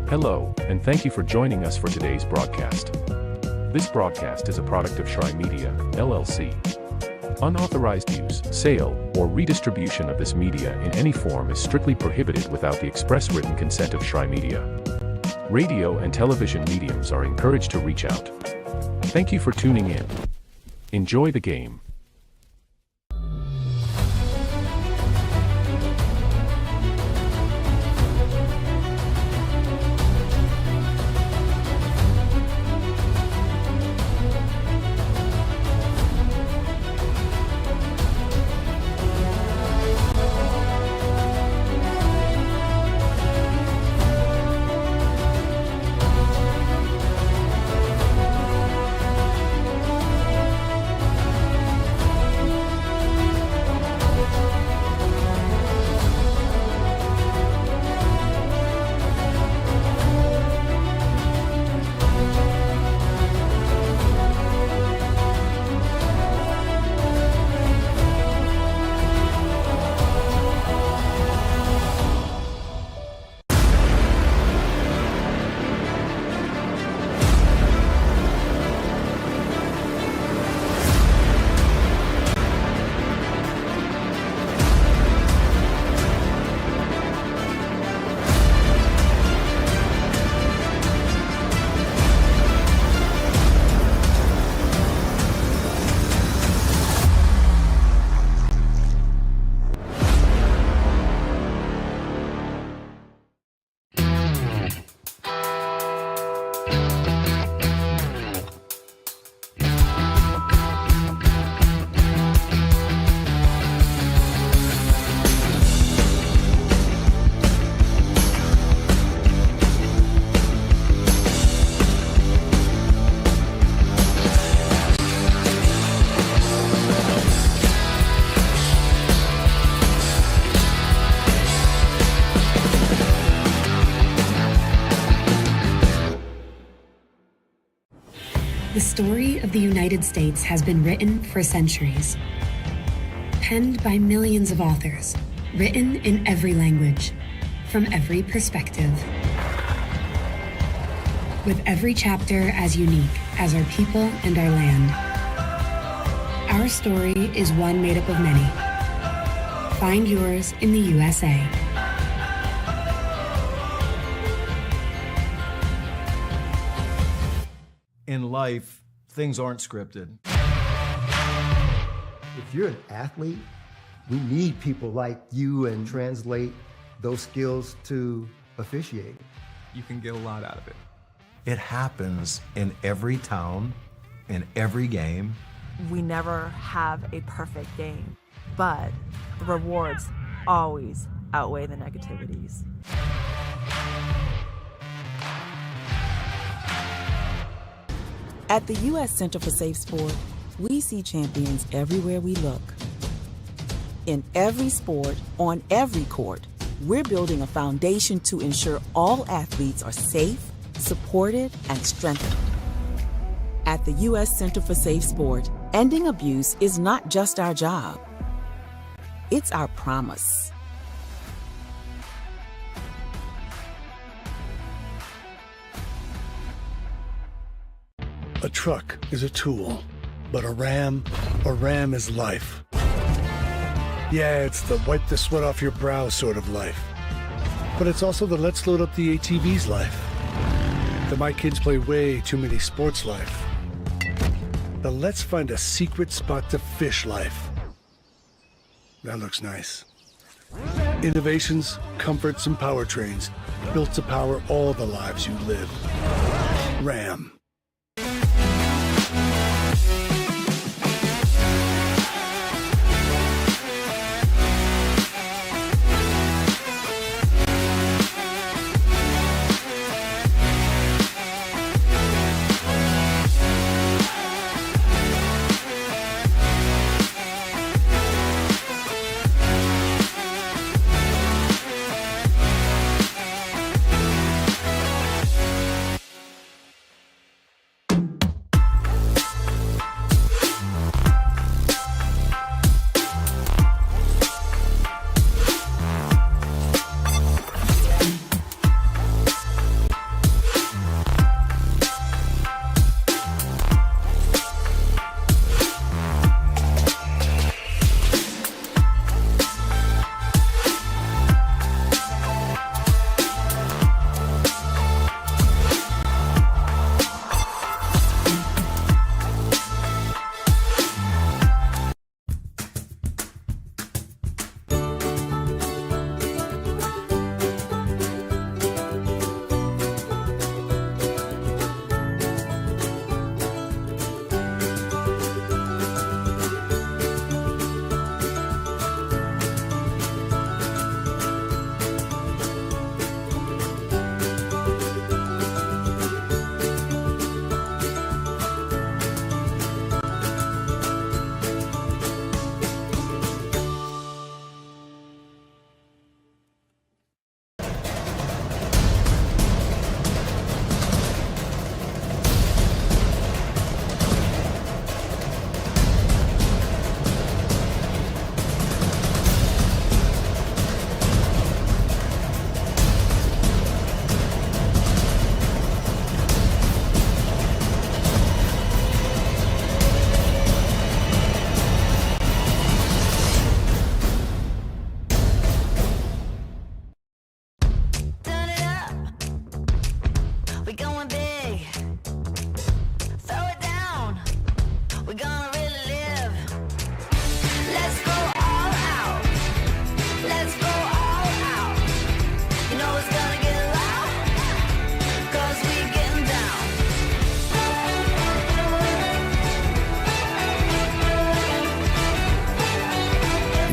Hello, and thank you for joining us for today's broadcast. This broadcast is a product of Shry Media, LLC. Unauthorized use, sale, or redistribution of this media in any form is strictly prohibited without the express written consent of Shry Media. Radio and television mediums are encouraged to reach out. Thank you for tuning in. Enjoy the game. The story of the United States has been written for centuries. Penned by millions of authors, written in every language, from every perspective. With every chapter as unique as our people and our land. Our story is one made up of many. Find yours in the USA. In life, things aren't scripted. If you're an athlete, we need people like you and translate those skills to officiating. You can get a lot out of it. It happens in every town, in every game. We never have a perfect game, but the rewards always outweigh the negativities. At the U.S. Center for Safe Sport, we see champions everywhere we look. In every sport, on every court, we're building a foundation to ensure all athletes are safe, supported, and strengthened. At the U.S. Center for Safe Sport, ending abuse is not just our job. It's our promise. A truck is a tool, but a ram is life. Yeah, it's the wipe the sweat off your brow sort of life. But it's also the let's load up the ATV's life. The my kids play way too many sports life. The let's find a secret spot to fish life. That looks nice. Innovations, comforts, and powertrains built to power all the lives you live. Ram.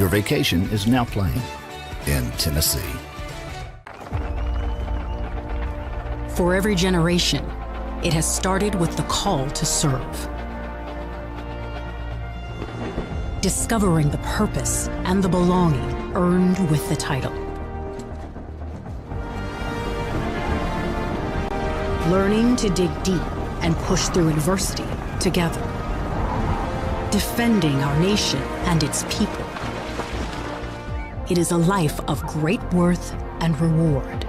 Your vacation is now playing in Tennessee. For every generation, it has started with the call to serve. Discovering the purpose and the belonging earned with the title. Learning to dig deep and push through adversity together. Defending our nation and its people. It is a life of great worth and reward.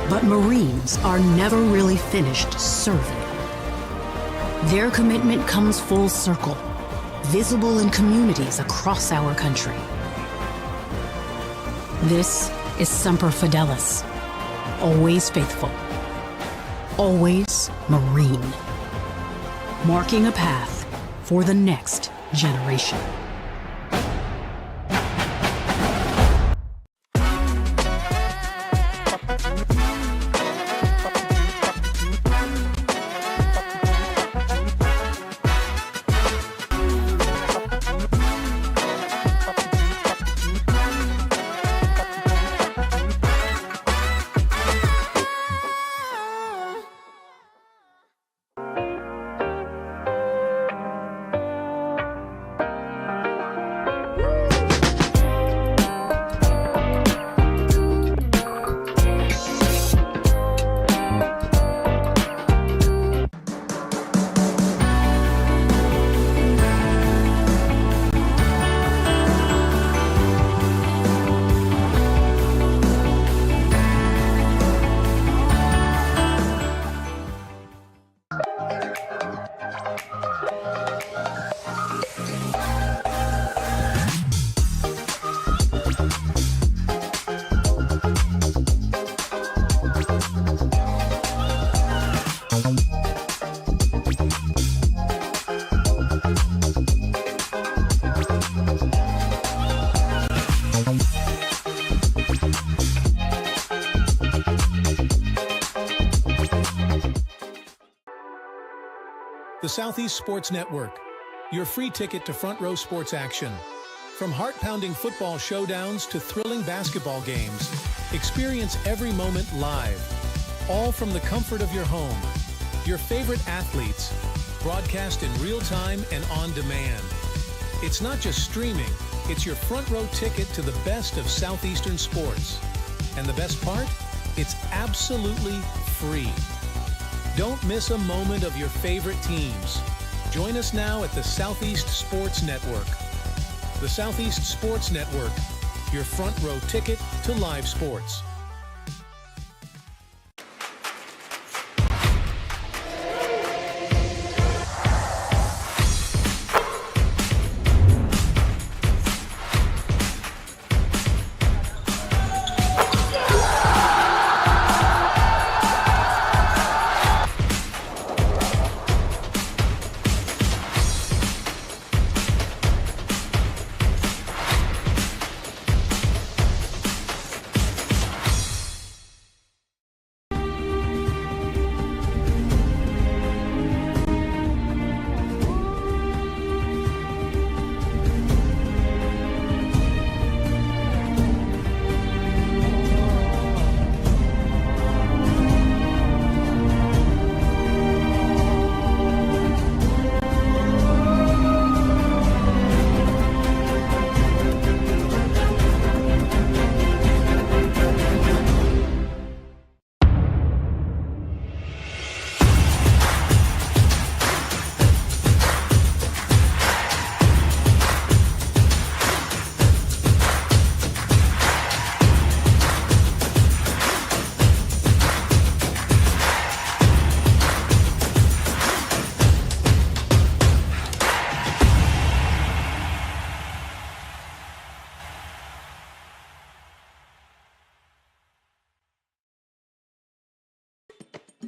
But Marines are never really finished serving. Their commitment comes full circle, visible in communities across our country. This is Semper Fidelis, always faithful, always Marine, marking a path for the next generation. The Southeast Sports Network, your free ticket to front row sports action. From heart-pounding football showdowns to thrilling basketball games, experience every moment live, all from the comfort of your home. Your favorite athletes, broadcast in real time and on demand. It's not just streaming, it's your front row ticket to the best of Southeastern sports. And the best part? It's absolutely free. Don't miss a moment of your favorite teams. Join us now at the Southeast Sports Network. The Southeast Sports Network, your front row ticket to live sports.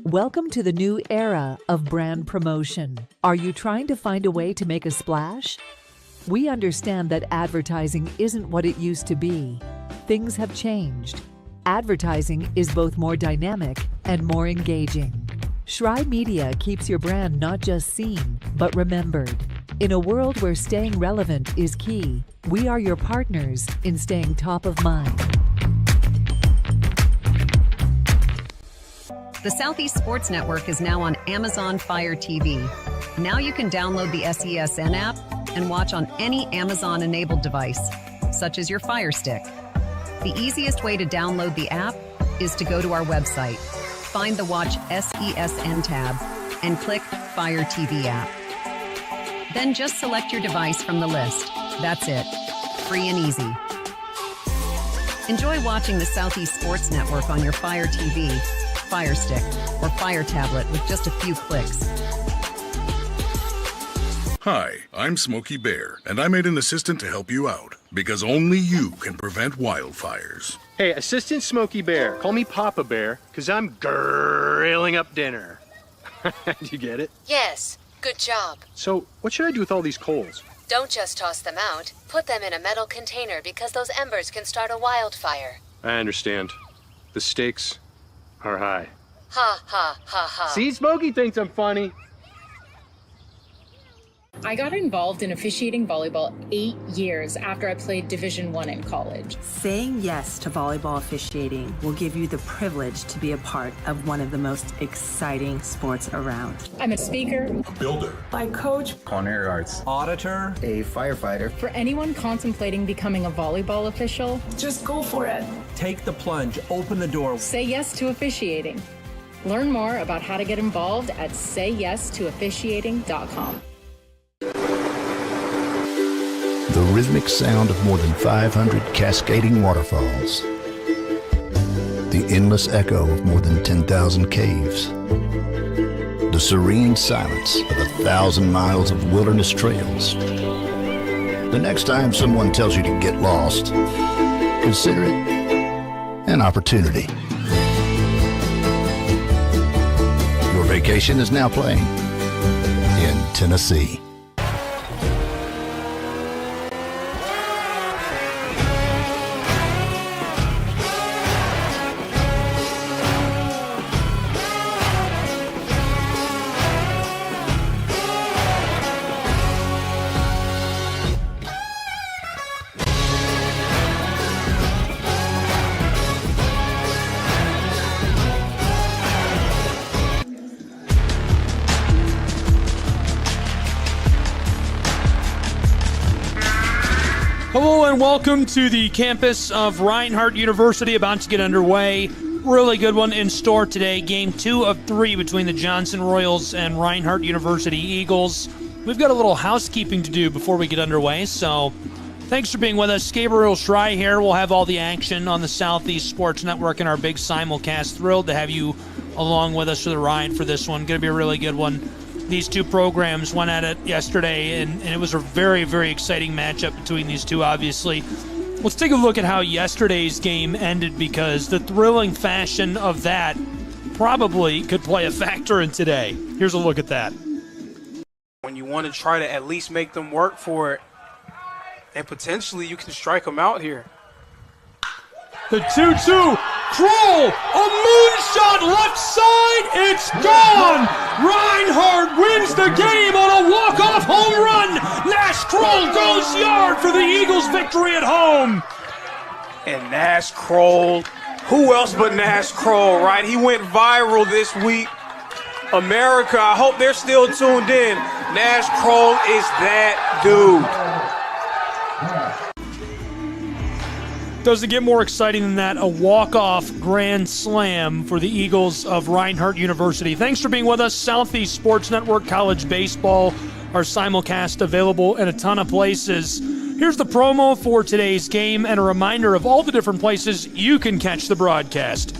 Welcome to the new era of brand promotion. Are you trying to find a way to make a splash? We understand that advertising isn't what it used to be. Things have changed. Advertising is both more dynamic and more engaging. Shry Media keeps your brand not just seen, but remembered. In a world where staying relevant is key, we are your partners in staying top of mind. The Southeast Sports Network is now on Amazon Fire TV. Now you can download the SESN app and watch on any Amazon-enabled device, such as your Fire Stick. The easiest way to download the app is to go to our website, find the Watch SESN tab, and click Fire TV app. Then just select your device from the list. That's it. Free and easy. Enjoy watching the Southeast Sports Network on your Fire TV, Fire Stick, or Fire tablet with just a few clicks. Hi, I'm Smokey Bear, and I made an assistant to help you out, because only you can prevent wildfires. Hey, Assistant Smokey Bear, call me Papa Bear, because I'm grilling up dinner. Do you get it? Yes, good job. So, what should I do with all these coals? Don't just toss them out. Put them in a metal container because those embers can start a wildfire. I understand. The stakes are high. Ha, ha, ha, ha. See, Smokey thinks I'm funny. I got involved in officiating volleyball 8 years after I played Division I in college. Saying yes to volleyball officiating will give you the privilege to be a part of one of the most exciting sports around. I'm a speaker, A builder. I coach, culinary arts, auditor, a firefighter. For anyone contemplating becoming a volleyball official, just go for it. take the plunge, open the door. Say yes to officiating. Learn more about how to get involved at sayyes2officiating.com. The rhythmic sound of more than 500 cascading waterfalls. The endless echo of more than 10,000 caves. The serene silence of 1,000 miles of wilderness trails. The next time someone tells you to get lost, consider it an opportunity. Your vacation is now playing in Tennessee. Hello and welcome to the campus of Reinhardt University, about to get underway. Really good one in store today. Game 2 of 3 between the Johnson Royals and Reinhardt University Eagles. We've got a little housekeeping to do before we get underway, so thanks for being with us. Gabriel Schrei here. We'll have all the action on the Southeast Sports Network in our big simulcast. Thrilled to have you along with us for the ride for this one. Going to be a really good one. These two programs went at it yesterday, and it was a very, very exciting matchup between these two, obviously. Let's take a look at how yesterday's game ended, because the thrilling fashion of that probably could play a factor in today. Here's a look at that. When you want to try to at least make them work for it, and potentially you can strike them out here. The 2-2, Kroll, a moonshot left side, it's gone! Reinhardt wins the game on a walk-off home run! Nash Kroll goes yard for the Eagles' victory at home! And Nash Kroll, who else but Nash Kroll, right? He went viral this week. America, I hope they're still tuned in. Nash Kroll is that dude. Doesn't get more exciting than that. A walk-off grand slam for the Eagles of Reinhardt University. Thanks for being with us. Southeast Sports Network, college baseball, our simulcast available in a ton of places. Here's the promo for today's game and a reminder of all the different places you can catch the broadcast.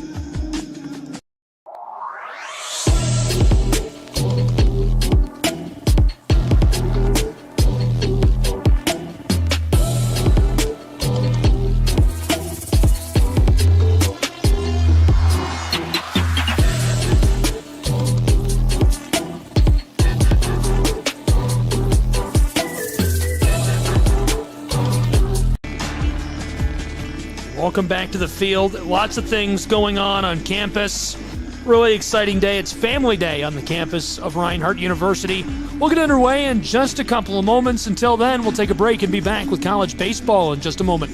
Welcome back to the field. Lots of things going on campus. Really exciting day. It's Family Day on the campus of Reinhardt University. We'll get underway in just a couple of moments. Until then, we'll take a break and be back with college baseball in just a moment.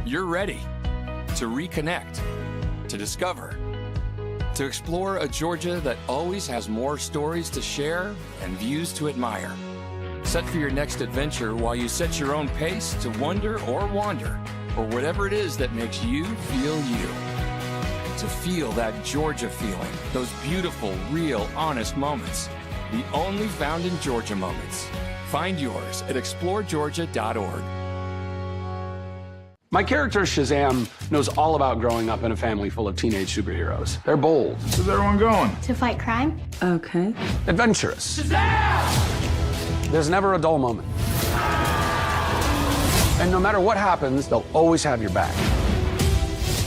You're ready to reconnect, to discover, to explore a Georgia that always has more stories to share and views to admire. Set for your next adventure while you set your own pace to wonder or wander, or whatever it is that makes you feel you. To feel that Georgia feeling, those beautiful, real, honest moments. The only found in Georgia moments. Find yours at exploregeorgia.org. My character, Shazam, knows all about growing up in a family full of teenage superheroes. They're bold. Where's everyone going? To fight crime? Okay. Adventurous. Shazam! There's never a dull moment. And no matter what happens, they'll always have your back.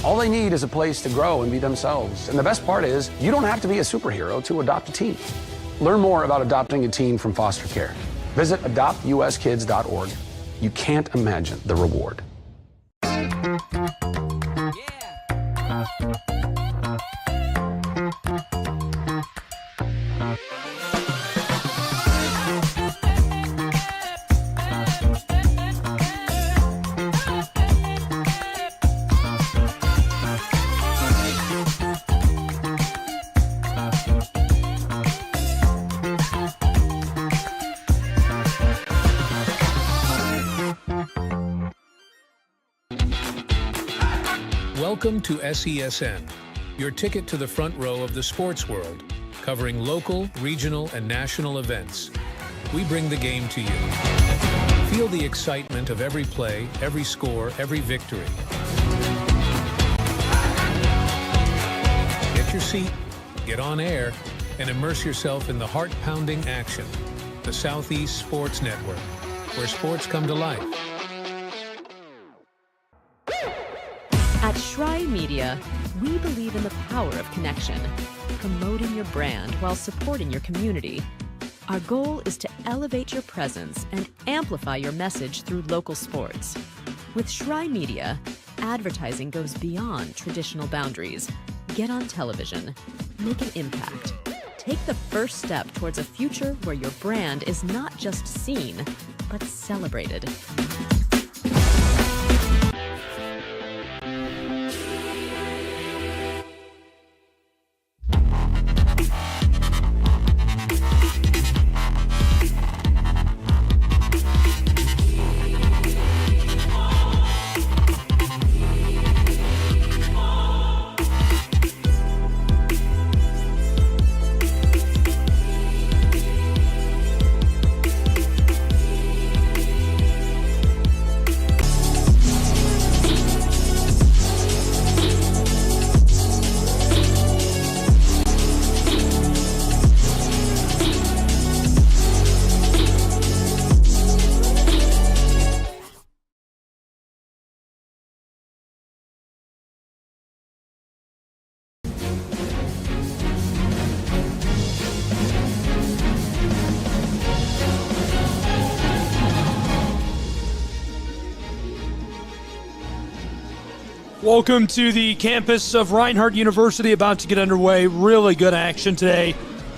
All they need is a place to grow and be themselves. And the best part is, you don't have to be a superhero to adopt a teen. Learn more about adopting a teen from foster care. Visit adoptuskids.org. You can't imagine the reward. Welcome to SESN, your ticket to the front row of the sports world, covering local, regional, and national events. We bring the game to you. Feel the excitement of every play, every score, every victory. Get your seat, get on air, and immerse yourself in the heart-pounding action. The Southeast Sports Network, where sports come to life. At Shry Media, we believe in the power of connection, promoting your brand while supporting your community. Our goal is to elevate your presence and amplify your message through local sports. With Shry Media, advertising goes beyond traditional boundaries. Get on television, make an impact. Take the first step towards a future where your brand is not just seen, but celebrated. Welcome to the campus of Reinhardt University, about to get underway. Really good action today.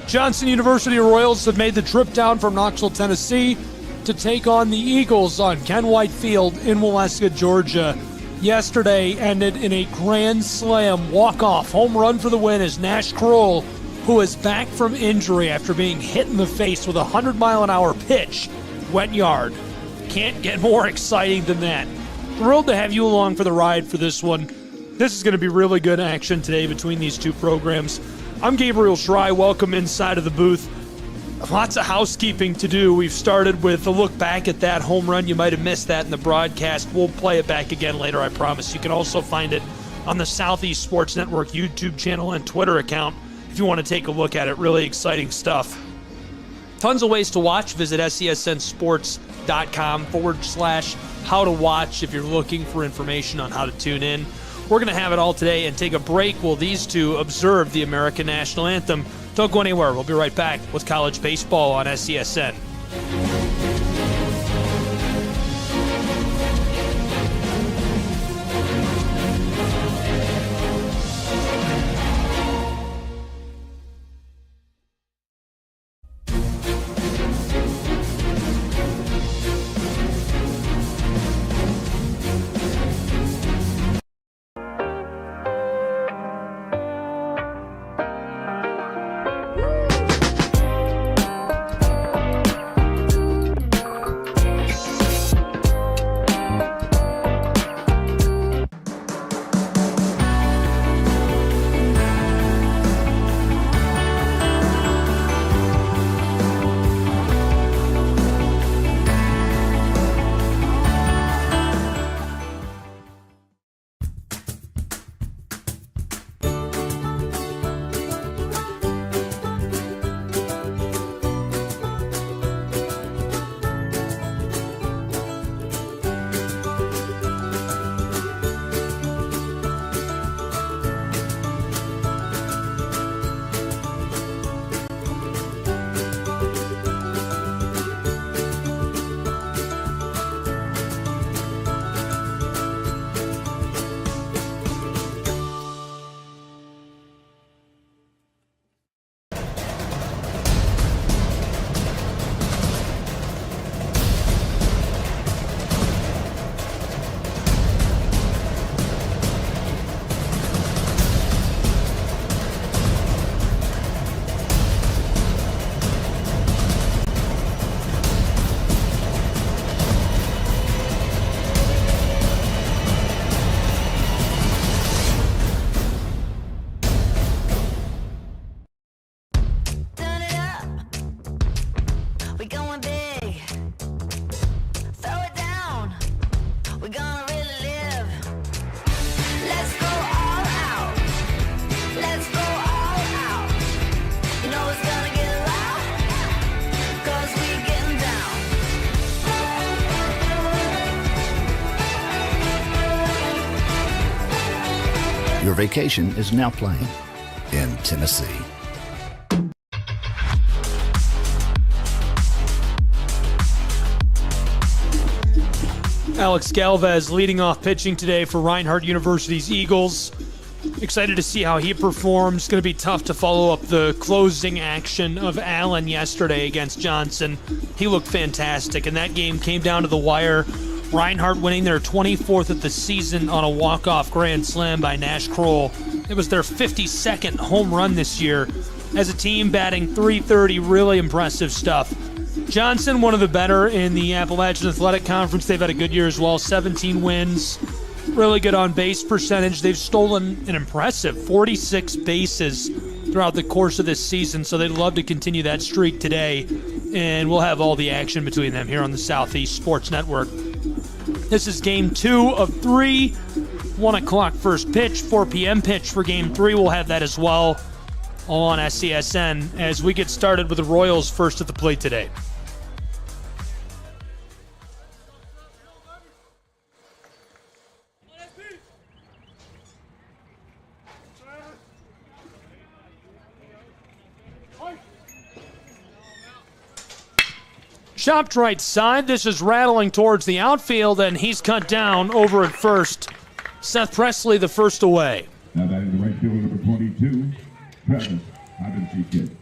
Johnson University Royals have made the trip down from Knoxville, Tennessee to take on the Eagles on Ken White Field in Waleska, Georgia. Yesterday ended in a grand slam walk-off home run for the win as Nash Kroll, who is back from injury after being hit in the face with a 100-mile-an-hour pitch, went yard. Can't get more exciting than that. Thrilled to have you along for the ride for this one. This is going to be really good action today between these two programs. I'm Gabriel Shry. Welcome inside of the booth. Lots of housekeeping to do. We've started with a look back at that home run. You might have missed that in the broadcast. We'll play it back again later, I promise. You can also find it on the Southeast Sports Network YouTube channel and Twitter account if you want to take a look at it. Really exciting stuff. Tons of ways to watch. Visit SESNsports.com/how to watch if you're looking for information on how to tune in. We're going to have it all today and take a break while these two observe the American National Anthem. Don't go anywhere. We'll be right back with college baseball on SESN. We going big. Throw it down. We're gonna really live. Let's go all out. Let's go all out. You know it's gonna get loud. 'Cause we getting down. Your vacation is now playing in Tennessee. Alex Galvez leading off pitching today for Reinhardt University's Eagles. Excited to see how he performs. Going to be tough to follow up the closing action of Allen yesterday against Johnson. He looked fantastic, and that game came down to the wire. Reinhardt winning their 24th of the season on a walk-off grand slam by Nash Kroll. It was their 52nd home run this year. As a team, batting .330, really impressive stuff. Johnson, one of the better in the Appalachian Athletic Conference. They've had a good year as well, 17 wins. Really good on base percentage. They've stolen an impressive 46 bases throughout the course of this season, so they'd love to continue that streak today. And we'll have all the action between them here on the Southeast Sports Network. This is game 2 of 3. 1 o'clock first pitch, 4 p.m. pitch for game 3. We'll have that as well, all on SCSN as we get started with the Royals first at the plate today. Chopped right side. This is rattling towards the outfield, and he's cut down over at first. Seth Presley, the first away. Now batting the right fielder, number 22, Travis Havenstein.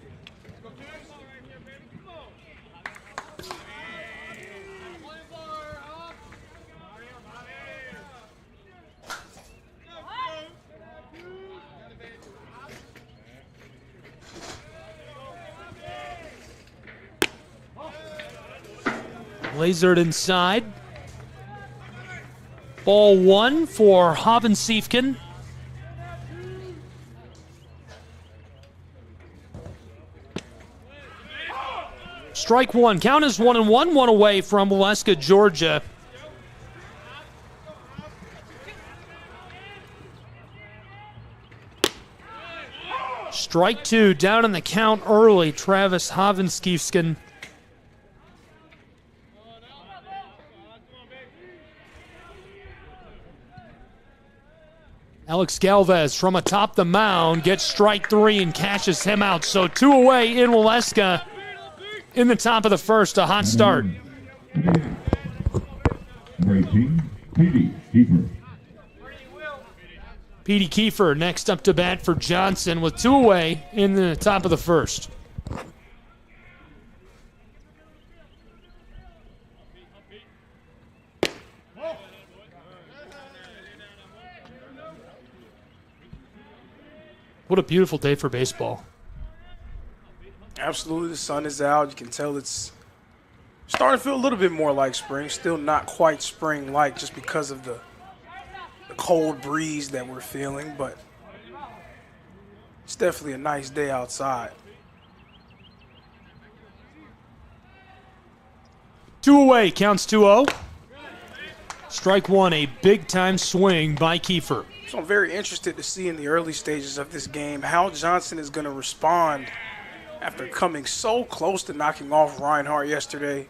Lasered inside. Ball 1 for Havenstein. Strike 1. Count is 1-1. 1 away from Waleska, Georgia. Strike 2. Down in the count early. Travis Havenstein. Alex Galvez from atop the mound gets strike 3 and cashes him out. So 2 away in Waleska in the top of the first. A hot start. Number 18, Petey Kiefer. Petey Kiefer next up to bat for Johnson with 2 away in the top of the first. What a beautiful day for baseball. Absolutely, the sun is out. You can tell it's starting to feel a little bit more like spring. Still not quite spring-like just because of the cold breeze that we're feeling, but it's definitely a nice day outside. 2 away, counts 2-0. Strike 1, a big-time swing by Kiefer. So I'm very interested to see in the early stages of this game how Johnson is going to respond after coming so close to knocking off Reinhardt yesterday.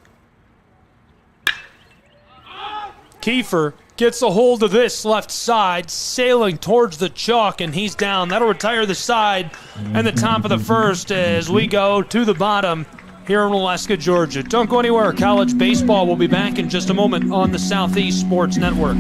Kiefer gets a hold of this left side, sailing towards the chalk, and he's down. That'll retire the side and the top of the first as we go to the bottom here in Waleska, Georgia. Don't go anywhere. College baseball will be back in just a moment on the Southeast Sports Network.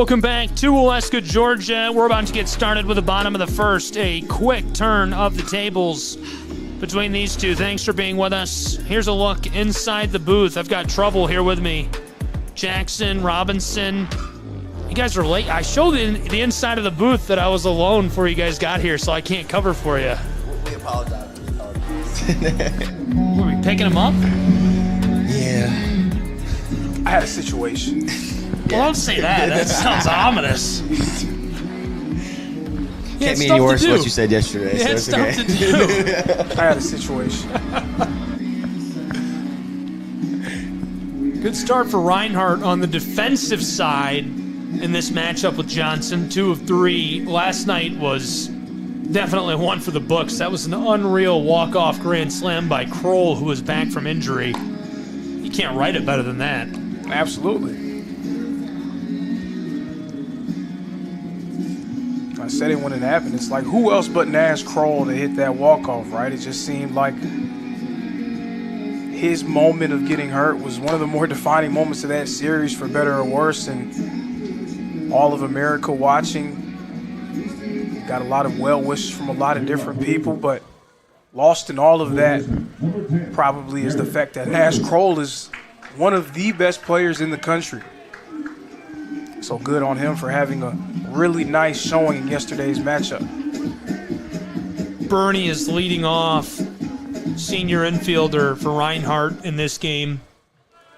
Welcome back to Waleska, Georgia. We're about to get started with the bottom of the first. A quick turn of the tables between these two. Thanks for being with us. Here's a look inside the booth. I've got Trouble here with me. Jackson, Robinson. You guys are late. I showed the inside of the booth that I was alone before you guys got here, so I can't cover for you. We apologize. Were we picking them up? Yeah. I had a situation. Well, don't say that. That sounds ominous. Can't mean any worse than what you said yesterday. Yeah, so it's stuff okay. to do. I had a situation. Good start for Reinhardt on the defensive side in this matchup with Johnson. 2 of 3. Last night was definitely one for the books. That was an unreal walk-off grand slam by Kroll, who was back from injury. You can't write it better than that. Absolutely. I said it when it happened. It's like, who else but Nash Kroll to hit that walk-off, right? It just seemed like his moment of getting hurt was one of the more defining moments of that series, for better or worse, and all of America watching. Got a lot of well wishes from a lot of different people, but lost in all of that probably is the fact that Nash Kroll is one of the best players in the country. So good on him for having a really nice showing in yesterday's matchup. Bernie is leading off, senior infielder for Reinhardt in this game.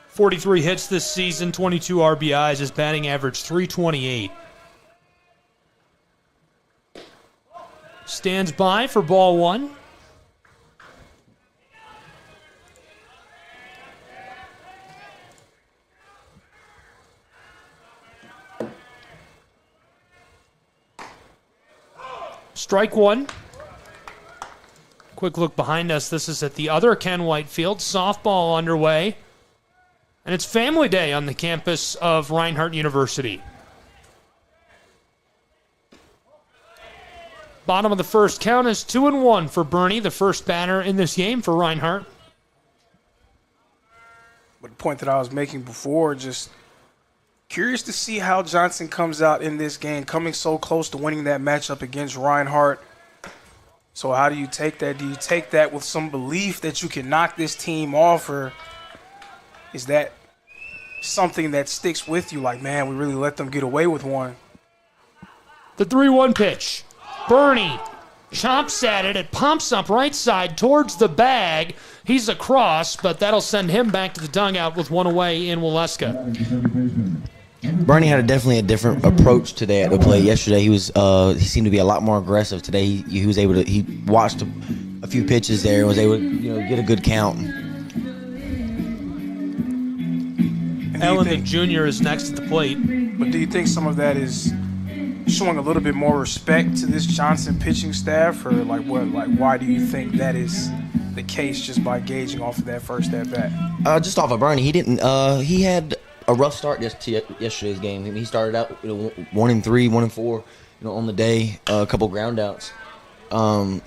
43 hits this season, 22 RBIs, his batting average .328. Stands by for ball one. Strike one. Quick look behind us. This is at the other Ken White Field. Softball underway. And it's family day on the campus of Reinhardt University. Bottom of the first count is 2-1 for Bernie, the first batter in this game for Reinhardt. But the point that I was making before, just curious to see how Johnson comes out in this game, coming so close to winning that matchup against Reinhardt. So how do you take that? Do you take that with some belief that you can knock this team off, or is that something that sticks with you like, man, we really let them get away with one? The 3-1 pitch. Bernie chops at it. It pumps up right side towards the bag. He's across, but that'll send him back to the dugout with one away in Waleska. Bernie had definitely a different approach today at the plate. Yesterday, he seemed to be a lot more aggressive. Today, he was able to. He watched a few pitches there and was able to get a good count. Allen the Jr. is next at the plate. But do you think some of that is showing a little bit more respect to this Johnson pitching staff, or like what? Like, why do you think that is the case, just by gauging off of that first at bat? Just off of Bernie, he didn't. He had a rough start to yesterday's game. He started out 1-3, 1-4, on the day. A couple ground outs. I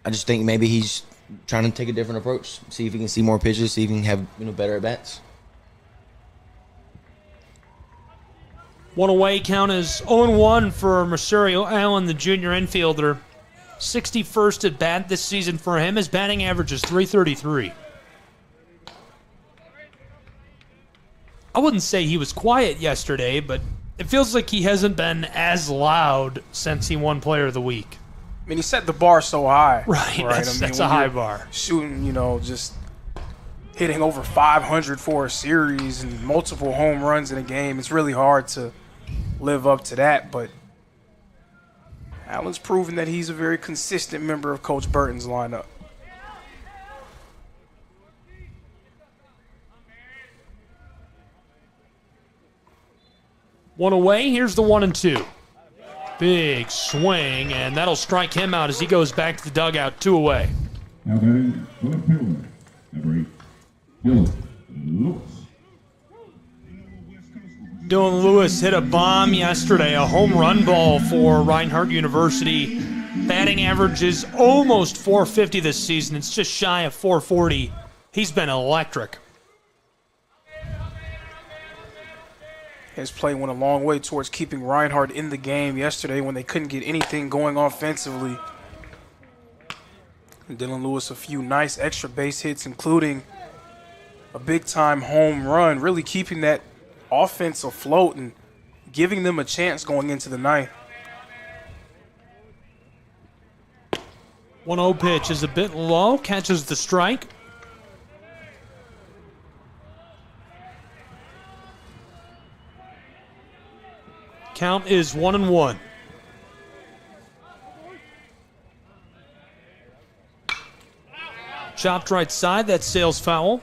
just think maybe he's trying to take a different approach, see if he can see more pitches, see if he can have better at bats. One away count is 0-1 for Mercerio Allen, the junior infielder. 61st at bat this season for him. His batting average is .333. I wouldn't say he was quiet yesterday, but it feels like he hasn't been as loud since he won Player of the Week. I mean, he set the bar so high. Right? That's a high bar. Shooting, just hitting over 500 for a series and multiple home runs in a game. It's really hard to live up to that, but Allen's proven that he's a very consistent member of Coach Burton's lineup. One away. Here's the 1-2. Big swing, and that'll strike him out as he goes back to the dugout. 2 away. Now batting for the fielder, number 8, Dylan Lewis. Dylan Lewis hit a bomb yesterday, a home run ball for Reinhardt University. Batting average is almost .450 this season. It's just shy of .440. He's been electric. His play went a long way towards keeping Reinhardt in the game yesterday when they couldn't get anything going offensively. And Dylan Lewis a few nice extra base hits, including a big-time home run, really keeping that offense afloat and giving them a chance going into the ninth. 1-0 pitch is a bit low, catches the strike. Count is 1-1. Chopped right side, that's Sale's foul.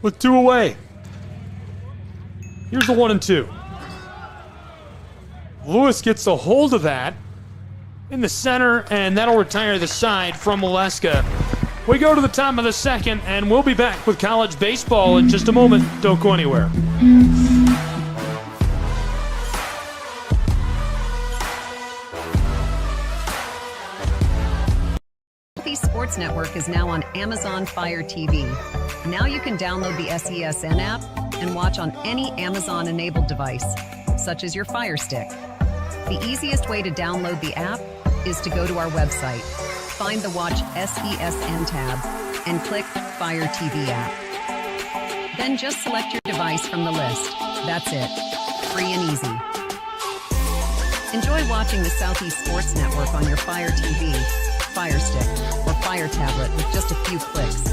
With 2 away. Here's the 1-2. Lewis gets a hold of that in the center, and that'll retire the side from Oleska. We go to the top of the second, and we'll be back with college baseball in just a moment. Don't go anywhere. Sports Network is now on Amazon Fire TV. Now you can download the SESN app and watch on any Amazon-enabled device, such as your Fire Stick. The easiest way to download the app is to go to our website, find the Watch SESN tab, and click Fire TV app. Then just select your device from the list. That's it. Free and easy. Enjoy watching the Southeast Sports Network on your Fire TV, Fire Stick, or Fire tablet with just a few clicks.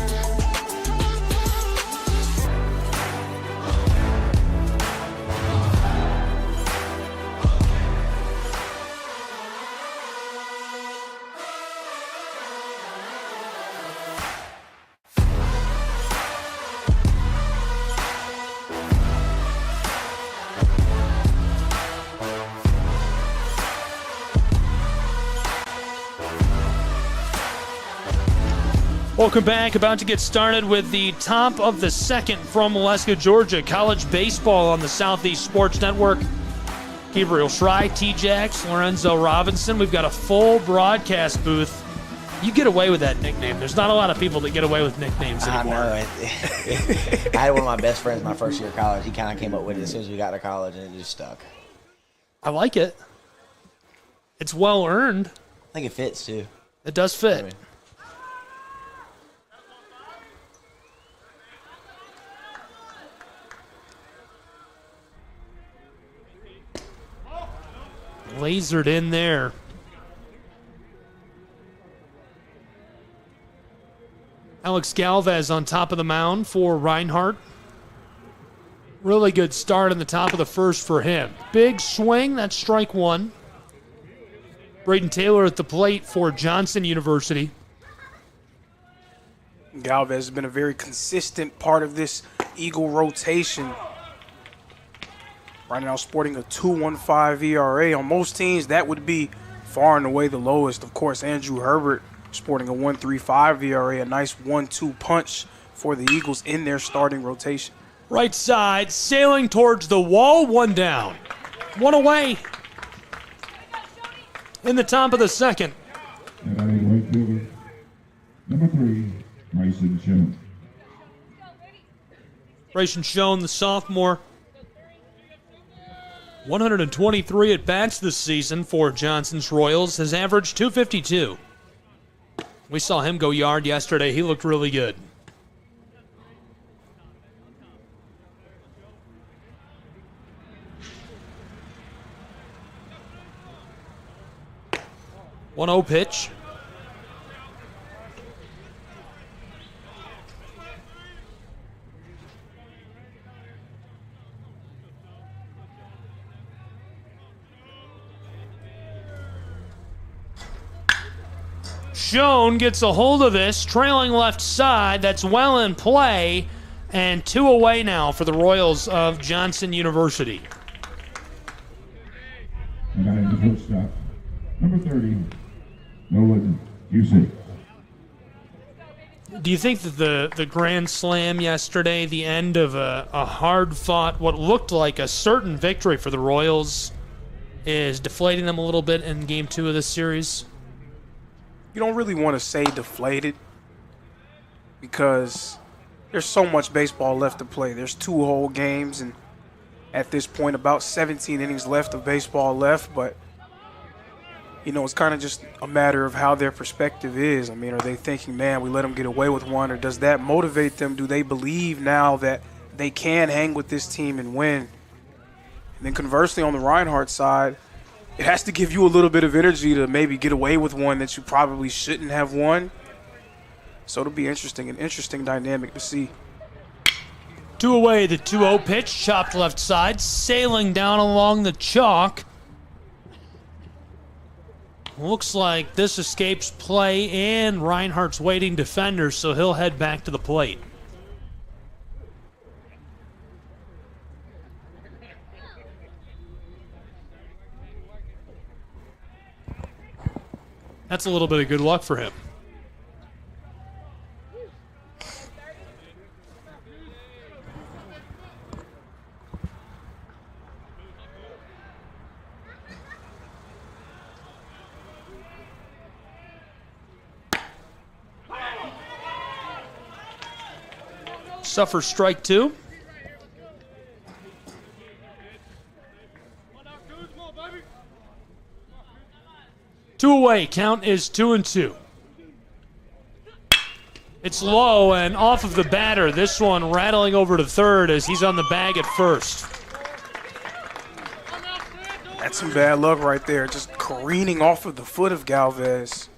Welcome back. About to get started with the top of the second from Oleska, Georgia. College baseball on the Southeast Sports Network. Gabriel Schrei, T-Jax, Lorenzo Robinson. We've got a full broadcast booth. You get away with that nickname. There's not a lot of people that get away with nicknames anymore. I know. I had one of my best friends my first year of college. He kind of came up with it as soon as we got to college, and it just stuck. I like it. It's well earned. I think it fits, too. It does fit. I mean, lasered in there. Alex Galvez on top of the mound for Reinhardt. Really good start in the top of the first for him. Big swing, that's strike one. Braden Taylor at the plate for Johnson University. Galvez has been a very consistent part of this Eagle rotation. Right now sporting a 2.15 ERA. On most teams, that would be far and away the lowest. Of course, Andrew Herbert sporting a 1.35 ERA, a nice 1-2 punch for the Eagles in their starting rotation. Right side, sailing towards the wall, one down. One away in the top of the second. And right fielder, number 3, Bryson Schoen. Bryson Schoen, the sophomore. 123 at-bats this season for Johnson's Royals, has averaged .252. We saw him go yard yesterday. He looked really good. One 1-0 pitch. Schoen gets a hold of this, trailing left side. That's well in play, and 2 away now for the Royals of Johnson University. And that is the first stop. Number 30, Nolan Cusick. Do you think that the Grand Slam yesterday, the end of a hard-fought, what looked like a certain victory for the Royals, is deflating them a little bit in Game 2 of this series? You don't really want to say deflated because there's so much baseball left to play. There's 2 whole games, and at this point, about 17 innings left of baseball left, but it's kind of just a matter of how their perspective is. I mean, are they thinking, man, we let them get away with one, or does that motivate them? Do they believe now that they can hang with this team and win? And then conversely, on the Reinhardt side, it has to give you a little bit of energy to maybe get away with one that you probably shouldn't have won. So it'll be an interesting dynamic to see. 2 away, the 2-0 pitch, chopped left side, sailing down along the chalk. Looks like this escapes play, and Reinhardt's waiting defender, so he'll head back to the plate. That's a little bit of good luck for him. Suffers strike 2. Two away, count is 2-2. It's low and off of the batter. This one rattling over to third as he's on the bag at first. That's some bad luck right there, just careening off of the foot of Galvez.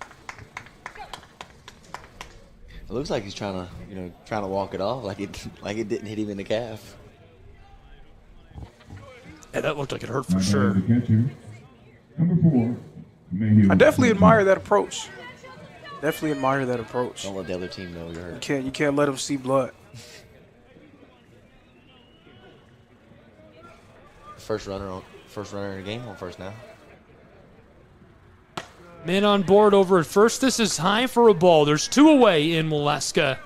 It looks like he's trying to walk it off, like it didn't hit him in the calf. Yeah, that looked like it hurt for sure. Number 4. I definitely admire that approach. Don't let the other team know you're hurt. You can't let them see blood. First runner in the game on first now. Man on board over at first. This is high for a ball. There's 2 away in Waleska.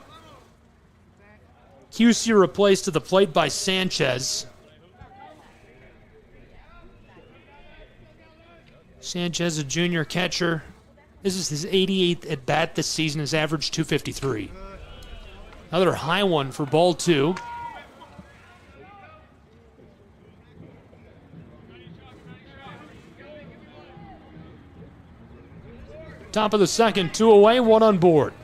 QC replaced to the plate by Sanchez. Sanchez, a junior catcher. This is his 88th at bat this season. His average .253. Another high one for ball 2. Top of the second, 2 away, 1 on board.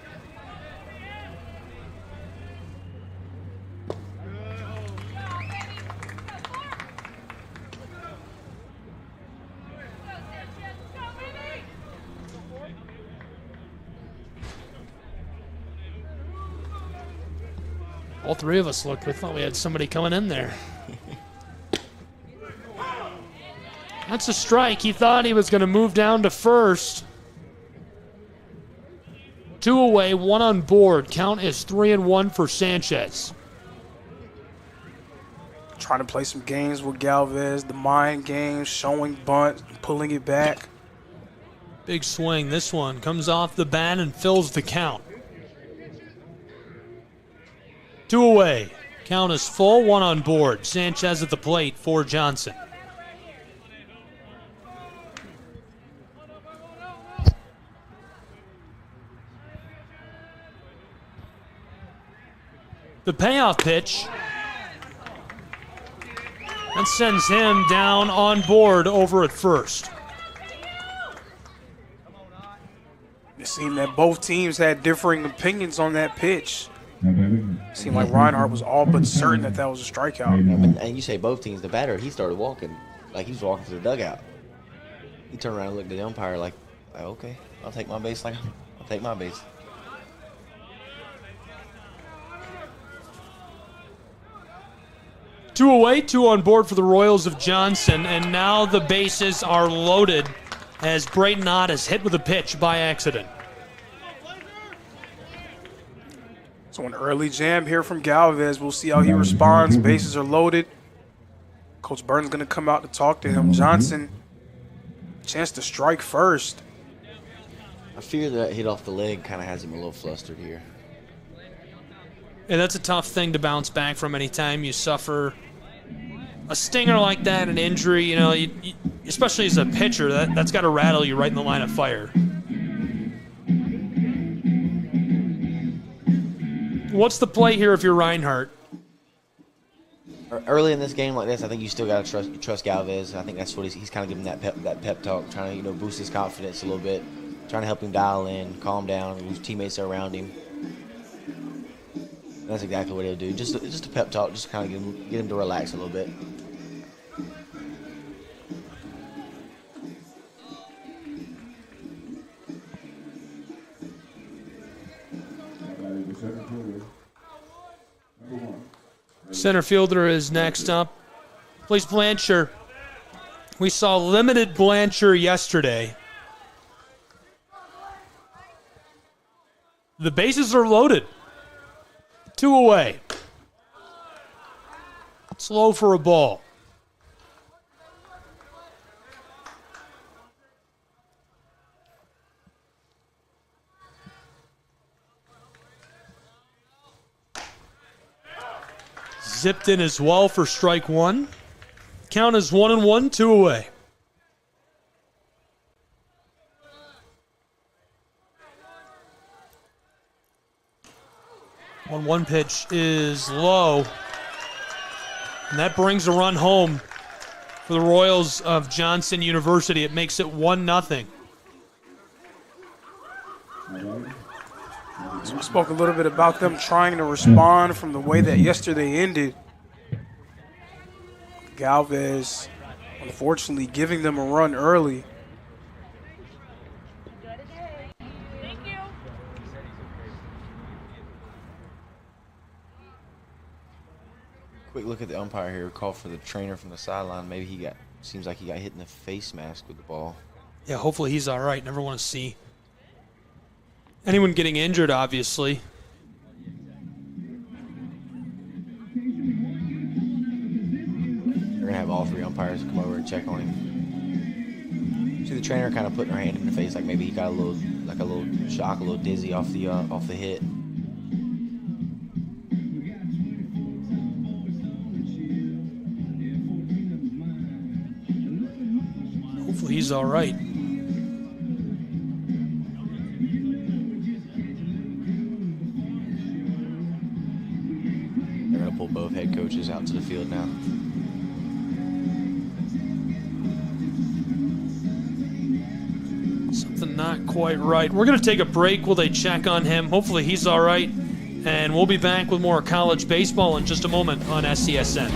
All 3 of us looked. We thought we had somebody coming in there. That's a strike. He thought he was going to move down to first. 2 away, 1 on board. Count is 3-1 for Sanchez. Trying to play some games with Galvez, the mind games, showing bunt, pulling it back. Big swing. This one comes off the bat and fills the count. 2 away. Count is full, 1 on board. Sanchez at the plate for Johnson. The payoff pitch. That sends him down on board over at first. It seemed that both teams had differing opinions on that pitch. It seemed like Reinhardt was all but certain that was a strikeout. And you say both teams, the batter, he started walking like he was walking to the dugout. He turned around and looked at the umpire like, okay, I'll take my base. I'll take my base. Two away, 2 on board for the Royals of Johnson, and now the bases are loaded as Brayton Ott is hit with a pitch by accident. So an early jam here from Galvez. We'll see how he responds. Bases are loaded. Coach Burton's going to come out to talk to him. Johnson, chance to strike first. I fear that hit off the leg kind of has him a little flustered here. And that's a tough thing to bounce back from anytime you suffer a stinger like that, an injury. You know, especially as a pitcher, that's got to rattle you right in the line of fire. What's the play here if you're Reinhardt? Early in this game like this, I think you still got to trust Galvez. I think that's what he's kind of giving that pep talk, trying to boost his confidence a little bit, trying to help him dial in, calm down, whose teammates are around him. That's exactly what he'll do. Just a pep talk, just kind of get him to relax a little bit. Center fielder is next up. Plays Blanchard. We saw limited Blanchard yesterday. The bases are loaded. 2 away. It's low for a ball. Zipped in as well for strike one. Count is 1-1, 2 away. One pitch is low. And that brings a run home for the Royals of Johnson University. It makes it 1-0. So we spoke a little bit about them trying to respond from the way that yesterday ended. Galvez, unfortunately, giving them a run early. Quick look at the umpire here. Call for the trainer from the sideline. Maybe seems like he got hit in the face mask with the ball. Yeah, hopefully he's all right. Never want to see anyone getting injured, obviously. They're going to have all 3 umpires come over and check on him. See the trainer kind of putting her hand in the face, like maybe he got a little shock, a little dizzy off the hit. Hopefully he's all right. They're going to pull both head coaches out to the field now. Something not quite right. We're going to take a break while they check on him. Hopefully he's all right. And we'll be back with more college baseball in just a moment on SCSN.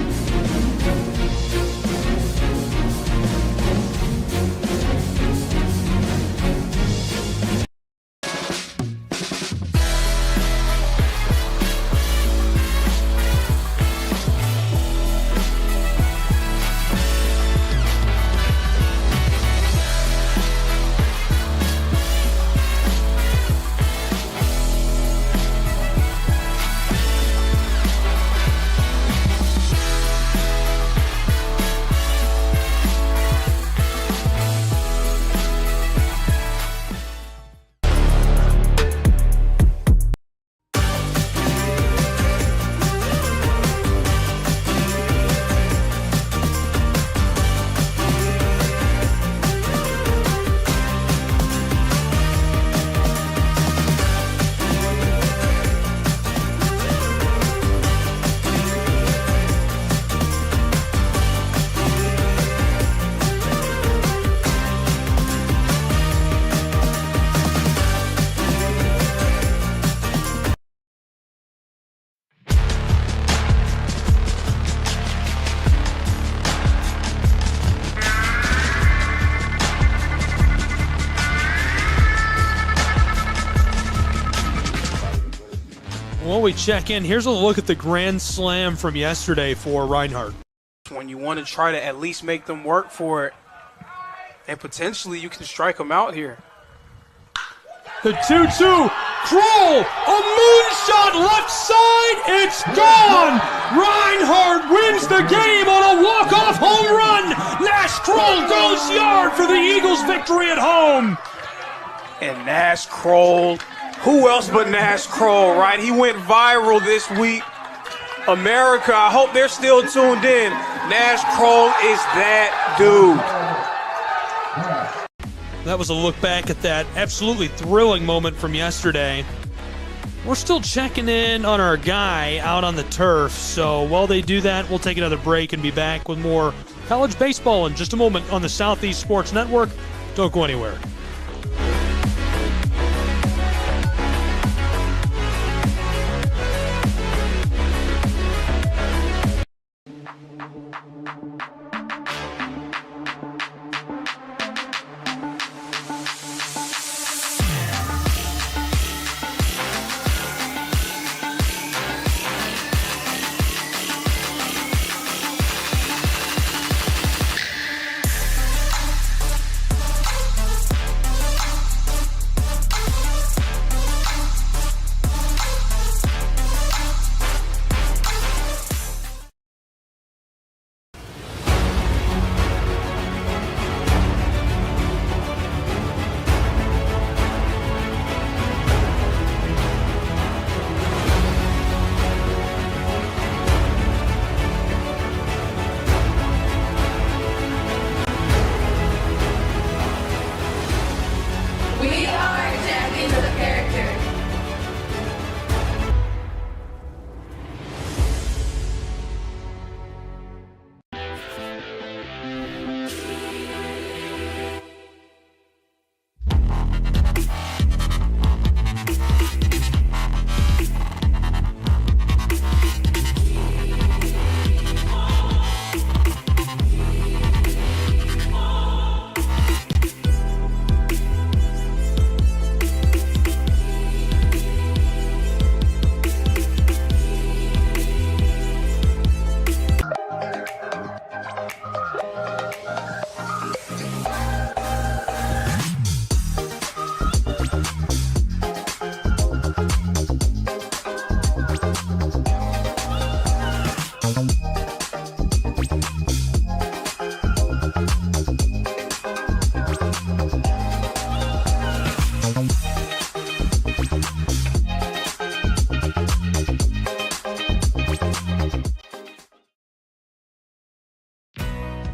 While we check in, here's a look at the grand slam from yesterday for Reinhardt. When you want to try to at least make them work for it, and potentially you can strike them out here. The 2-2, Kroll, a moonshot left side, it's gone! Reinhardt wins the game on a walk-off home run! Nash Kroll goes yard for the Eagles' victory at home! And Nash Kroll Who else but Nash Kroll, right? He went viral this week. America, I hope they're still tuned in. Nash Kroll is that dude. That was a look back at that absolutely thrilling moment from yesterday. We're still checking in on our guy out on the turf, so while they do that, we'll take another break and be back with more college baseball in just a moment on the Southeast Sports Network. Don't go anywhere.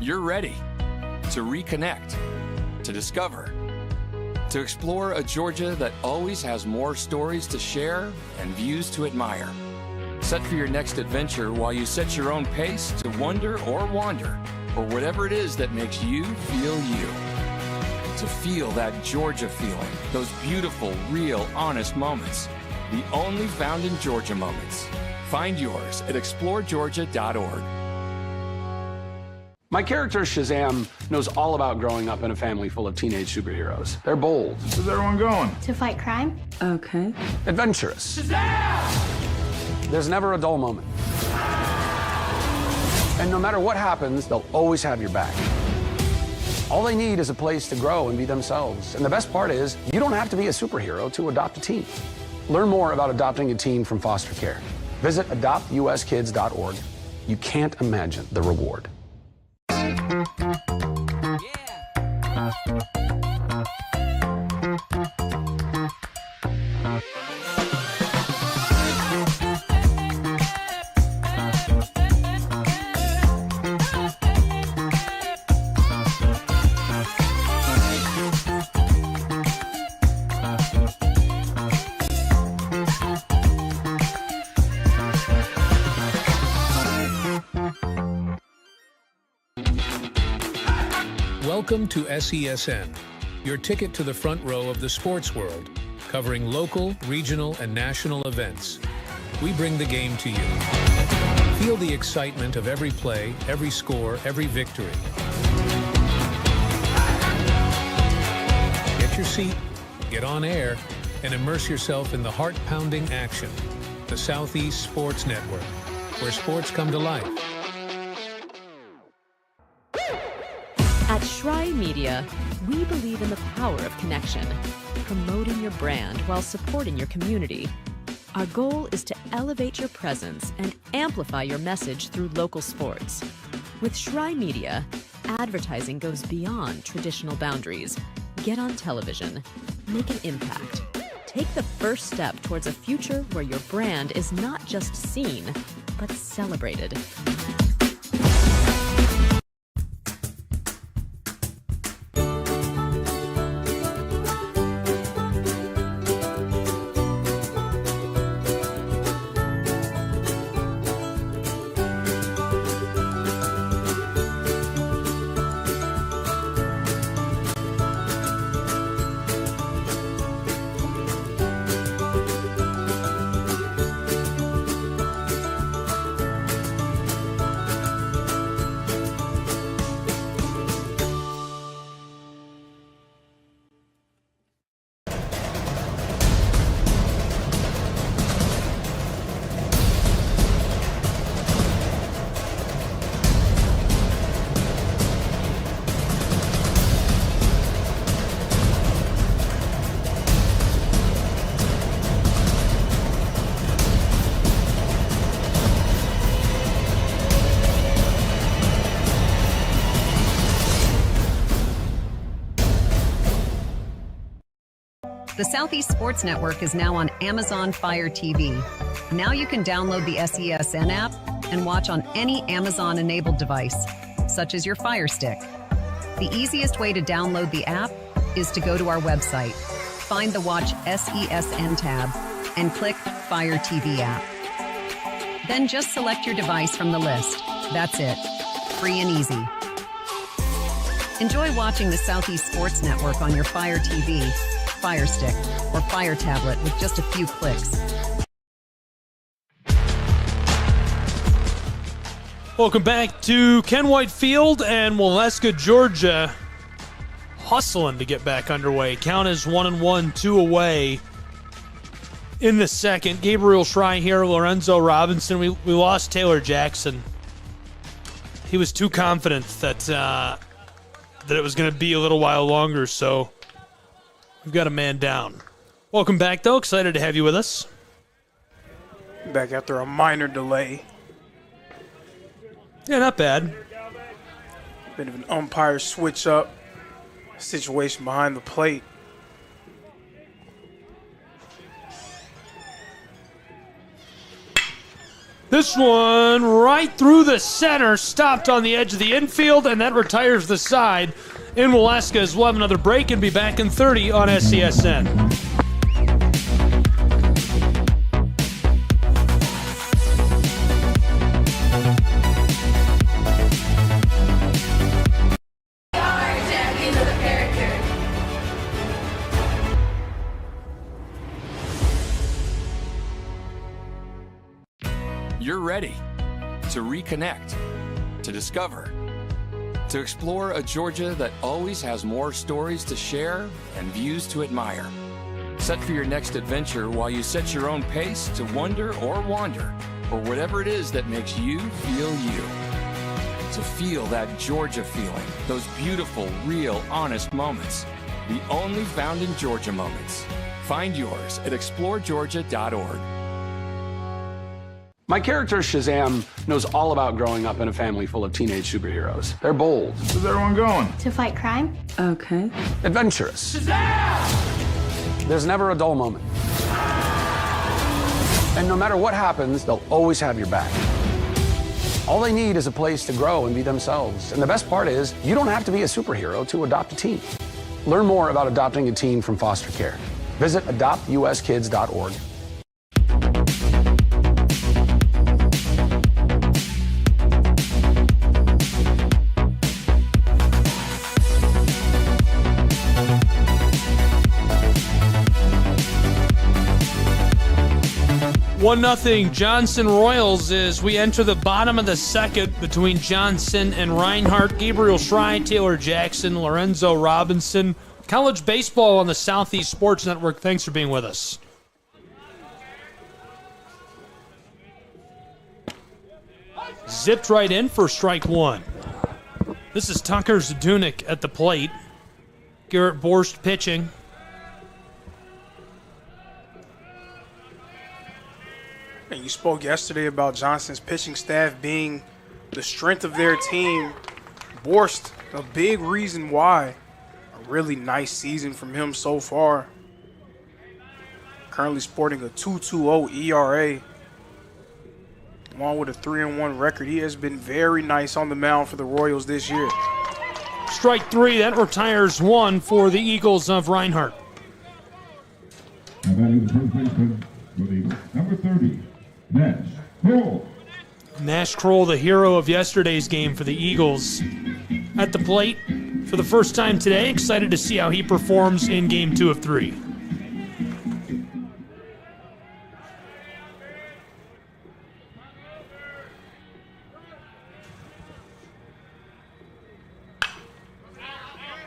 You're ready to reconnect, to discover, to explore a Georgia that always has more stories to share and views to admire. Set for your next adventure while you set your own pace to wonder or wander, or whatever it is that makes you feel you. To feel that Georgia feeling, those beautiful, real, honest moments. The only found in Georgia moments. Find yours at exploregeorgia.org. My character, Shazam, knows all about growing up in a family full of teenage superheroes. They're bold. Where's everyone going? To fight crime? Okay. Adventurous. Shazam! There's never a dull moment. And no matter what happens, they'll always have your back. All they need is a place to grow and be themselves. And the best part is, you don't have to be a superhero to adopt a teen. Learn more about adopting a teen from foster care. Visit adoptuskids.org. You can't imagine the reward. Welcome to SESN, your ticket to the front row of the sports world, covering local, regional, and national events. We bring the game to you. Feel the excitement of every play, every score, every victory. Get your seat, get on air, and immerse yourself in the heart-pounding action. The Southeast Sports Network, where sports come to life. At Schrei Media, we believe in the power of connection, promoting your brand while supporting your community. Our goal is to elevate your presence and amplify your message through local sports. With Schrei Media, advertising goes beyond traditional boundaries. Get on television, make an impact, Take the first step towards a future where your brand is not just seen, but celebrated. The Southeast Sports Network is now on Amazon Fire TV. Now you can download the SESN app and watch on any Amazon-enabled device, such as your Fire Stick. The easiest way to download the app is to go to our website, find the Watch SESN tab, and click Fire TV app. Then just select your device from the list. That's it. Free and easy. Enjoy watching the Southeast Sports Network on your Fire TV, Fire Stick, or Fire Tablet with just a few clicks. Welcome back to Ken White Field and Waleska, Georgia, hustling to get back underway. Count is 1-1, 2 away in the second. Gabriel Schrei here, Lorenzo Robinson. We lost Taylor Jackson. He was too confident that it was going to be a little while longer, so we've got a man down. Welcome back, though. Excited to have you with us. Back after a minor delay. Yeah, not bad. Bit of an umpire switch up situation behind the plate. This one right through the center, stopped on the edge of the infield, and that retires the side in Waleska as we'll have another break and be back in 30 on SESN. You're ready to reconnect, to discover, to explore a Georgia that always has more stories to share and views to admire. Set for your next adventure while you set your own pace to wonder or wander, or whatever it is that makes you feel you. To feel that Georgia feeling, those beautiful, real, honest moments. The only found in Georgia moments. Find yours at exploregeorgia.org. My character, Shazam, knows all about growing up in a family full of teenage superheroes. They're bold. Where's everyone going? To fight crime? Okay. Adventurous. Shazam! There's never a dull moment. And no matter what happens, they'll always have your back. All they need is a place to grow and be themselves. And the best part is, you don't have to be a superhero to adopt a teen. Learn more about adopting a teen from foster care. Visit adoptuskids.org. One 0 Johnson Royals as we enter the bottom of the second between Johnson and Reinhardt. Gabriel Schrei, Taylor Jackson, Lorenzo Robinson. College baseball on the Southeast Sports Network. Thanks for being with us. Zipped right in for strike one. This is Tucker Zdunek at the plate. Garrett Borst pitching. And you spoke yesterday about Johnson's pitching staff being the strength of their team. Borst, a big reason why. A really nice season from him so far. currently sporting a 2.20 ERA, along with a 3-1 record. He has been very nice on the mound for the Royals this year. Strike three, that retires one for the Eagles of Reinhardt. And that is the first baseman for the Eagles. Number 30, Nash Kroll. Nash Kroll, the hero of yesterday's game for the Eagles, at the plate for the first time today. Excited to see how he performs in game 2 of 3.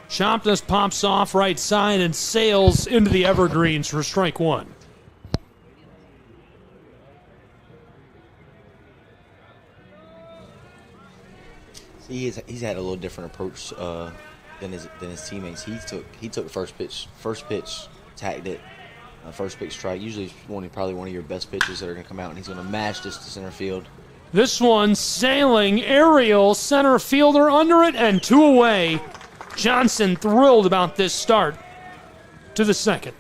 Champness pops off right side and sails into the evergreens for strike one. He's had a little different approach than his teammates. He took first pitch, tagged it, first pitch strike. Usually probably one of your best pitches that are going to come out, and he's going to mash this to center field. This one sailing aerial, center fielder under it, and 2 away. Johnson thrilled about this start to the second.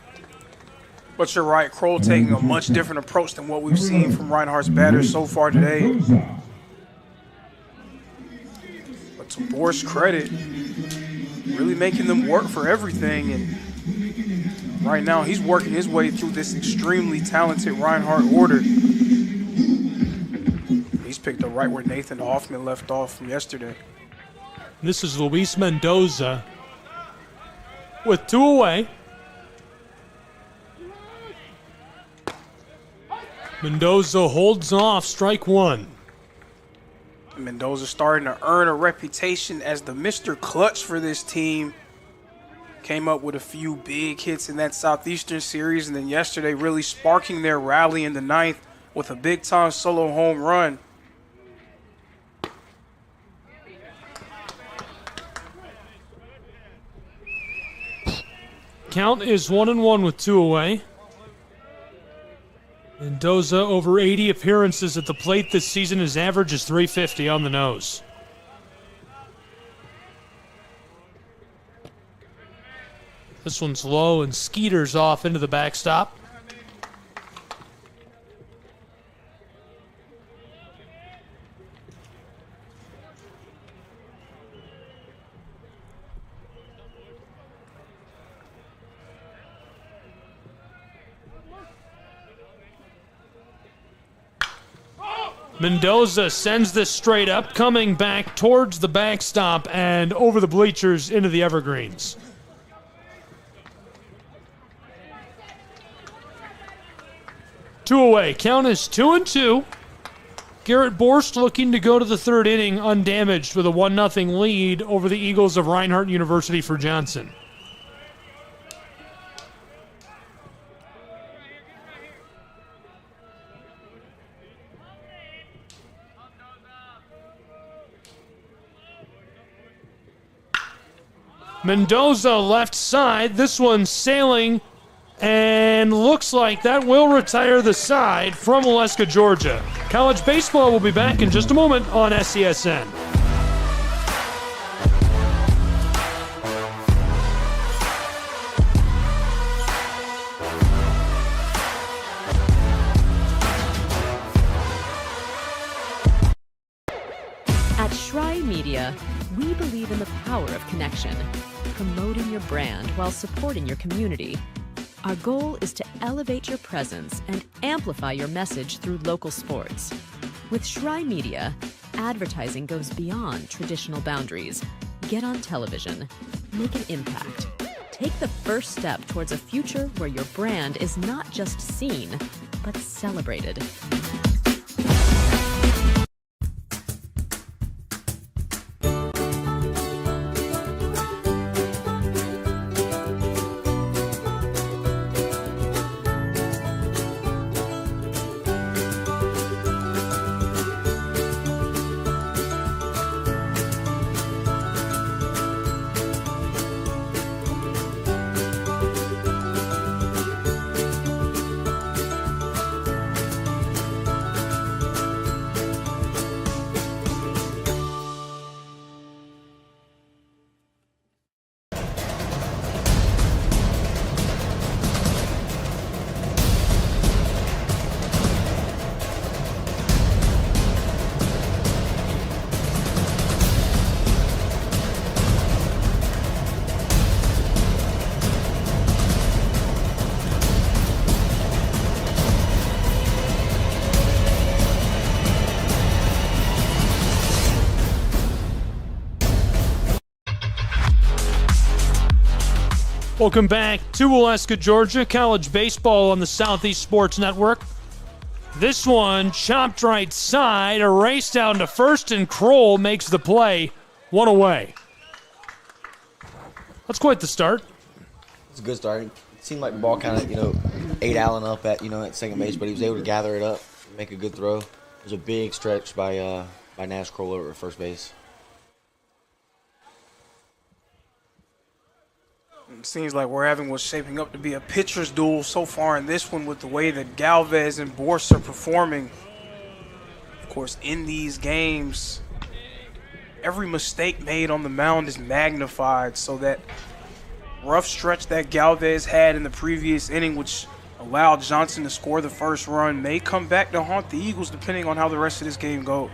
But you're right, Kroll taking a much different approach than what we've seen from Reinhardt's batters so far today. But to Boer's credit, really making them work for everything. And right now, he's working his way through this extremely talented Reinhardt order. He's picked up right where Nathan Hoffman left off from yesterday. This is Luis Mendoza with 2 away. Mendoza holds off strike one. Mendoza starting to earn a reputation as the Mr. Clutch for this team. Came up with a few big hits in that Southeastern series, and then yesterday really sparking their rally in the 9th with a big-time solo home run. Count is 1-1 with 2 away. Mendoza over 80 appearances at the plate this season. His average is .350 on the nose. This one's low and skeeters off into the backstop. Mendoza sends this straight up, coming back towards the backstop and over the bleachers into the evergreens. Two away. Count is 2-2. Garrett Borst looking to go to the third inning undamaged with a 1-0 lead over the Eagles of Reinhardt University for Johnson. Mendoza left side. This one sailing and looks like that will retire the side from Waleska, Georgia. College baseball will be back in just a moment on SESN. At Schrei Media, we believe in the power of connection, promoting your brand while supporting your community. Our goal is to elevate your presence and amplify your message through local sports. With Schrei Media, advertising goes beyond traditional boundaries. Get on television, make an impact. Take the first step towards a future where your brand is not just seen, but celebrated. Welcome back to Waleska, Georgia. College baseball on the Southeast Sports Network. This one chopped right side, a race down to first, and Kroll makes the play. One away. That's quite the start. It's a good start. It seemed like the ball kind of, ate Allen up at second base, but he was able to gather it up, make a good throw. It was a big stretch by Nash Kroll over at first base. It seems like we're having what's shaping up to be a pitcher's duel so far in this one with the way that Galvez and Borst are performing. Of course, in these games, every mistake made on the mound is magnified, so that rough stretch that Galvez had in the previous inning, which allowed Johnson to score the first run, may come back to haunt the Eagles depending on how the rest of this game goes.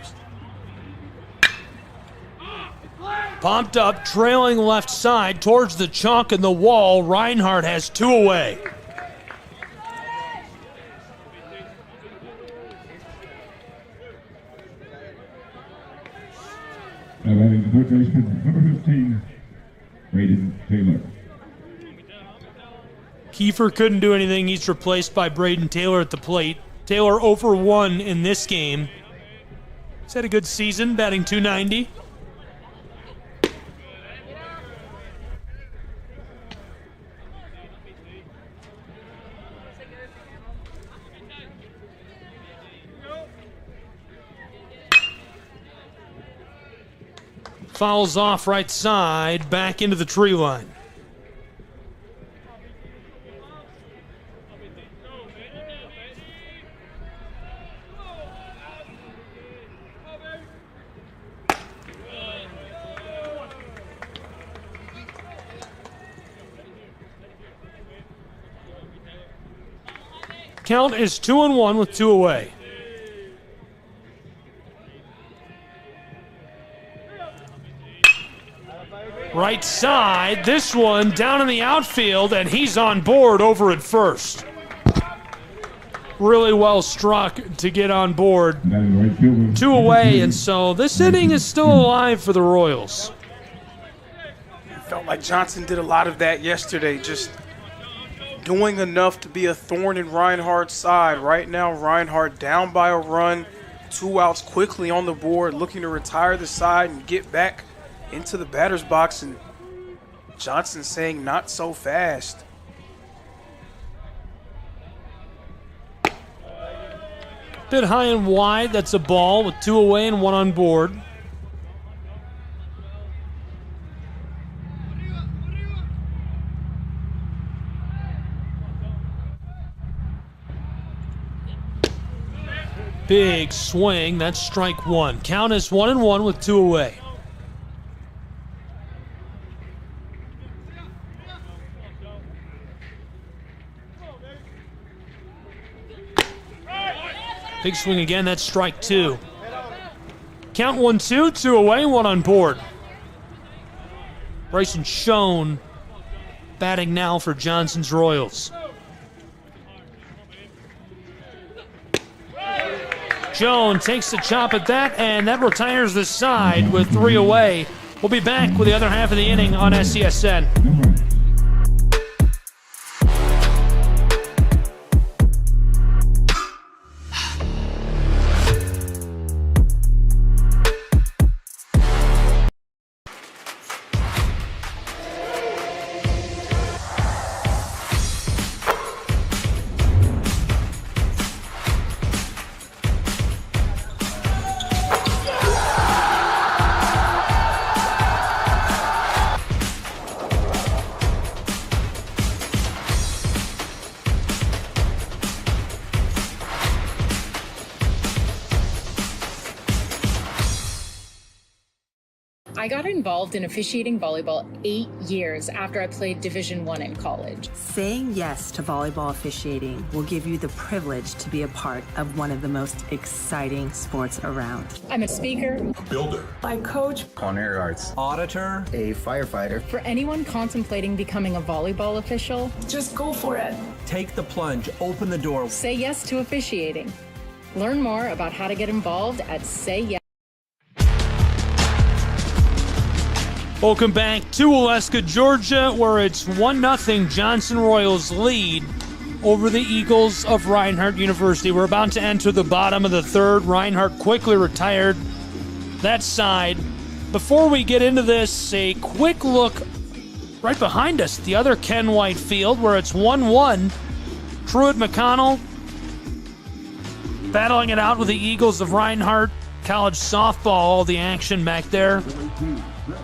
Pumped up, trailing left side towards the chalk and the wall. Reinhardt has two away. Now batting the third baseman, number 15, Braden Taylor. Kiefer couldn't do anything. He's replaced by Braden Taylor at the plate. Taylor 0 for 1 in this game. He's had a good season, batting .290. Fouls off right side, back into the tree line. Count is 2-1 with 2 away. Right side, this one down in the outfield, and he's on board over at first. Really well struck to get on board. 2 away, and so this inning is still alive for the Royals. It felt like Johnson did a lot of that yesterday, just doing enough to be a thorn in Reinhardt's side. Right now, Reinhardt down by a run, 2 outs quickly on the board, looking to retire the side and get back into the batter's box, and Johnson saying not so fast. Bit high and wide, that's a ball with 2 away and 1 on board. Big swing, that's strike 1. Count is 1-1 with 2 away. Big swing again, that's strike 2. Count 1-2, 2 away, 1 on board. Bryson Schoen batting now for Johnson's Royals. Schoen takes the chop at that, and that retires the side with 3 away. We'll be back with the other half of the inning on SCSN. I got involved in officiating volleyball 8 years after I played Division I in college. Saying yes to volleyball officiating will give you the privilege to be a part of one of the most exciting sports around. I'm a speaker, A builder. I coach. Culinary arts. Auditor. A firefighter. For anyone contemplating becoming a volleyball official, just go for it. Take the plunge. Open the door. Say yes to officiating. Learn more about how to get involved at Say Yes. Welcome back to Waleska, Georgia, where it's 1-0 Johnson Royals lead over the Eagles of Reinhardt University. We're about to enter the bottom of the third. Reinhardt quickly retired that side. Before we get into this, a quick look right behind us, the other Ken White Field, where it's 1-1. Truett McConnell battling it out with the Eagles of Reinhardt. College softball, all the action back there.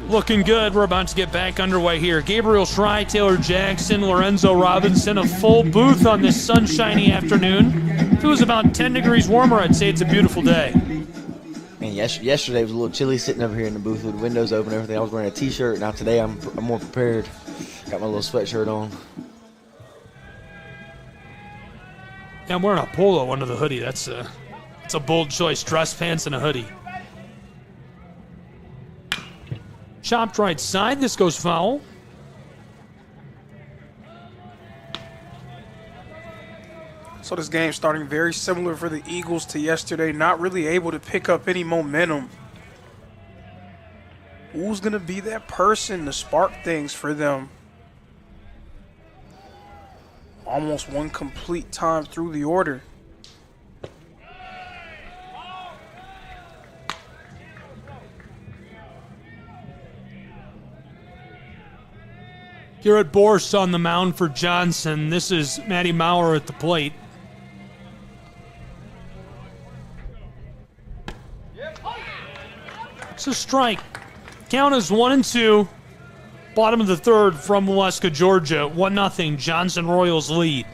Looking good. We're about to get back underway here. Gabriel Schrei, Taylor Jackson, Lorenzo Robinson, a full booth on this sunshiny afternoon. If it was about 10 degrees warmer, I'd say it's a beautiful day. Man, yesterday was a little chilly sitting over here in the booth with the windows open and everything. I was wearing a t-shirt. Now today I'm more prepared. Got my little sweatshirt on. Yeah, I'm wearing a polo under the hoodie. That's a bold choice. Dress pants and a hoodie. Chopped right side. This goes foul. So this game starting very similar for the Eagles to yesterday. Not really able to pick up any momentum. Who's going to be that person to spark things for them? Almost one complete time through the order. Garrett Borst on the mound for Johnson. This is Matty Maurer at the plate. It's a strike. Count is 1-2. Bottom of the third from Waleska, Georgia. 1-0 Johnson Royals lead.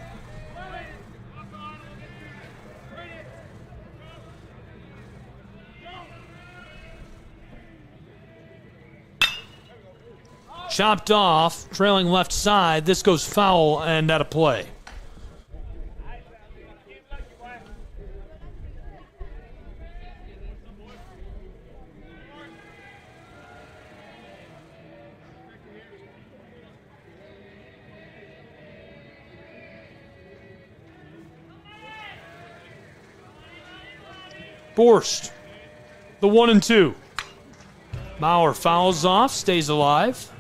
Chopped off, trailing left side. This goes foul and out of play. Borst, the 1-2. Maurer fouls off, stays alive.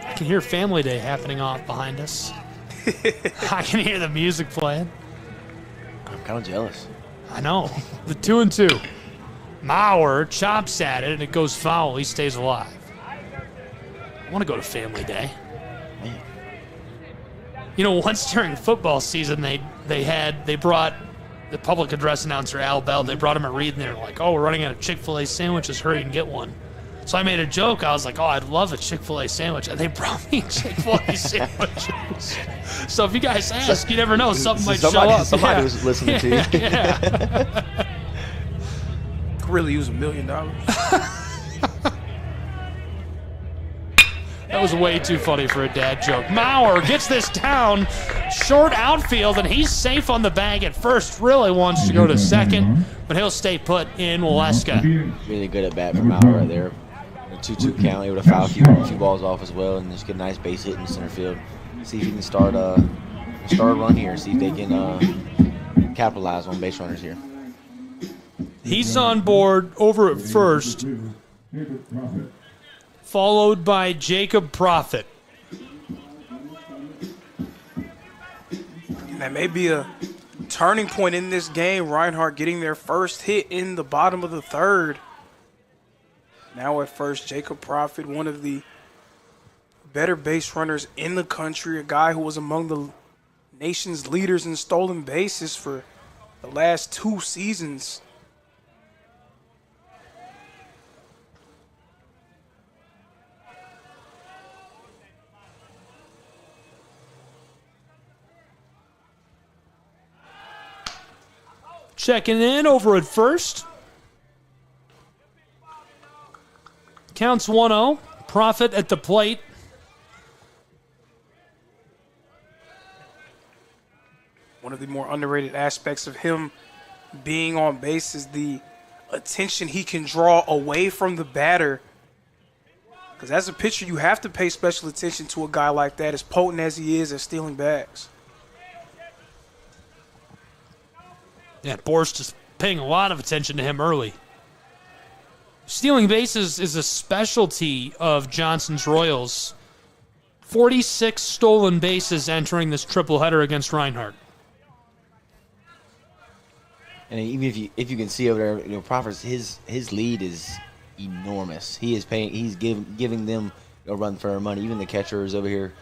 I can hear Family Day happening off behind us. I can hear the music playing. I'm kind of jealous. I know. The 2-2. Maurer chops at it, and it goes foul. He stays alive. I want to go to Family Day. Man. You know, once during football season, they brought the public address announcer, Al Bell. They brought him a read, and they were like, "Oh, we're running out of Chick-fil-A sandwiches. Hurry and get one." So I made a joke. I was like, "Oh, I'd love a Chick-fil-A sandwich." And they brought me Chick-fil-A sandwiches. So if you guys ask, you never know. Something might show up. Somebody was listening to you. Yeah. Could really use $1 million. That was way too funny for a dad joke. Maurer gets this down, short outfield, and he's safe on the bag at first. Really wants to go to second, but he'll stay put in Waleska. Really good at bat for Maurer right there. A 2-2 count, able to foul a few balls off as well, and just get a nice base hit in the center field. See if he can start a run here. See if they can capitalize on base runners here. He's on board over at first, followed by Jacob Profit. And that may be a turning point in this game. Reinhardt getting their first hit in the bottom of the third. Now at first, Jacob Profit, one of the better base runners in the country, a guy who was among the nation's leaders in stolen bases for the last 2 seasons. Checking in over at first. Counts 1-0. Profit at the plate. One of the more underrated aspects of him being on base is the attention he can draw away from the batter. Because as a pitcher, you have to pay special attention to a guy like that, as potent as he is at stealing bags. Yeah, Borst is paying a lot of attention to him early. Stealing bases is a specialty of Johnson's Royals. 46 stolen bases entering this triple-header against Reinhardt. And even if you can see over there, Profit's his lead is enormous. He's giving them a run for their money. Even the catcher is over here.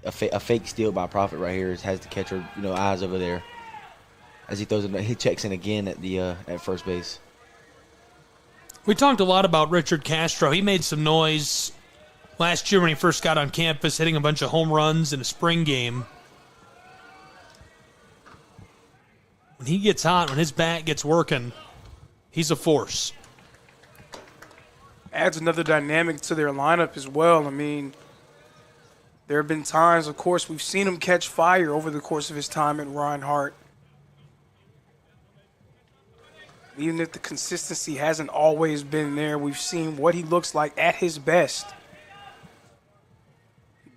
A fake steal by Profit right here has the catcher eyes over there as he throws it. He checks in again at first base. We talked a lot about Richard Castro. He made some noise last year when he first got on campus, hitting a bunch of home runs in a spring game. When he gets hot, when his bat gets working, he's a force. Adds another dynamic to their lineup as well. I mean, there have been times, of course, we've seen him catch fire over the course of his time at Reinhardt. Even if the consistency hasn't always been there, we've seen what he looks like at his best.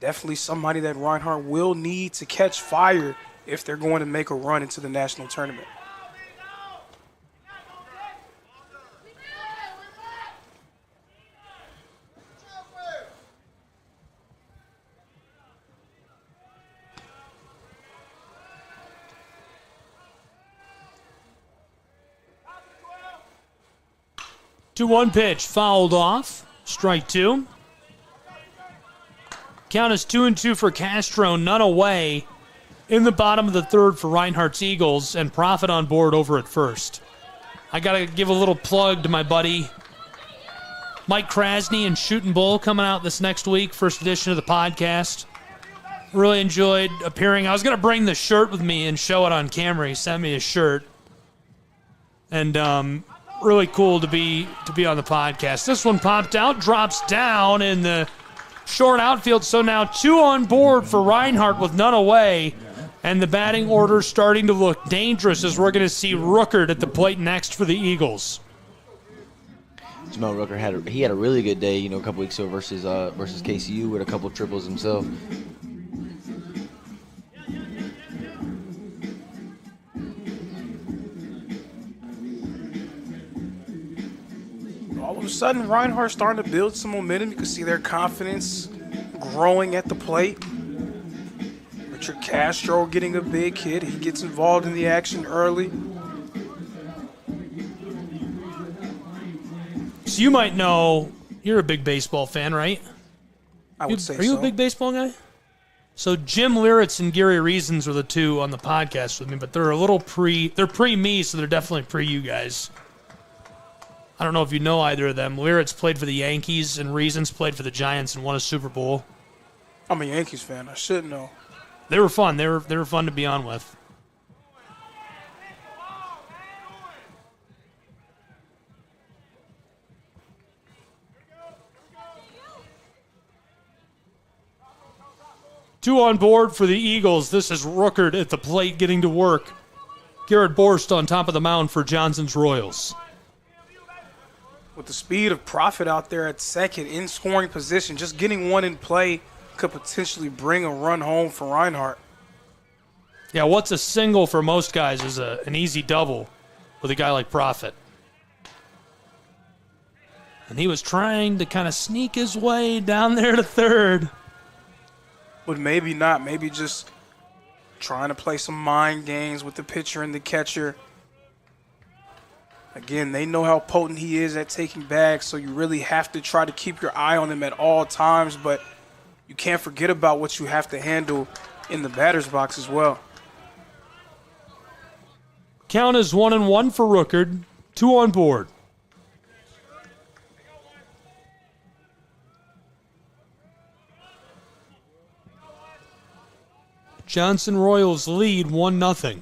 Definitely somebody that Reinhardt will need to catch fire if they're going to make a run into the national tournament. Two 1 pitch, fouled off. Strike two. Count is 2-2 for Castro, none away in the bottom of the third for Reinhardt's Eagles, and Profit on board over at first. I got to give a little plug to my buddy Mike Krasny and Shootin' Bull coming out this next week, first edition of the podcast. Really enjoyed appearing. I was going to bring the shirt with me and show it on camera. He sent me a shirt. And really cool to be on the podcast. This one popped out, drops down in the short outfield. So now two on board for Reinhardt with none away. And the batting order starting to look dangerous as we're going to see Rooker at the plate next for the Eagles. Jamel Rooker had a really good day, a couple weeks ago versus KCU with a couple triples himself. All of a sudden, Reinhardt's starting to build some momentum. You can see their confidence growing at the plate. Richard Castro getting a big hit. He gets involved in the action early. So you might know, you're a big baseball fan, right? I would say so. Are you a big baseball guy? So Jim Liritz and Gary Reasons were the two on the podcast with me, but they're a little they're pre-me, so they're definitely pre-you guys. I don't know if you know either of them. Liritz played for the Yankees, and Reasons played for the Giants and won a Super Bowl. I'm a Yankees fan. I should know. They were fun. They were fun to be on with. Two on board for the Eagles. This is Rooker at the plate getting to work. Garrett Borst on top of the mound for Johnson's Royals. With the speed of Profit out there at second in scoring position, just getting one in play could potentially bring a run home for Reinhardt. Yeah, what's a single for most guys is an easy double with a guy like Profit. And he was trying to kind of sneak his way down there to third. But maybe not. Maybe just trying to play some mind games with the pitcher and the catcher. Again, they know how potent he is at taking bags, so you really have to try to keep your eye on him at all times, but you can't forget about what you have to handle in the batter's box as well. Count is 1-1 for Rooker. Two on board. Johnson Royals lead 1-0.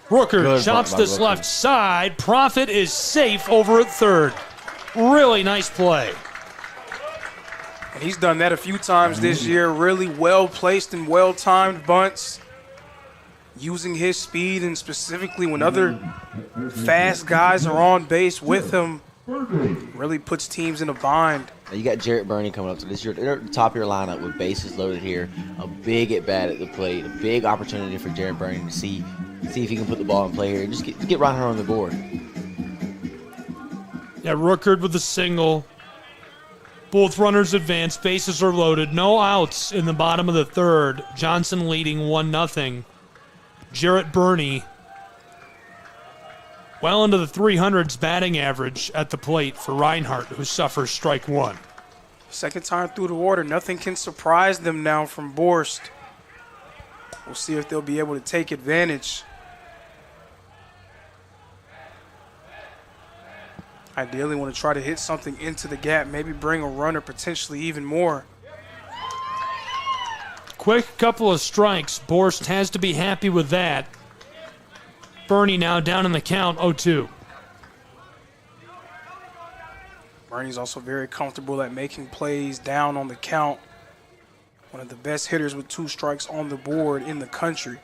Rooker chops this left side. Profit is safe over at third. Really nice play. And he's done that a few times this year. Really well-placed and well-timed bunts. Using his speed, and specifically when other fast guys are on base with him, really puts teams in a bind. You got Jarrett Burney coming up to this. You're at the top of your lineup with bases loaded here. A big at-bat at the plate. A big opportunity for Jarrett Burney to see if he can put the ball in play here. Just get Reinhardt on the board. Yeah, Rooker with the single. Both runners advance. Bases are loaded. No outs in the bottom of the third. Johnson leading 1-0. Jarrett Burney well into the 300s batting average at the plate for Reinhardt, who suffers strike one. Second time through the order. Nothing can surprise them now from Borst. We'll see if they'll be able to take advantage. Ideally want to try to hit something into the gap, maybe bring a runner, potentially even more. Quick couple of strikes. Borst has to be happy with that. Burney now down in the count, 0-2. Burney's also very comfortable at making plays down on the count. One of the best hitters with 2 strikes on the board in the country.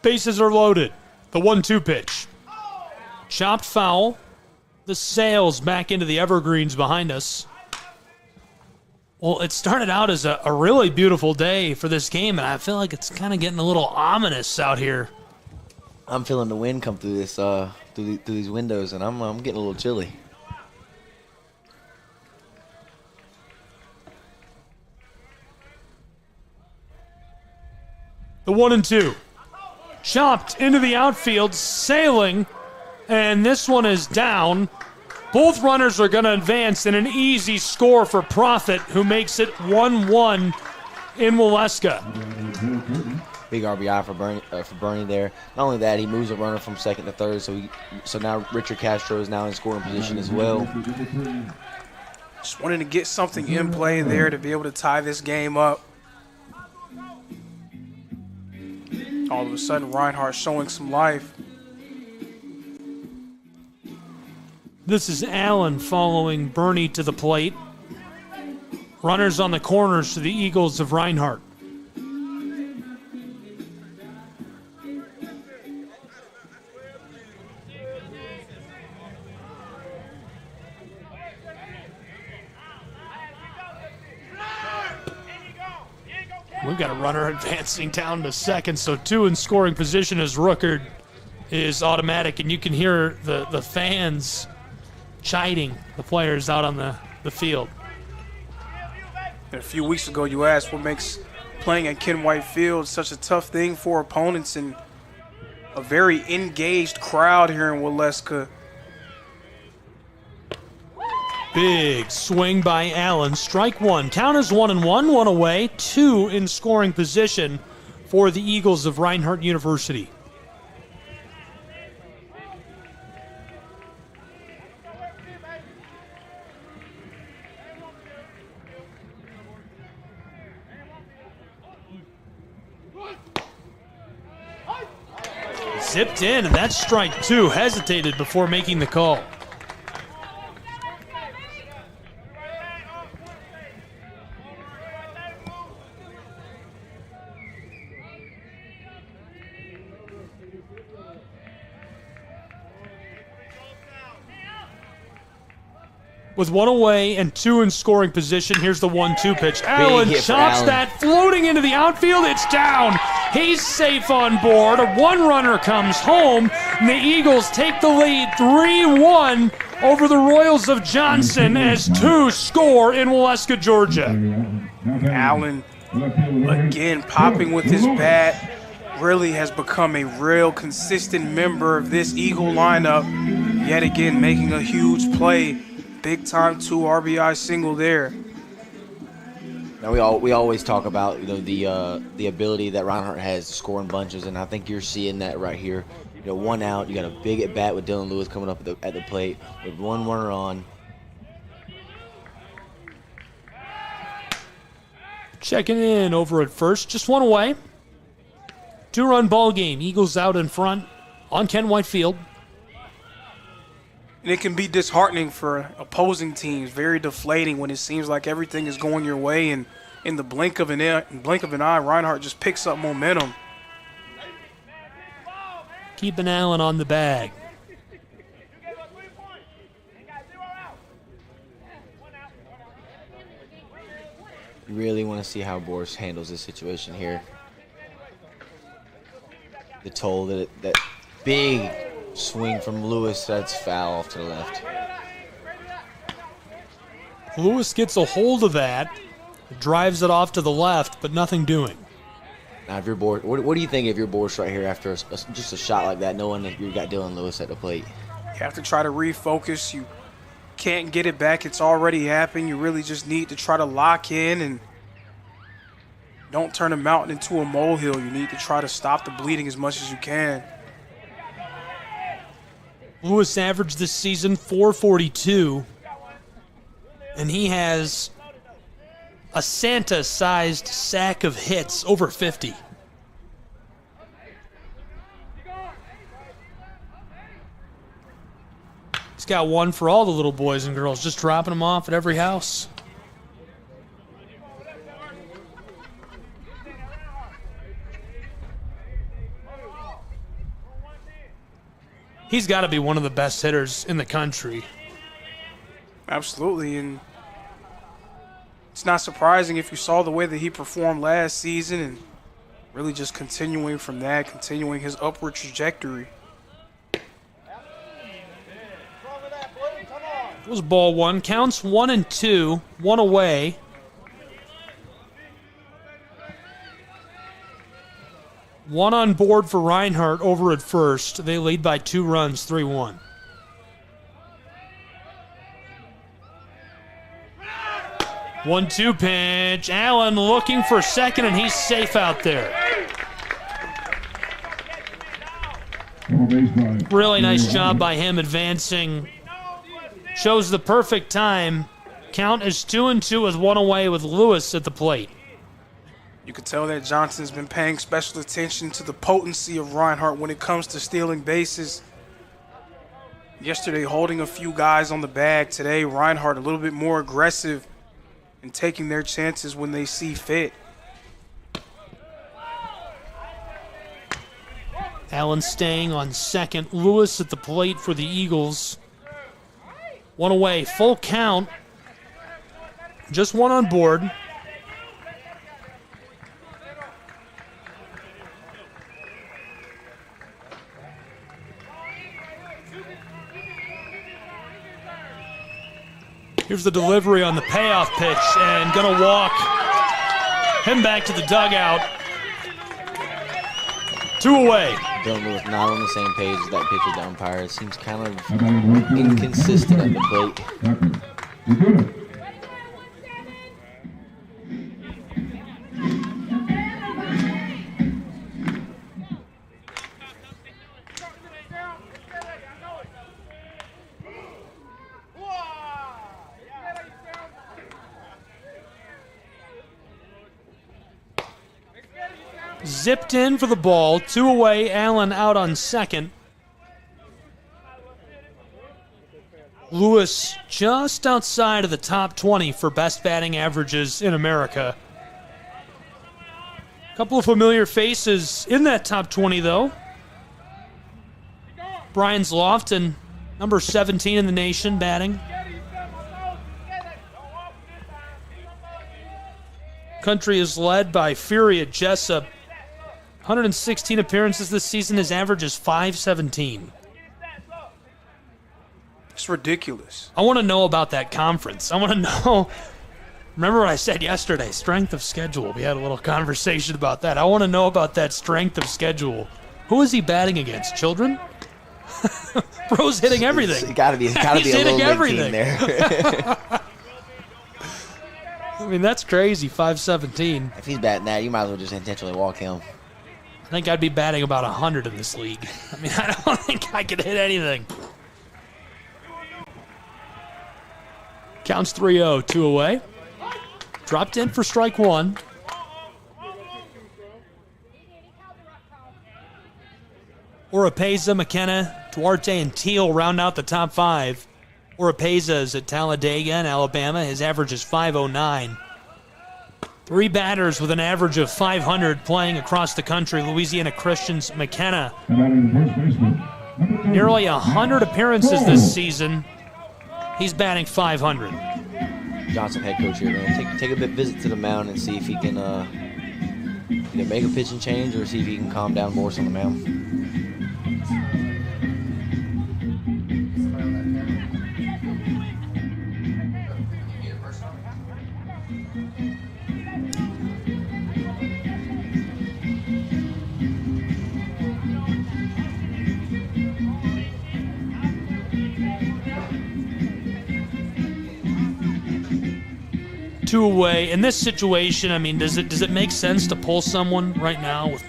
Bases are loaded. The 1-2 pitch. Chopped foul. The sails back into the evergreens behind us. Well, it started out as a really beautiful day for this game, and I feel like it's kind of getting a little ominous out here. I'm feeling the wind come through this through these windows, and I'm getting a little chilly. The 1-2. Chopped into the outfield, sailing, and this one is down. Both runners are going to advance in an easy score for Profit, who makes it 1-1 in Waleska. Big RBI for Burney there. Not only that, he moves a runner from second to third, so now Richard Castro is now in scoring position as well. Just wanted to get something in play there to be able to tie this game up. All of a sudden, Reinhardt showing some life. This is Allen following Burney to the plate. Runners on the corners to the Eagles of Reinhardt. We've got a runner advancing down to second, so 2 in scoring position as Rooker is automatic, and you can hear the fans chiding the players out on the field. And a few weeks ago, you asked what makes playing at Ken White Field such a tough thing for opponents, and a very engaged crowd here in Waleska. Big swing by Allen. Strike one. Count is 1-1, 1 away, 2 in scoring position for the Eagles of Reinhardt University. Zipped in, and that's strike 2. Hesitated before making the call. With 1 away and 2 in scoring position, here's the 1-2 pitch. Allen chops that, floating into the outfield. It's down. He's safe on board. 1 runner comes home, and the Eagles take the lead 3-1 over the Royals of Johnson as 2 score in Waleska, Georgia. Allen, again, popping with his bat, really has become a real consistent member of this Eagle lineup. Yet again, making a huge play. Big time 2 RBI single there. Now we always talk about the ability that Reinhardt has to score in bunches, and I think you're seeing that right here. One out, you got a big at bat with Dylan Lewis coming up at the plate with one runner on. Checking in over at first, just one away. 2-run ball game. Eagles out in front on Ken White Field. And it can be disheartening for opposing teams, very deflating when it seems like everything is going your way, and in the blink of an eye, Reinhardt just picks up momentum. Keeping Allen on the bag. You really want to see how Boris handles this situation here. The toll that big swing from Lewis, that's foul off to the left. Lewis gets a hold of that, drives it off to the left, but nothing doing. Now, if you're Boris, what do you think if you're Boris right here after just a shot like that, knowing that you got Dylan Lewis at the plate? You have to try to refocus. You can't get it back. It's already happened. You really just need to try to lock in and don't turn a mountain into a molehill. You need to try to stop the bleeding as much as you can. Lewis averaged this season .442, and he has a Santa-sized sack of hits, over 50. He's got one for all the little boys and girls, just dropping them off at every house. He's got to be one of the best hitters in the country. Absolutely, and it's not surprising if you saw the way that he performed last season and really just continuing from that, continuing his upward trajectory. It was ball one. Counts 1-2, one away. One on board for Reinhardt over at first. They lead by 2 runs, 3-1. One-two pitch. Allen looking for second, and he's safe out there. Really nice job by him advancing. Shows the perfect time. Count is 2-2 with one away with Lewis at the plate. You can tell that Johnson's been paying special attention to the potency of Reinhardt when it comes to stealing bases. Yesterday, holding a few guys on the bag. Today, Reinhardt a little bit more aggressive and taking their chances when they see fit. Allen staying on second. Lewis at the plate for the Eagles. One away, full count. Just one on board. Here's the delivery on the payoff pitch, and gonna walk him back to the dugout. 2 away. Dylan Lewis not on the same page as that pitcher to umpire. It seems kind of inconsistent at the plate. Zipped in for the ball. 2 away. Allen out on second. Lewis just outside of the top 20 for best batting averages in America. A couple of familiar faces in that top 20, though. Brian Zlofton, number 17 in the nation, batting. Country is led by Fury at Jessup. 116 appearances this season. His average is .517. It's ridiculous. I want to know about that conference. I want to know. Remember what I said yesterday, strength of schedule. We had a little conversation about that. I want to know about that strength of schedule. Who is he batting against? Children? Bro's hitting everything. It's gotta be a little league team there. I mean, that's crazy, 5'17". If he's batting that, you might as well just intentionally walk him. I think I'd be batting about 100 in this league. I mean, I don't think I could hit anything. Counts 3-0, 2 away. Dropped in for strike one. Oropeza, McKenna, Duarte, and Teal round out the top five. Oropeza is at Talladega in Alabama. His average is .509. 3 batters with an average of .500 playing across the country. Louisiana Christian's McKenna. Nearly 100 appearances this season. He's batting .500. Johnson, head coach here, man. Take a visit to the mound and see if he can either make a pitching change or see if he can calm down Morse on the mound. Two away. In this situation, I mean, does it make sense to pull someone right now with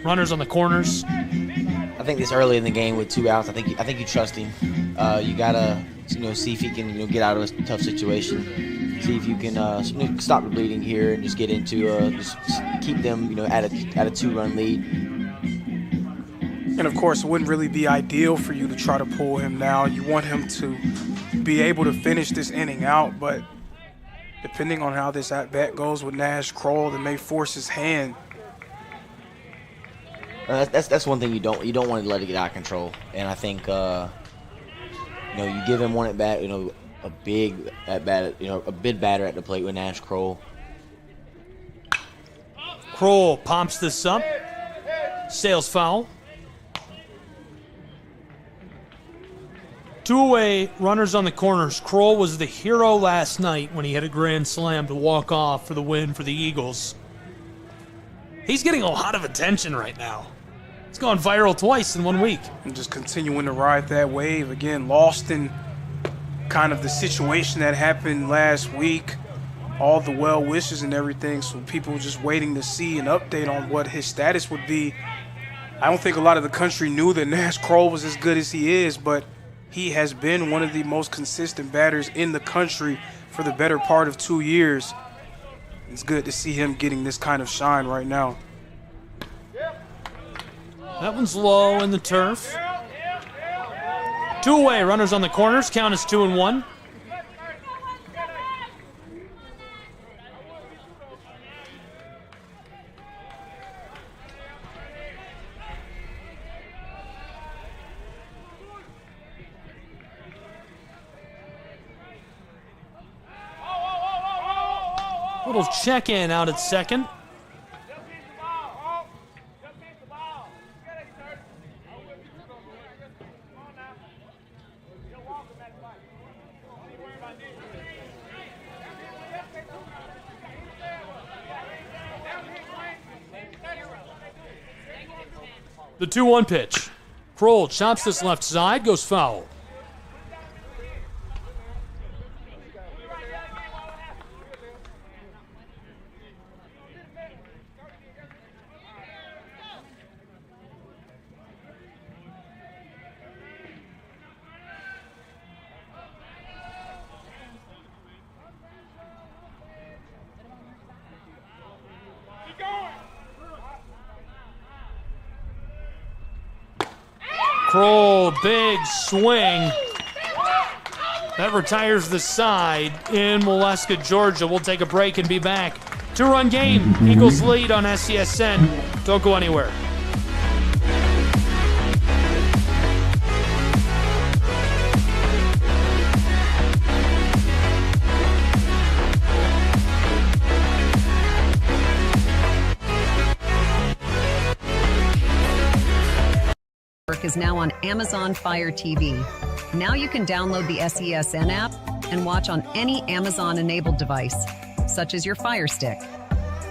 runners on the corners? I think this early in the game with 2 outs, I think you trust him. You gotta see if he can get out of a tough situation. See if you can stop the bleeding here and just get into just keep them at a 2-run lead. And of course, it wouldn't really be ideal for you to try to pull him now. You want him to be able to finish this inning out, but depending on how this at-bat goes with Nash Kroll, it may force his hand. That's one thing you don't want to let it get out of control. And I think you give him one at bat, a big at bat, a big batter at the plate with Nash Kroll. Kroll pumps this up, sails foul. 2 away, runners on the corners. Kroll was the hero last night when he hit a grand slam to walk off for the win for the Eagles. He's getting a lot of attention right now. It's gone viral twice in 1 week. And just continuing to ride that wave. Again, lost in kind of the situation that happened last week. All the well wishes and everything, so people just waiting to see an update on what his status would be. I don't think a lot of the country knew that Nash Kroll was as good as he is, but he has been one of the most consistent batters in the country for the better part of 2 years. It's good to see him getting this kind of shine right now. That one's low in the turf. 2 away, runners on the corners. Count is 2-1. Little check-in out at second. The 2-1 pitch. Kroll chops this left side, goes foul. Kroll, big swing. That retires the side in Molesca, Georgia. We'll take a break and be back. 2-run game. Eagles lead on SCSN. Don't go anywhere. Is now on Amazon Fire TV. Now you can download the SESN app and watch on any Amazon-enabled device, such as your Fire Stick.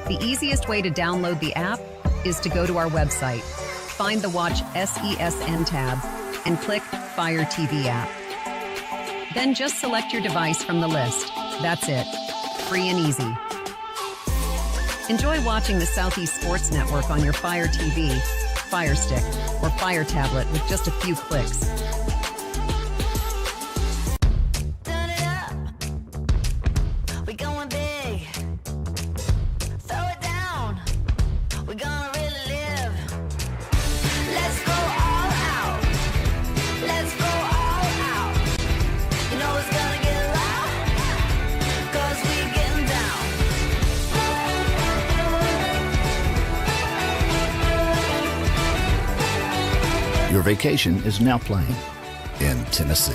The easiest way to download the app is to go to our website, find the Watch SESN tab, and click Fire TV app. Then just select your device from the list. That's it. free and easy. Enjoy watching the Southeast Sports Network on your Fire TV, Fire Stick, or Fire tablet with just a few clicks. Turn it up. We going big. Throw it down. We gonna really live. Let's go all out. Let's go all out. You know it's gonna get loud. 'Cause we getting down. Your vacation is now playing in Tennessee.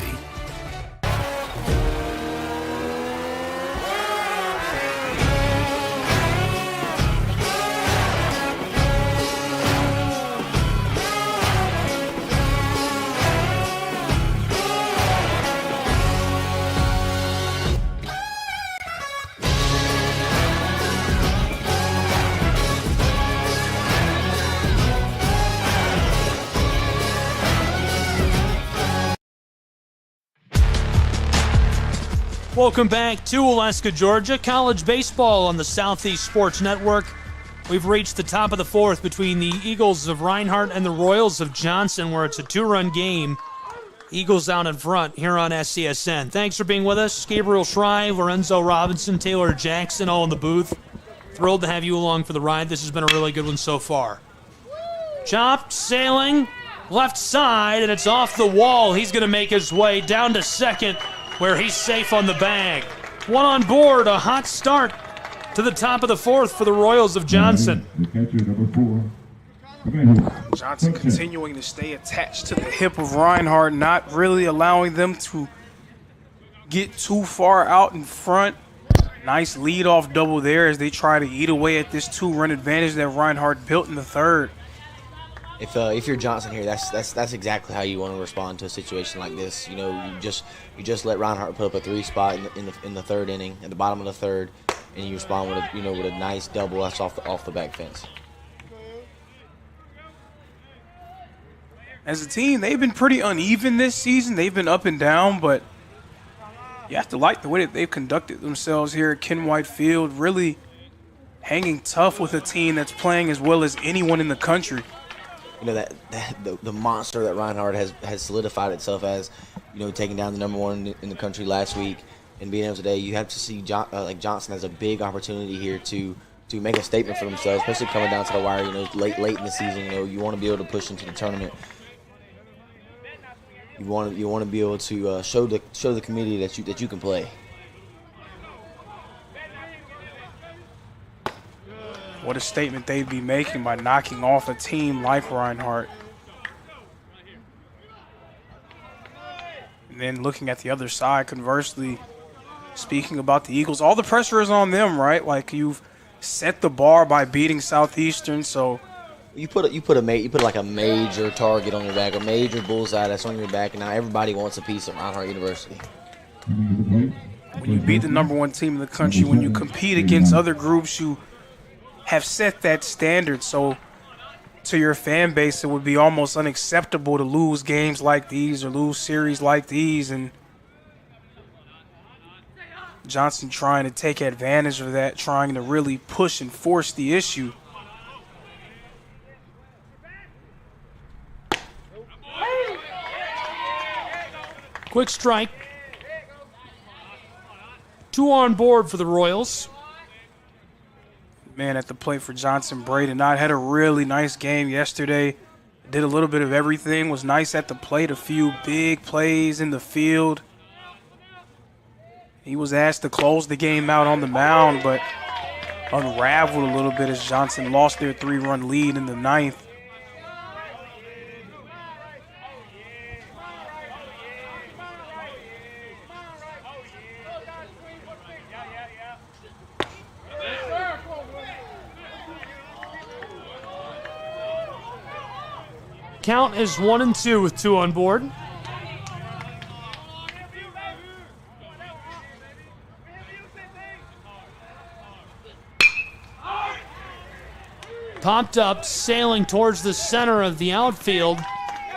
Welcome back to Alaska, Georgia. College baseball on the Southeast Sports Network. We've reached the top of the fourth between the Eagles of Reinhardt and the Royals of Johnson, where it's a two-run game. Eagles out in front here on SCSN. Thanks for being with us. Gabriel Schrei, Lorenzo Robinson, Taylor Jackson, all in the booth. Thrilled to have you along for the ride. This has been a really good one so far. Chopped, sailing, left side, and it's off the wall. He's going to make his way down to second, where he's safe on the bag. One on board, a hot start to the top of the fourth for the Royals of Johnson. The catcher, number 4. Johnson continuing to stay attached to the hip of Reinhardt, not really allowing them to get too far out in front. Nice leadoff double there as they try to eat away at this 2-run advantage that Reinhardt built in the third. If you're Johnson here, that's exactly how you want to respond to a situation like this. You know, you just let Reinhardt put up a 3 spot in the third inning, at the bottom of the third, and you respond with a nice double that's off the back fence. As a team, they've been pretty uneven this season. They've been up and down, but you have to like the way that they've conducted themselves here at Ken White Field, really hanging tough with a team that's playing as well as anyone in the country. You know, the monster that Reinhardt has solidified itself as, you know, taking down the number 1 in the country last week and being able today. You have to see Johnson has a big opportunity here to make a statement for themselves, especially coming down to the wire. You know, late in the season. You know, you want to be able to push into the tournament. You want to be able to show the community that you can play. What a statement they'd be making by knocking off a team like Reinhardt. And then looking at the other side, conversely, speaking about the Eagles, all the pressure is on them, right? Like, you've set the bar by beating Southeastern, so you put like a major target on your back, a major bullseye that's on your back, and now everybody wants a piece of Reinhardt University. When you beat the number 1 team in the country, when you compete against other groups, you have set that standard. So to your fan base, it would be almost unacceptable to lose games like these or lose series like these. And Johnson trying to take advantage of that, trying to really push and force the issue. Quick strike. 2 on board for the Royals. Man at the plate for Johnson, Braden Knott had a really nice game yesterday. Did a little bit of everything, was nice at the plate, a few big plays in the field. He was asked to close the game out on the mound, but unraveled a little bit as Johnson lost their 3-run lead in the 9th. Count is 1-2 with 2 on board. Popped up, sailing towards the center of the outfield,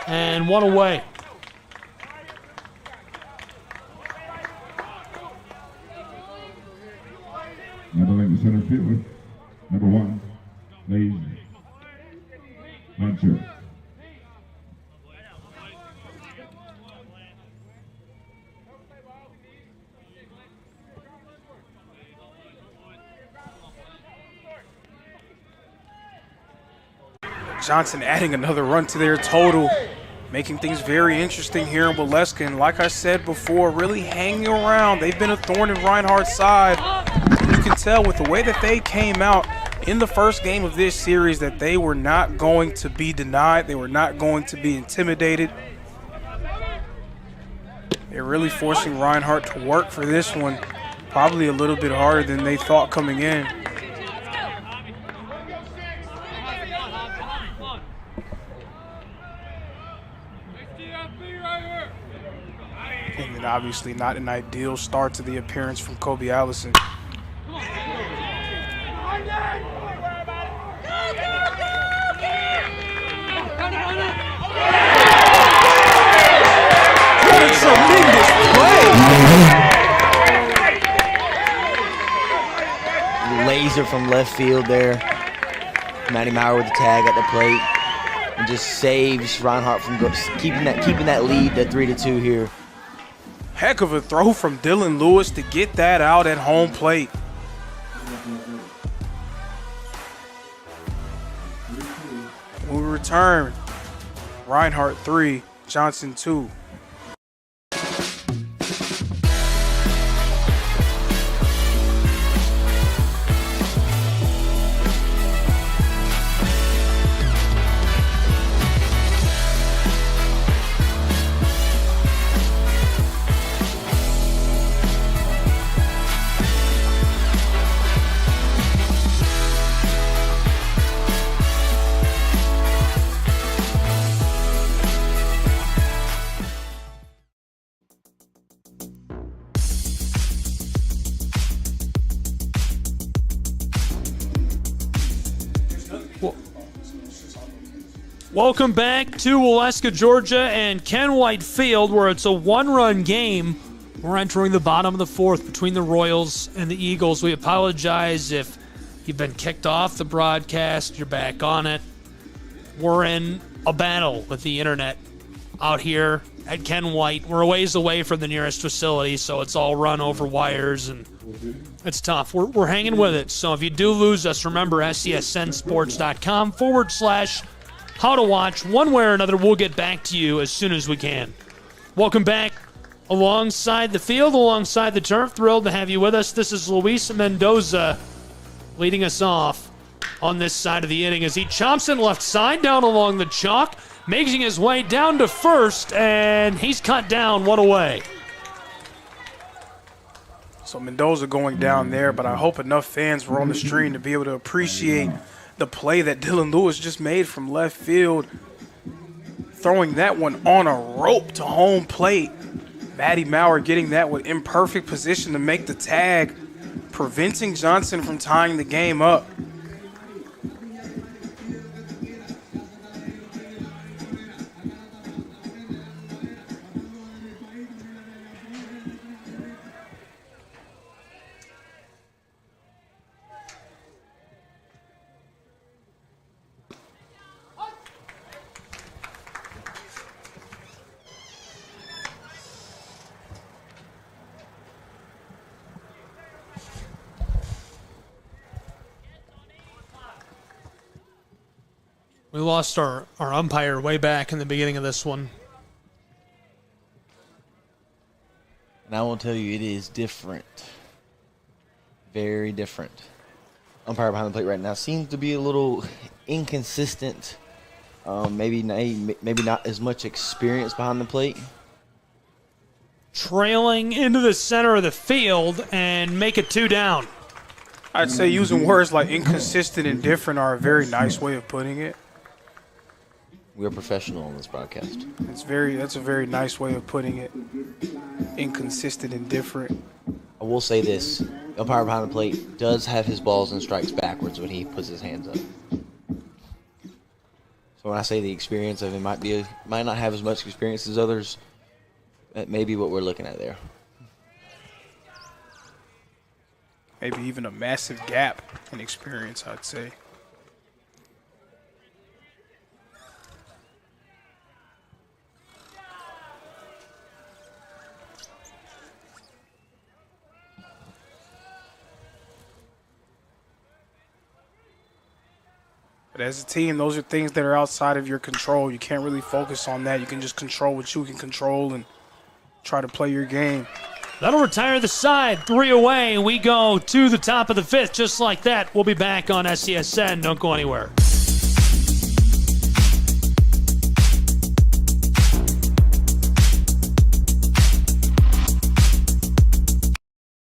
and 1 away. in center field, number 1, Lays Hunter. Johnson adding another run to their total, making things very interesting here in Waleska. And like I said before, really hanging around. They've been a thorn in Reinhardt's side. And you can tell with the way that they came out in the first game of this series that they were not going to be denied. They were not going to be intimidated. They're really forcing Reinhardt to work for this one, probably a little bit harder than they thought coming in. And obviously not an ideal start to the appearance from Kobe Allison. What a tremendous play! Laser from left field there. Matty Maurer with the tag at the plate. And just saves Reinhardt from keeping that lead, that 3-2 here. Heck of a throw from Dylan Lewis to get that out at home plate. When we return, Reinhardt 3, Johnson 2. Welcome back to Waleska, Georgia, and Ken White Field, where it's a one-run game. We're entering the bottom of the fourth between the Royals and the Eagles. We apologize if you've been kicked off the broadcast. You're back on it. We're in a battle with the internet out here at Ken White. We're a ways away from the nearest facility, so it's all run over wires, and it's tough. We're hanging with it. So if you do lose us, remember SCSNsports.com/how to watch. One way or another, we'll get back to you as soon as we can. Welcome back alongside the field, alongside the turf. Thrilled to have you with us. This is Luis Mendoza leading us off on this side of the inning as he chomps in left side down along the chalk, making his way down to first, and he's cut down one away. So Mendoza going down there, but I hope enough fans were on the stream to be able to appreciate the play that Dylan Lewis just made from left field, throwing that one on a rope to home plate. Matty Maurer getting that with imperfect position to make the tag, preventing Johnson from tying the game up. We lost our umpire way back in the beginning of this one. And I will tell you, it is different. Very different. Umpire behind the plate right now seems to be a little inconsistent. Maybe not as much experience behind the plate. Trailing into the center of the field and make it 2 down. I'd say using words like inconsistent and different are a very nice way of putting it. We are professional on this broadcast. That's a very nice way of putting it. Inconsistent and different. I will say this. The umpire behind the plate does have his balls and strikes backwards when he puts his hands up. So when I say the experience of him might not have as much experience as others, that may be what we're looking at there. maybe even a massive gap in experience, I'd say. But as a team, those are things that are outside of your control. You can't really focus on that. You can just control what you can control and try to play your game. That'll retire the side. 3 away. We go to the top of the 5th just like that. We'll be back on SCSN. Don't go anywhere.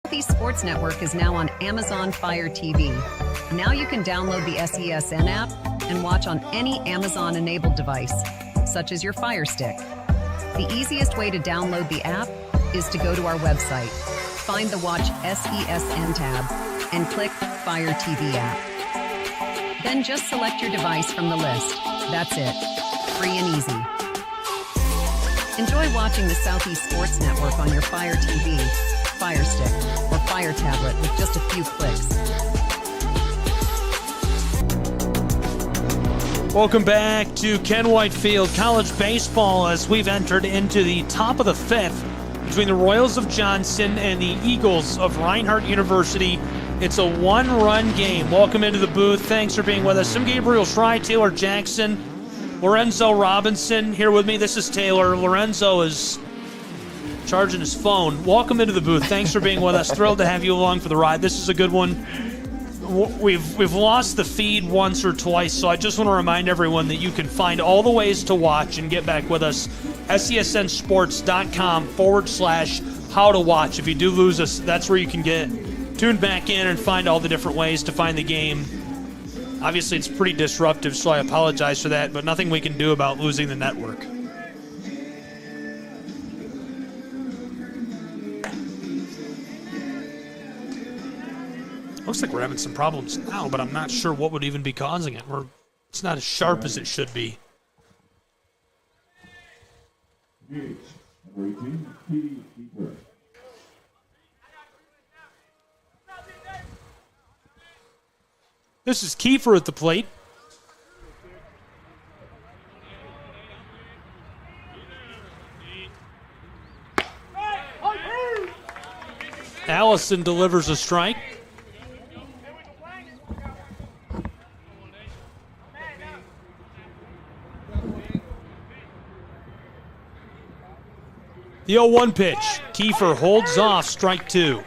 Southeast Sports Network is now on Amazon Fire TV. Now you can download the SESN app and watch on any Amazon-enabled device, such as your Fire Stick. The easiest way to download the app is to go to our website, find the Watch SESN tab, and click Fire TV app. Then just select your device from the list. That's it. Free and easy. Enjoy watching the Southeast Sports Network on your Fire TV, Fire Stick, or Fire tablet with just a few clicks. Welcome back to Ken Whitefield College Baseball as we've entered into the top of the 5th between the Royals of Johnson and the Eagles of Reinhardt University. It's a one-run game. Welcome into the booth. Thanks for being with us. I'm Gabriel Schrei, Taylor Jackson, Lorenzo Robinson here with me. This is Taylor. Lorenzo is charging his phone. Welcome into the booth. Thanks for being with us. Thrilled to have you along for the ride. This is a good one. We've lost the feed once or twice, so I just want to remind everyone that you can find all the ways to watch and get back with us. SCSNsports.com/how to watch. If you do lose us, that's where you can get tuned back in and find all the different ways to find the game. Obviously, it's pretty disruptive, so I apologize for that, but nothing we can do about losing the network. Looks like we're having some problems now, but I'm not sure what would even be causing it. It's not as sharp as it should be. This is Kiefer at the plate. Allison delivers a strike. The 0-1 pitch. Kiefer holds off, strike 2.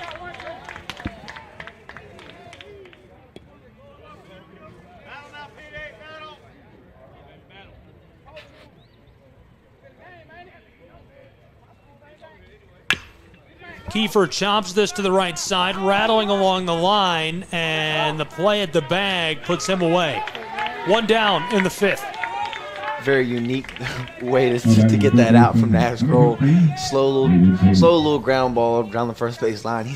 Kiefer chops this to the right side, rattling along the line, and the play at the bag puts him away. 1 down in the 5th. Very unique way to get that out from Nash Kroll. Slow little ground ball around the first base line.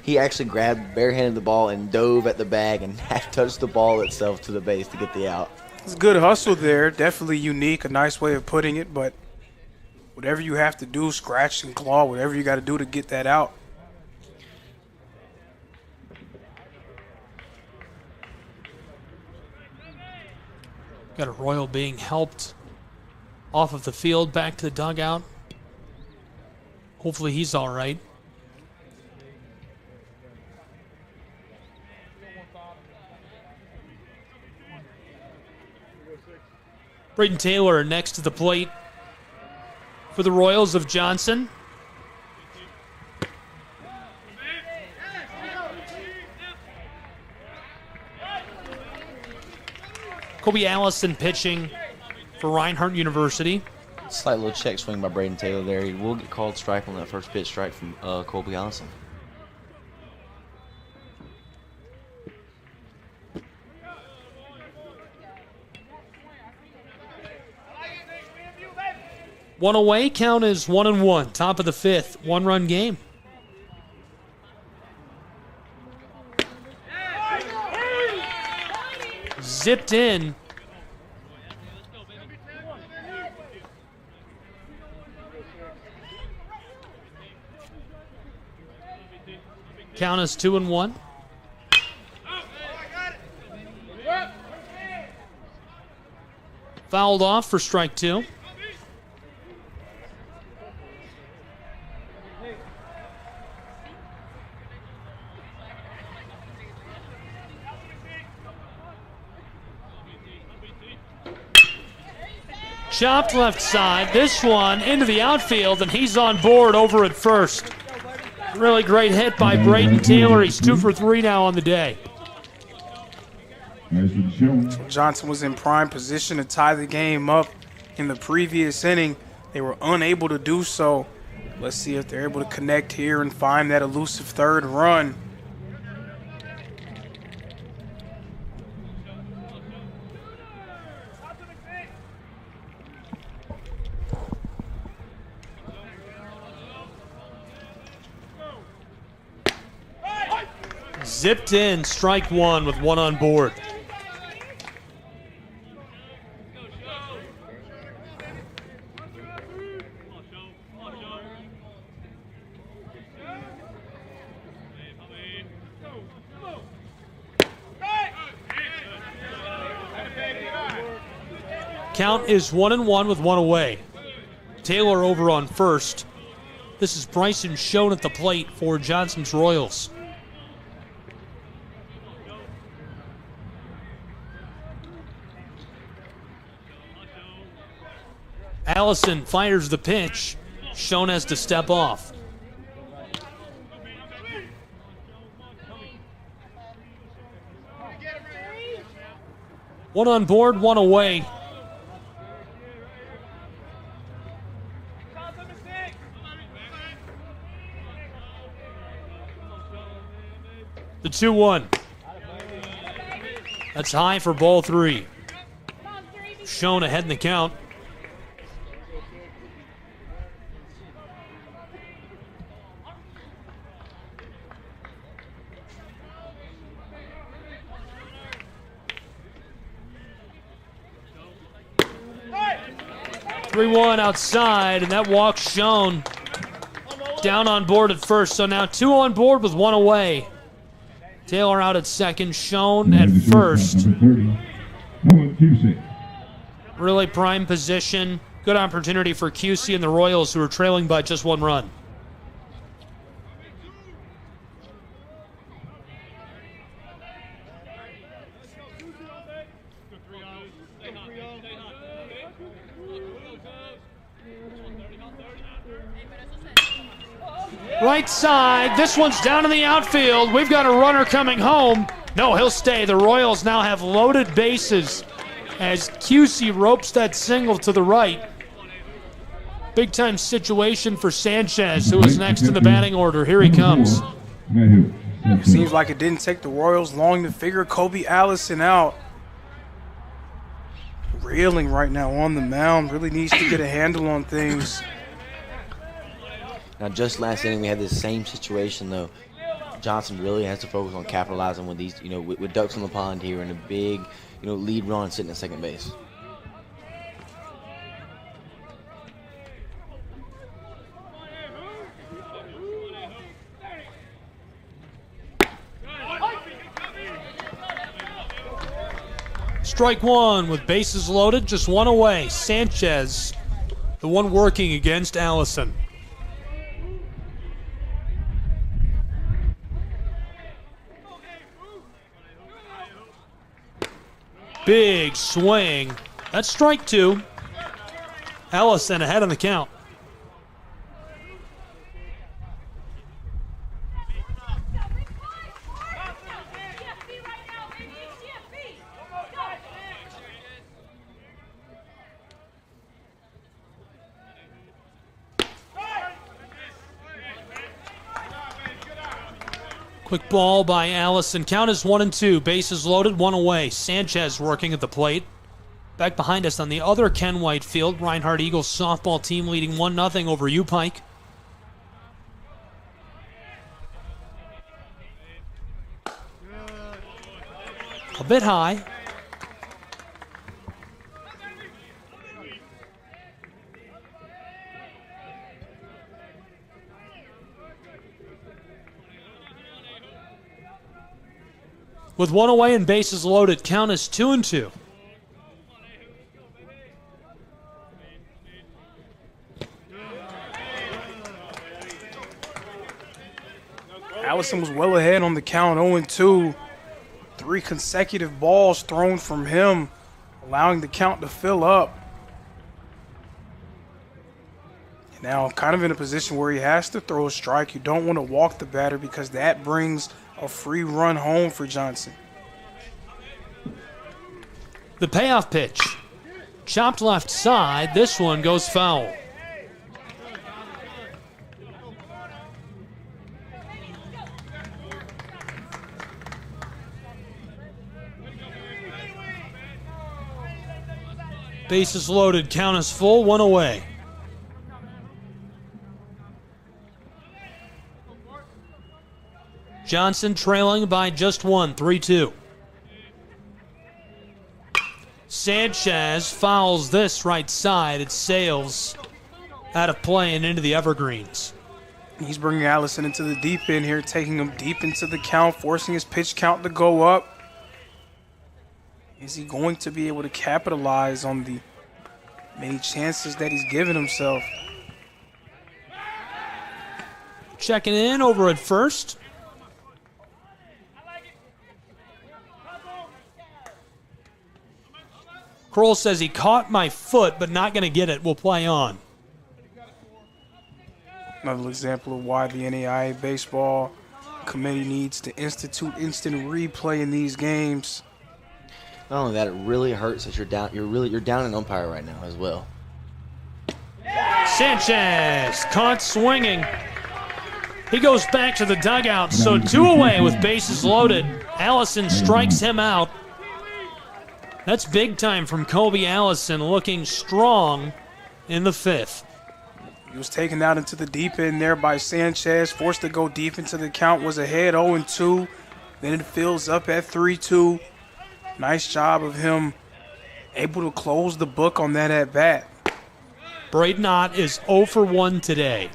He actually grabbed, barehanded the ball and dove at the bag and touched the ball itself to the base to get the out. It's good hustle there. Definitely unique, a nice way of putting it, but whatever you have to do, scratch and claw, whatever you got to do to get that out. Got a Royal being helped off of the field back to the dugout. Hopefully he's all right. Braden Taylor next to the plate for the Royals of Johnson. Kobe Allison pitching for Reinhardt University. Slight little check swing by Braden Taylor there. He will get called strike on that first pitch strike from Kobe Allison. One away, count is 1-1. Top of the 5th, 1-run game. Zipped in. Count is 2-1. Fouled off for strike 2. Chopped left side. This one into the outfield, and he's on board over at first. Really great hit by Braden Taylor. He's 2 for 3 now on the day. Johnson was in prime position to tie the game up in the previous inning. They were unable to do so. Let's see if they're able to connect here and find that elusive third run. Zipped in, strike 1 with 1 on board. Count is 1-1 with 1 away. Taylor over on first. This is Bryson Schoen at the plate for Johnson's Royals. Allison fires the pitch. Schoen has to step off. One on board, 1 away. The 2-1. That's high for ball 3. Schoen ahead in the count. Three-1 outside, and that walks Schoen down on board at first. So now 2 on board with 1 away. Taylor out at second, Schoen at first. Really prime position. Good opportunity for QC and the Royals, who are trailing by just 1 run. Right side, this one's down in the outfield. We've got a runner coming home. No, he'll stay. The Royals now have loaded bases as QC ropes that single to the right. Big time situation for Sanchez, who is next in the batting order. Here he comes. Seems like it didn't take the Royals long to figure Kobe Allison out. Reeling right now on the mound. Really needs to get a handle on things. Now, just last inning, we had this same situation, though. Johnson really has to focus on capitalizing with these, with ducks on the pond here and a big, lead run sitting at second base. Strike 1 with bases loaded, just 1 away. Sanchez, the one working against Allison. Big swing. That's strike 2. Allison ahead on the count. Quick ball by Allison. Count is 1-2. Bases loaded, 1 away. Sanchez working at the plate. Back behind us on the other Ken White field, Reinhardt Eagles softball team leading 1-0 over U-Pike. A bit high. With 1 away and bases loaded, count is 2-2. Allison was well ahead on the count, 0-2. 3 consecutive balls thrown from him, allowing the count to fill up. Now kind of in a position where he has to throw a strike. You don't want to walk the batter because that brings a free run home for Johnson. The payoff pitch. Chopped left side. This one goes foul. Bases loaded. Count is full. 1 away. Johnson trailing by just 1, 3-2. Sanchez fouls this right side. It sails out of play and into the evergreens. He's bringing Allison into the deep end here, taking him deep into the count, forcing his pitch count to go up. Is he going to be able to capitalize on the many chances that he's given himself? Checking in over at first. Kroll says he caught my foot, but not going to get it. We'll play on. Another example of why the NAIA Baseball Committee needs to institute instant replay in these games. Not only that, it really hurts that you're down. You're down an umpire right now as well. Sanchez caught swinging. He goes back to the dugout, so 2 away with bases loaded. Allison strikes him out. That's big time from Kobe Allison, looking strong in the 5th. He was taken out into the deep end there by Sanchez, forced to go deep into the count, was ahead 0-2. Then it fills up at 3-2. Nice job of him able to close the book on that at-bat. Braden Ott is 0 for 1 today.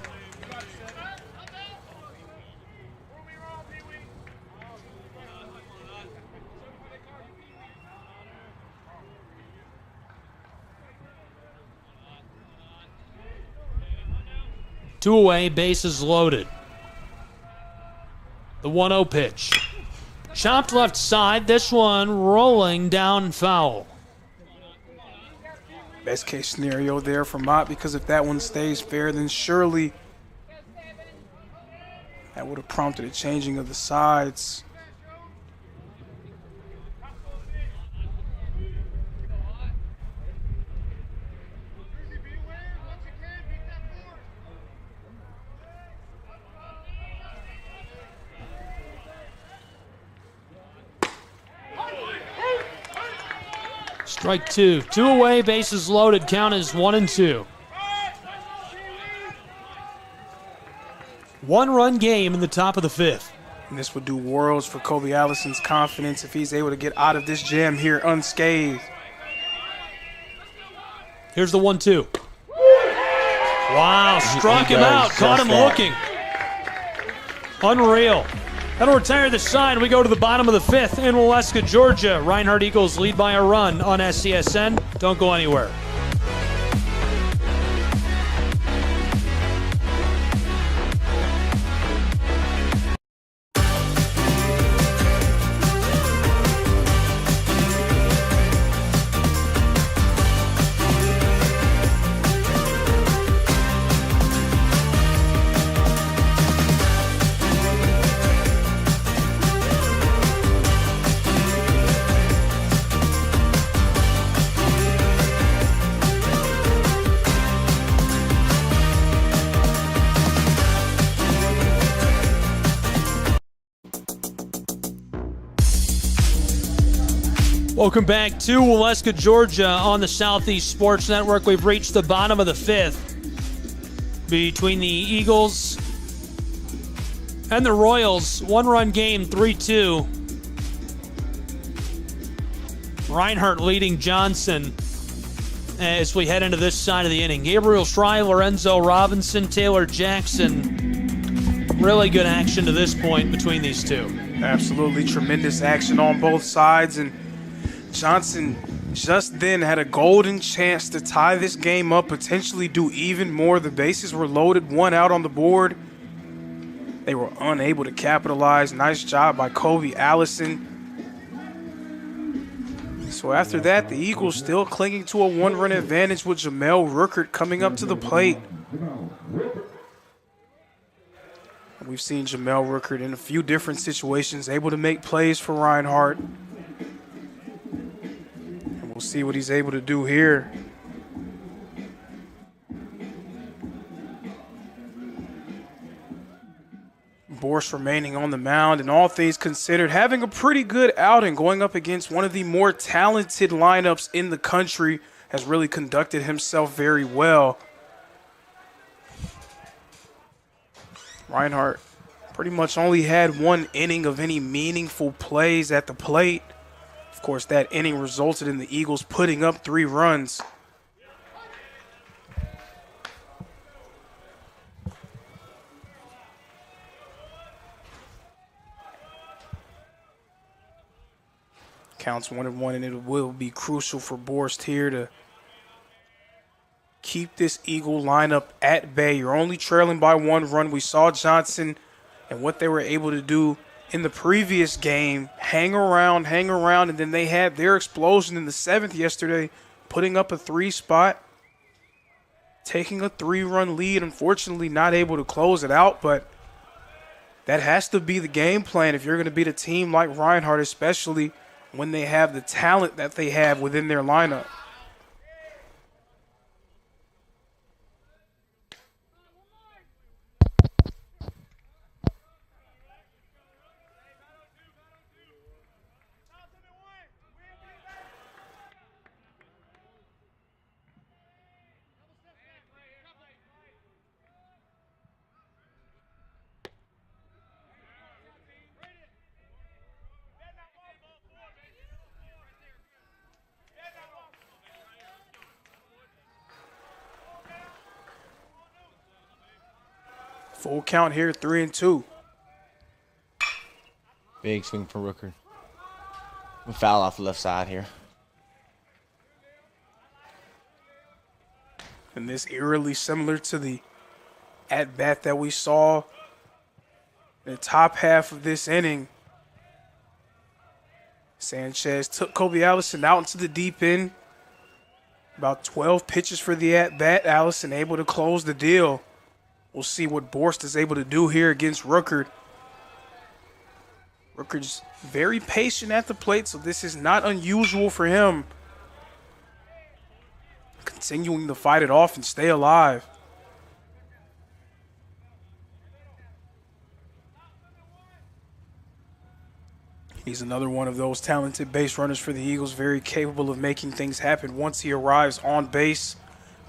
Two away, bases loaded. The 1-0 pitch. Chopped left side, this one rolling down foul. Best case scenario there for Mott, because if that one stays fair, then surely that would have prompted a changing of the sides. Strike 2. 2 away, bases loaded. Count is 1-2. 1-run game in the top of the 5th. And this would do worlds for Kobe Allison's confidence if he's able to get out of this jam here unscathed. Here's the 1-2. Wow, struck him out, caught him looking. Unreal. That'll retire the side. We go to the bottom of the 5th in Waleska, Georgia. Reinhardt Eagles lead by a run on SCSN. Don't go anywhere. Welcome back to Waleska, Georgia on the Southeast Sports Network. We've reached the bottom of the 5th between the Eagles and the Royals. 1-run game, 3-2. Reinhardt leading Johnson as we head into this side of the inning. Gabriel Schrei, Lorenzo Robinson, Taylor Jackson. Really good action to this point between these two. Absolutely tremendous action on both sides, and Johnson just then had a golden chance to tie this game up, potentially do even more. The bases were loaded, 1 out on the board. They were unable to capitalize. Nice job by Kobe Allison. So after that, the Eagles still clinging to a 1-run advantage with Jamel Rooker coming up to the plate. We've seen Jamel Rooker in a few different situations, able to make plays for Reinhardt. And we'll see what he's able to do here. Borst remaining on the mound, and all things considered, having a pretty good outing, going up against one of the more talented lineups in the country, has really conducted himself very well. Reinhardt pretty much only had one inning of any meaningful plays at the plate. Of course, that inning resulted in the Eagles putting up 3 runs. Counts 1-1, and it will be crucial for Borst here to keep this Eagle lineup at bay. You're only trailing by 1 run. We saw Johnson and what they were able to do in the previous game. Hang around, and then they had their explosion in the 7th yesterday, putting up a 3 spot, taking a 3-run lead. Unfortunately, not able to close it out, but that has to be the game plan if you're going to beat a team like Reinhardt, especially when they have the talent that they have within their lineup. Full count here, 3-2. Big swing from Rooker. Foul off the left side here. And this eerily similar to the at-bat that we saw in the top half of this inning. Sanchez took Kobe Allison out into the deep end. About 12 pitches for the at-bat. Allison able to close the deal. We'll see what Borst is able to do here against Rooker. Rooker's very patient at the plate, so this is not unusual for him. Continuing to fight it off and stay alive. He's another one of those talented base runners for the Eagles, very capable of making things happen once he arrives on base.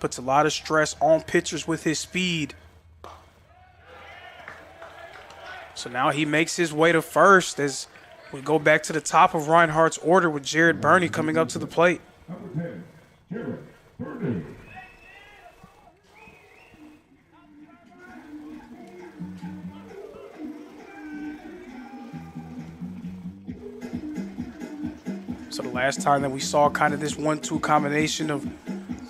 Puts a lot of stress on pitchers with his speed. So now he makes his way to first as we go back to the top of Reinhardt's order with Jared Burney coming up to the plate. Number 10, Jared Burney. So the last time that we saw kind of this 1-2 combination of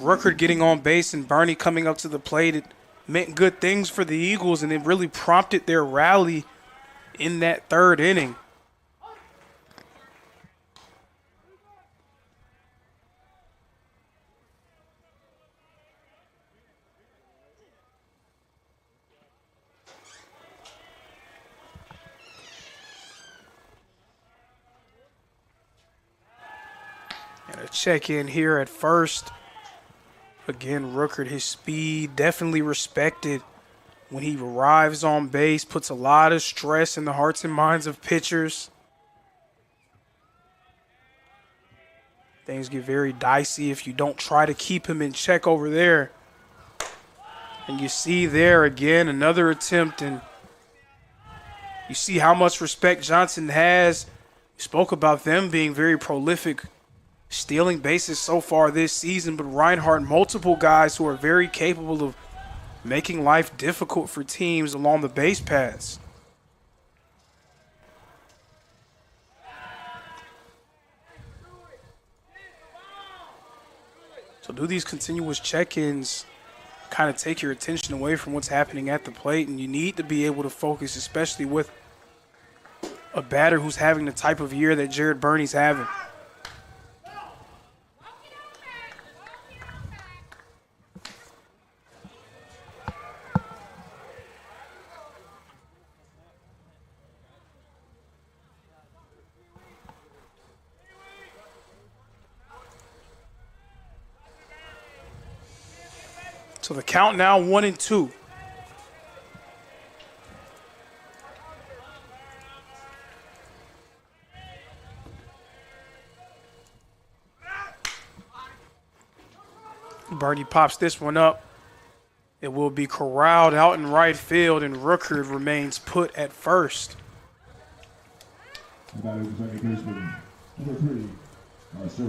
Rooker getting on base and Burney coming up to the plate, it meant good things for the Eagles, and it really prompted their rally in that 3rd inning. And a check-in here at first. Again, Rooker, his speed definitely respected. When he arrives on base, puts a lot of stress in the hearts and minds of pitchers. Things get very dicey if you don't try to keep him in check over there. And you see there again another attempt, and you see how much respect Johnson has. We spoke about them being very prolific, stealing bases so far this season, but Reinhardt, multiple guys who are very capable of making life difficult for teams along the base paths. So do these continuous check-ins kind of take your attention away from what's happening at the plate, and you need to be able to focus, especially with a batter who's having the type of year that Jared Burney's having. So the count now 1-2. Birdie pops this one up. It will be corralled out in right field, and Reinhardt remains put at first.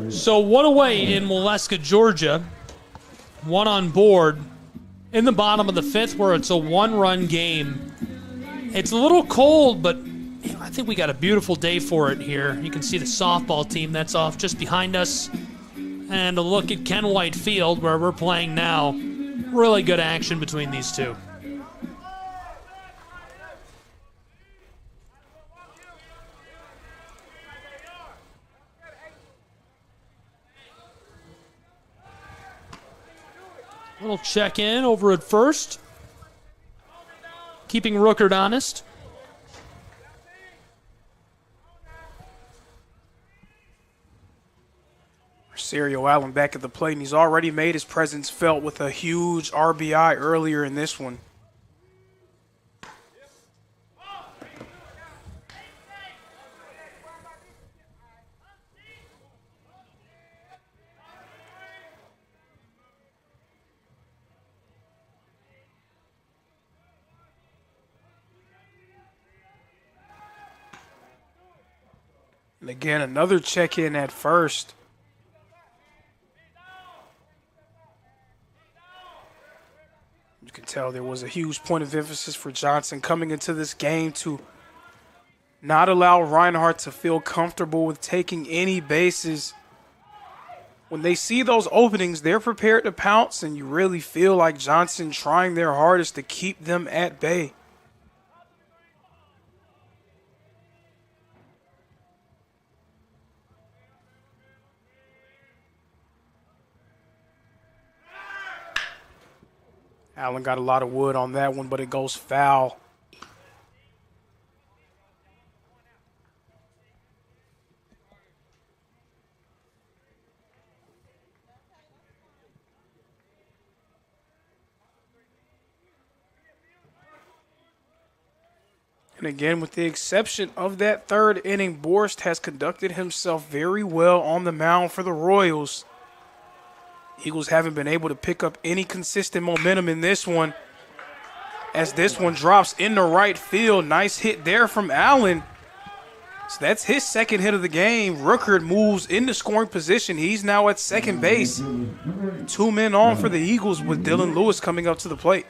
So one away in Waleska, Georgia. One on board in the bottom of the fifth, where it's a one-run game. It's a little cold, but I think we got a beautiful day for it here. You can see the softball team that's off just behind us. And a look at Ken White Field, where we're playing now. Really good action between these two. Little check-in over at first. Keeping Reinhardt honest. Rosario Allen back at the plate, and he's already made his presence felt with a huge RBI earlier in this one. And again, another check-in at first. You can tell there was a huge point of emphasis for Johnson coming into this game to not allow Reinhardt to feel comfortable with taking any bases. When they see those openings, they're prepared to pounce, and you really feel like Johnson trying their hardest to keep them at bay. Allen got a lot of wood on that one, but it goes foul. And again, with the exception of that third inning, Borst has conducted himself very well on the mound for the Royals. Eagles haven't been able to pick up any consistent momentum in this one, as this one drops into right field. Nice hit there from Allen. So that's his second hit of the game. Reinhardt moves into scoring position. He's now at second base. 2 men on for the Eagles with Dylan Lewis coming up to the plate.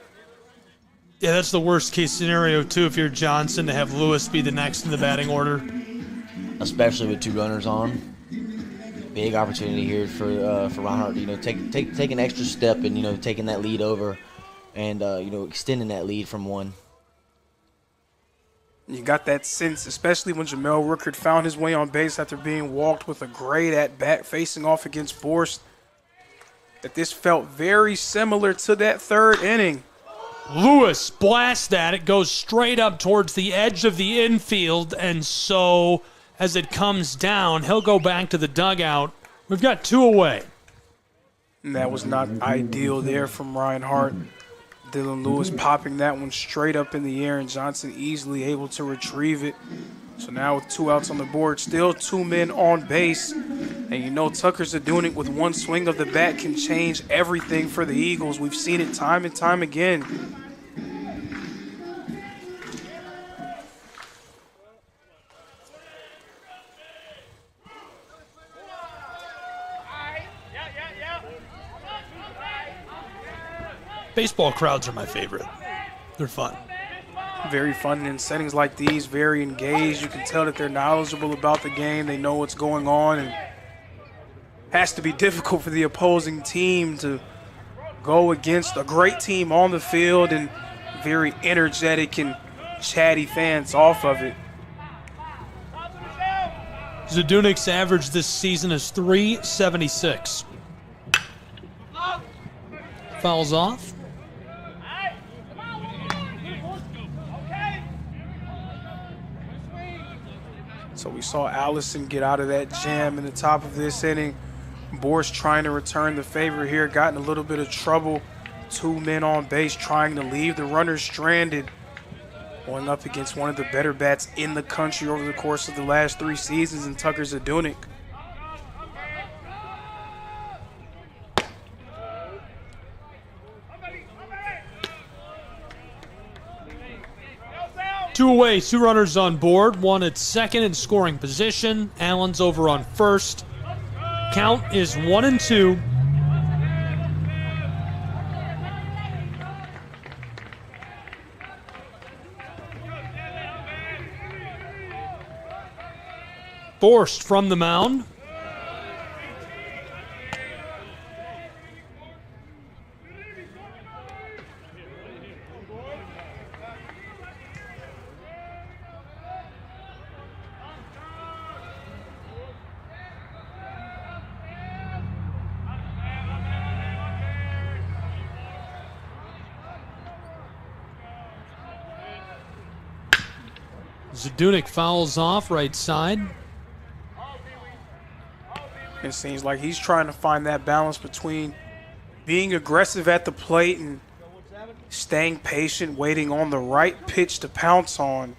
Yeah, that's the worst case scenario, too, if you're Johnson, to have Lewis be the next in the batting order. Especially with 2 runners on. Big opportunity here for Reinhardt to, take an extra step and, taking that lead over and, extending that lead from 1. You got that sense, especially when Jamel Reinhardt found his way on base after being walked with a great at-bat facing off against Borst, that this felt very similar to that third inning. Lewis blasts that. It goes straight up towards the edge of the infield, and so as it comes down, he'll go back to the dugout. We've got 2 away. And that was not ideal there from Reinhardt. Dylan Lewis popping that one straight up in the air, and Johnson easily able to retrieve it. So now with 2 outs on the board, still 2 men on base. And Tucker's doing it with 1 swing of the bat can change everything for the Eagles. We've seen it time and time again. Baseball crowds are my favorite. They're fun. Very fun in settings like these, very engaged. You can tell that they're knowledgeable about the game. They know what's going on, and has to be difficult for the opposing team to go against a great team on the field and very energetic and chatty fans off of it. Zadunik's average this season is .376. Fouls off. So we saw Allison get out of that jam in the top of this inning. Boris trying to return the favor here, got in a little bit of trouble. 2 men on base trying to leave the runners stranded. Going up against one of the better bats in the country over the course of the last 3 seasons in Tucker Zadunik. Two away, 2 runners on board, 1 at second in scoring position. Allen's over on first. Count is 1-2. Forced from the mound. Zadunik fouls off right side. It seems like he's trying to find that balance between being aggressive at the plate and staying patient, waiting on the right pitch to pounce on.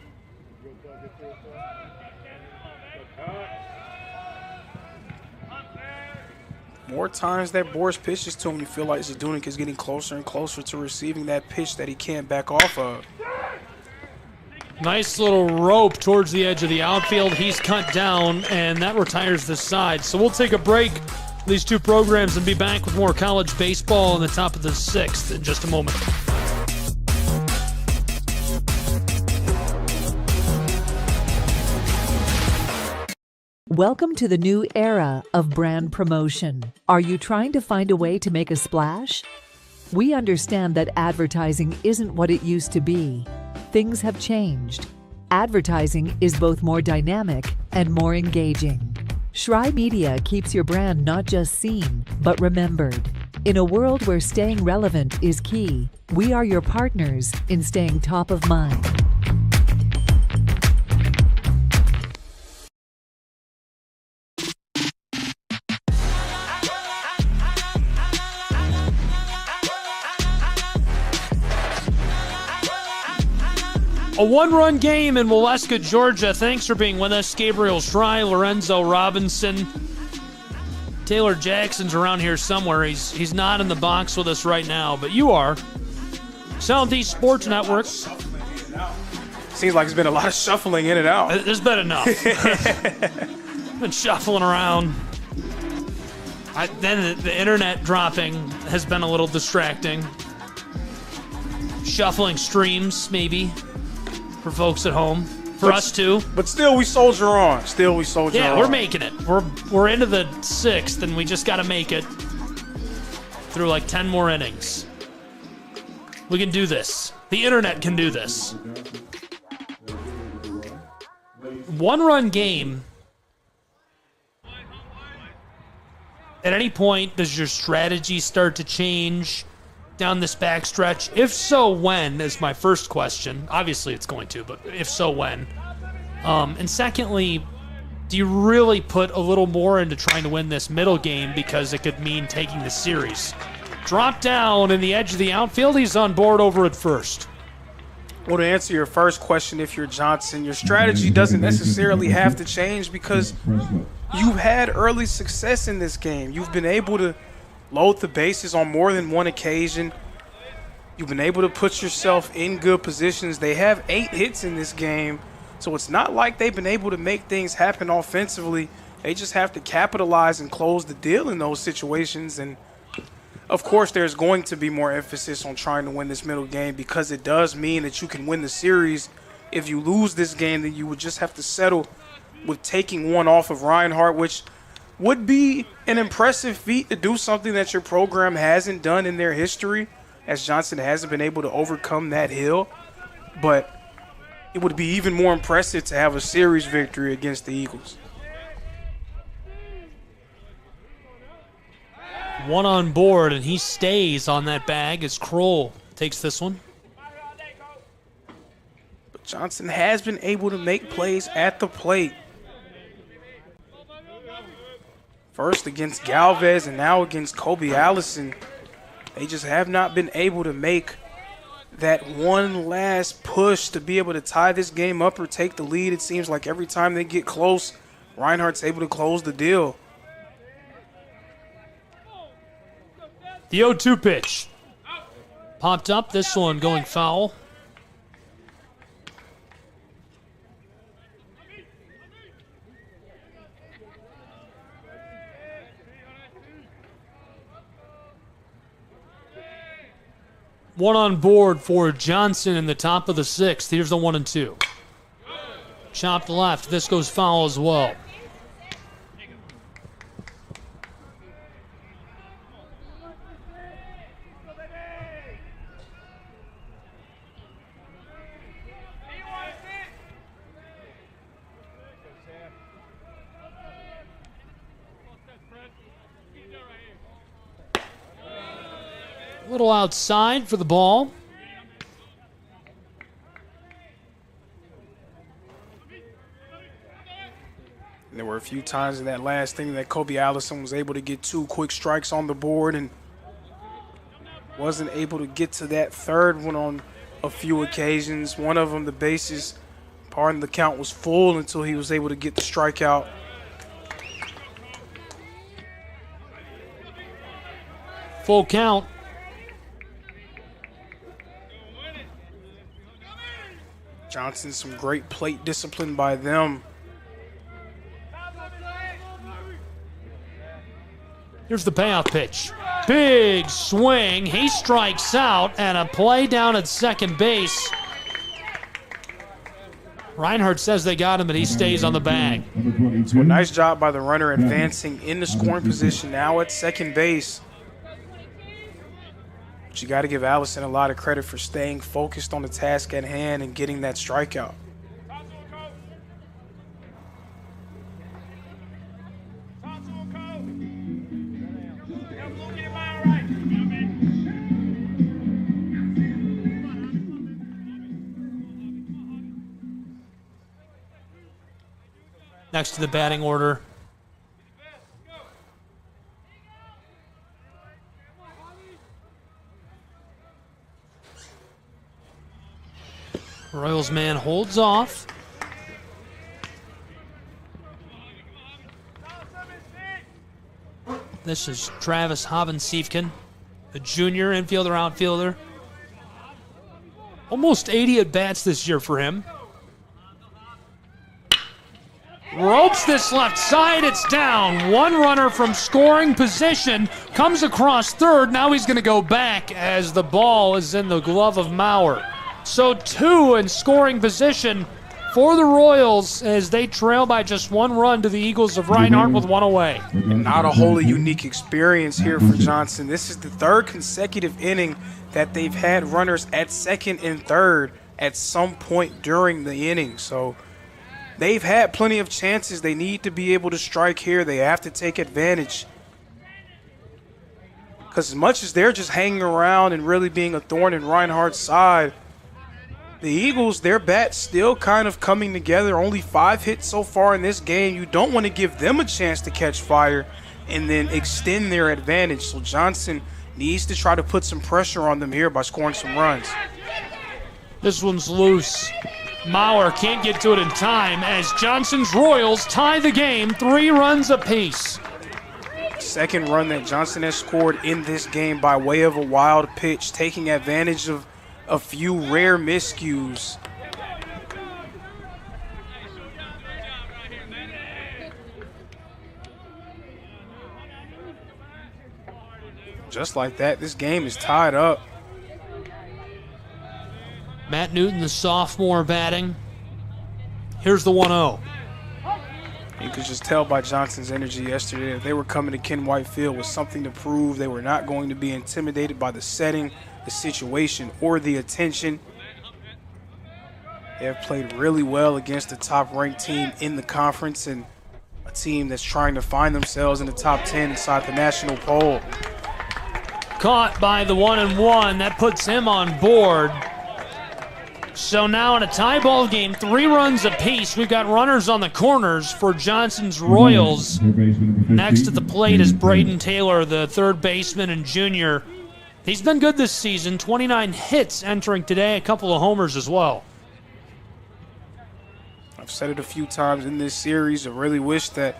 More times that Boris pitches to him, you feel like Zadunik is getting closer and closer to receiving that pitch that he can't back off of. Nice little rope towards the edge of the outfield. He's cut down, and that retires the side. So we'll take a break, these 2 programs, and be back with more college baseball in the top of the 6th in just a moment. Welcome to the new era of brand promotion. Are you trying to find a way to make a splash? We understand that advertising isn't what it used to be. Things have changed. Advertising is both more dynamic and more engaging. Schrei Media keeps your brand not just seen, but remembered. In a world where staying relevant is key, we are your partners in staying top of mind. A 1-run game in Waleska, Georgia. Thanks for being with us. Gabriel Schrei, Lorenzo Robinson. Taylor Jackson's around here somewhere. He's not in the box with us right now, but you are. Southeast Sports Network. Seems like there's been a lot of shuffling in and out. There's been enough. Been shuffling around. Then the internet dropping has been a little distracting. Shuffling streams, maybe. For folks at home, for us too. But still, we soldier on. Yeah, we're making it. We're into the 6th, and we just got to make it through like 10 more innings. We can do this. The internet can do this. 1-run game. At any point, does your strategy start to change down this backstretch? If so, when is my first question. Obviously it's going to, but if so, when? And secondly, do you really put a little more into trying to win this middle game because it could mean taking the series? Drop down in the edge of the outfield. He's on board over at first. Well, to answer your first question, if you're Johnson, your strategy doesn't necessarily have to change because you've had early success in this game. You've been able to load the bases on more than one occasion. You've been able to put yourself in good positions. They have 8 hits in this game, so it's not like they've been able to make things happen offensively. They just have to capitalize and close the deal in those situations. And, of course, there's going to be more emphasis on trying to win this middle game because it does mean that you can win the series. If you lose this game, then you would just have to settle with taking one off of Reinhardt, which would be an impressive feat to do something that your program hasn't done in their history, as Johnson hasn't been able to overcome that hill. But it would be even more impressive to have a series victory against the Eagles. One on board, and he stays on that bag as Kroll takes this one. But Johnson has been able to make plays at the plate. First against Galvez and now against Kobe Allison. They just have not been able to make that one last push to be able to tie this game up or take the lead. It seems like every time they get close, Reinhardt's able to close the deal. The 0-2 pitch. Popped up, this one going foul. One on board for Johnson in the top of the sixth. Here's the 1-2. Chopped left. This goes foul as well. A little outside for the ball. There were a few times in that last inning that Kobe Allison was able to get 2 quick strikes on the board and wasn't able to get to that third one on a few occasions. One of them, the bases, the count was full until he was able to get the strikeout. Full count. Johnson, some great plate discipline by them. Here's the payoff pitch. Big swing. He strikes out, and a play down at second base. Reinhardt says they got him, but he stays on the bag. So a nice job by the runner advancing in the scoring position now at second base. But you got to give Allison a lot of credit for staying focused on the task at hand and getting that strikeout. Next to the batting order, Royals man holds off. This is Travis Hovensiefken, a junior infielder, outfielder. Almost 80 at-bats this year for him. Ropes this left side, it's down. One runner from scoring position comes across third. Now he's going to go back as the ball is in the glove of Mauer. So 2 in scoring position for the Royals as they trail by just 1 run to the Eagles of Reinhardt with 1 away. And not a wholly unique experience here for Johnson. This is the 3rd consecutive inning that they've had runners at second and third at some point during the inning. So they've had plenty of chances. They need to be able to strike here. They have to take advantage. Because as much as they're just hanging around and really being a thorn in Reinhardt's side, the Eagles, their bat's still kind of coming together. Only 5 hits so far in this game. You don't want to give them a chance to catch fire and then extend their advantage. So Johnson needs to try to put some pressure on them here by scoring some runs. This one's loose. Mauer can't get to it in time as Johnson's Royals tie the game 3 runs apiece. Second run that Johnson has scored in this game by way of a wild pitch, taking advantage of a few rare miscues. Just like that, this game is tied up. Matt Newton, the sophomore, batting. Here's the 1-0. You could just tell by Johnson's energy yesterday that they were coming to Ken White Field with something to prove. They were not going to be intimidated by the setting, the situation, or the attention. They have played really well against the top-ranked team in the conference and a team that's trying to find themselves in the top 10 inside the national poll. Caught by the 1-and-1. That puts him on board. So now in a tie ball game, 3 runs apiece. We've got runners on the corners for Johnson's Royals. Next at the plate is Braden Taylor, the third baseman and junior. He's been good this season, 29 hits entering today, a couple of homers as well. I've said it a few times in this series. I really wish that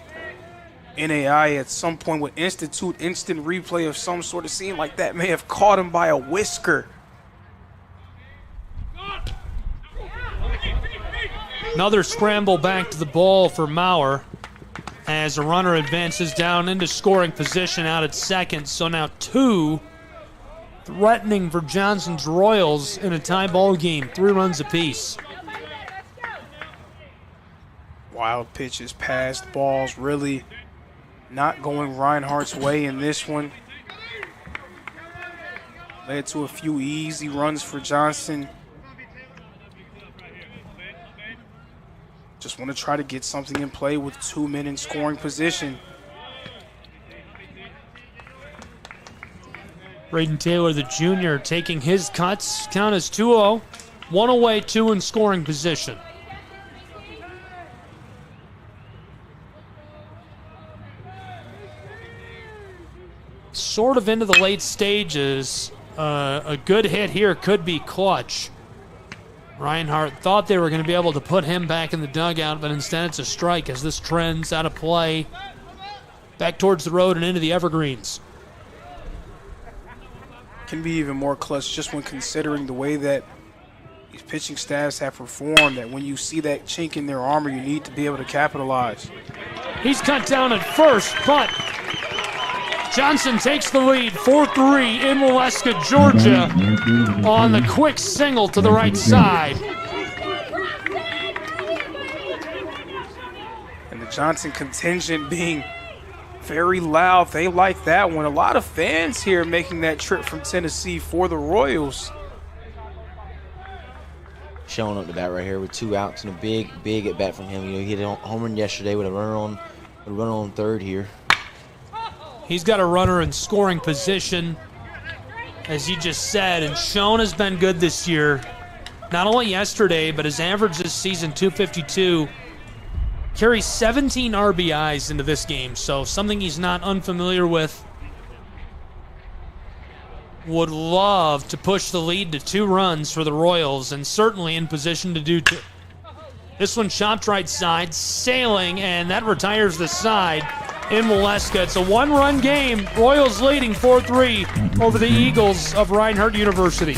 NAI at some point would institute instant replay of some sort. Of scene like that may have caught him by a whisker. Another scramble back to the ball for Maurer as a runner advances down into scoring position out at second. So now 2 threatening for Johnson's Royals in a tie ball game, 3 runs apiece. Wild pitches, passed balls, really not going Reinhardt's way in this one. Led to a few easy runs for Johnson. Just want to try to get something in play with 2 men in scoring position. Braden Taylor, the junior, taking his cuts. Count is 2-0. 1 away, 2 in scoring position. Sort of into the late stages. A good hit here could be clutch. Reinhardt thought they were going to be able to put him back in the dugout, but instead it's a strike as this trends out of play back towards the road and into the evergreens. Can be even more clutch just when considering the way that these pitching staffs have performed, that when you see that chink in their armor, you need to be able to capitalize. He's cut down at first, but Johnson takes the lead, 4-3 in Waleska, Georgia, on the quick single to the right side. And the Johnson contingent being very loud. They like that one. A lot of fans here making that trip from Tennessee for the Royals. Showing up the bat right here with 2 outs and a big at bat from him. You know, he hit a home run yesterday with a runner on third here. He's got a runner in scoring position, as you just said, and Schoen has been good this year. Not only yesterday, but his average this season, 252, carries 17 RBIs into this game, so something he's not unfamiliar with. Would love to push the lead to 2 runs for the Royals, and certainly in position to do 2. This one chopped right side, sailing, and that retires the side in Waleska. It's a 1-run game. Royals leading 4-3 over the Eagles of Reinhardt University.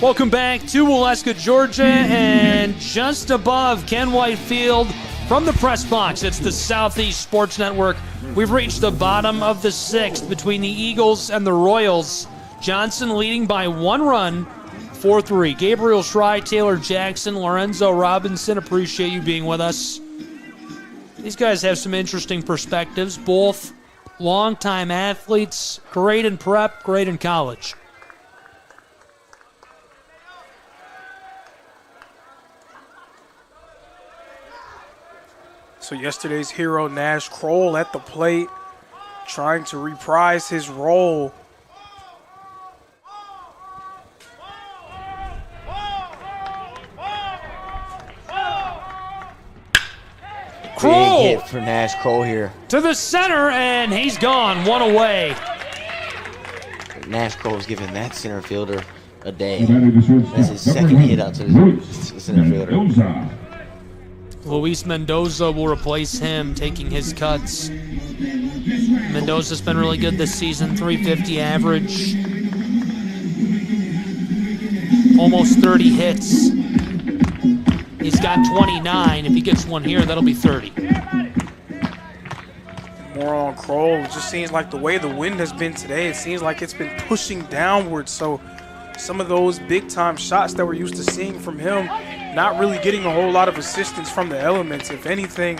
Welcome back to Waleska, Georgia, and just above Ken White Field from the press box, it's the Southeast Sports Network. We've reached the bottom of the 6th between the Eagles and the Royals. Johnson leading by 1 run, 4-3. Gabriel Schrei, Taylor Jackson, Lorenzo Robinson, appreciate you being with us. These guys have some interesting perspectives, both longtime athletes, great in prep, great in college. So yesterday's hero, Nash Kroll, at the plate, trying to reprise his role. Kroll! Big hit for Nash Kroll here. To the center, and he's gone, one away. Nash Kroll's giving that center fielder a day. That's his second hit out to the center fielder. Luis Mendoza will replace him, taking his cuts. Mendoza's been really good this season, 350 average. Almost 30 hits. He's got 29. If he gets one here, that'll be 30. More on Kroll. It just seems like the way the wind has been today, it seems like it's been pushing downwards. So some of those big-time shots that we're used to seeing from him, not really getting a whole lot of assistance from the elements. If anything,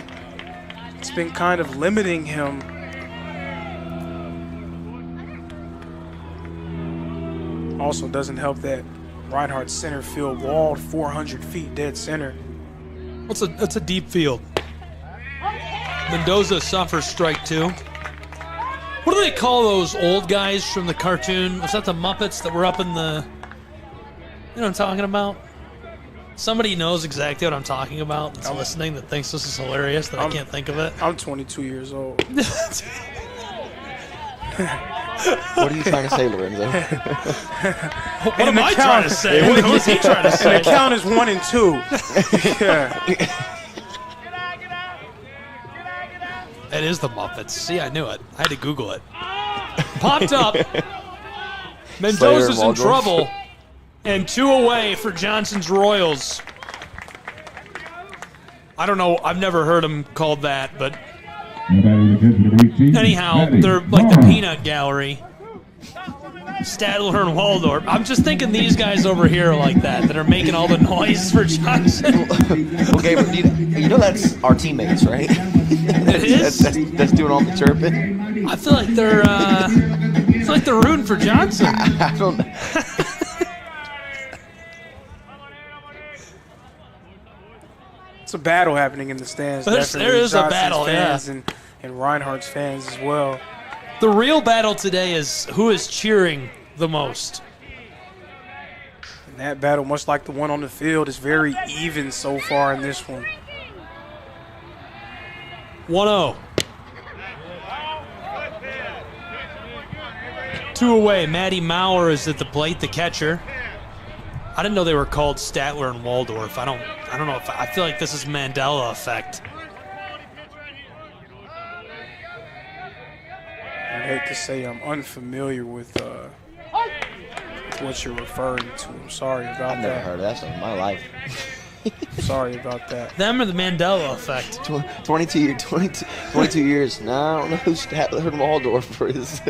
it's been kind of limiting him. Also doesn't help that Reinhardt's center field walled 400 feet dead center. That's a deep field. Mendoza suffers strike two. What do they call those old guys from the cartoon? Was that the Muppets that were up in the... You know what I'm talking about? Somebody knows exactly what I'm talking about that's listening that thinks this is hilarious, that I can't think of it. I'm 22 years old. What are you trying to say, Lorenzo? What am I trying to say? What is he trying to say? And the count is 1 and 2. Yeah. It is the Muppets. See, I knew it. I had to Google it. Popped up. Mendoza's in trouble. And 2 away for Johnson's Royals. I don't know. I've never heard him called that, but anyhow, they're like the peanut gallery. Stadler and Waldorf. I'm just thinking these guys over here are like that are making all the noise for Johnson. Okay, but you know that's our teammates, right? It is? That's doing all the chirping. I feel like they're rooting for Johnson. I don't know. It's a battle happening in the stands. There is a battle, fans and Reinhardt's fans as well. The real battle today is who is cheering the most. And that battle, much like the one on the field, is very even so far in this one. 1-0. 2 away. Matty Maurer is at the plate, the catcher. I didn't know they were called Statler and Waldorf. I don't know if I feel like this is Mandela effect. I hate to say I'm unfamiliar with what you're referring to. I'm sorry about that. I've never heard of that stuff in my life. Sorry about that. Them or the Mandela effect. 22 years. No, I don't know who Statler and Waldorf is.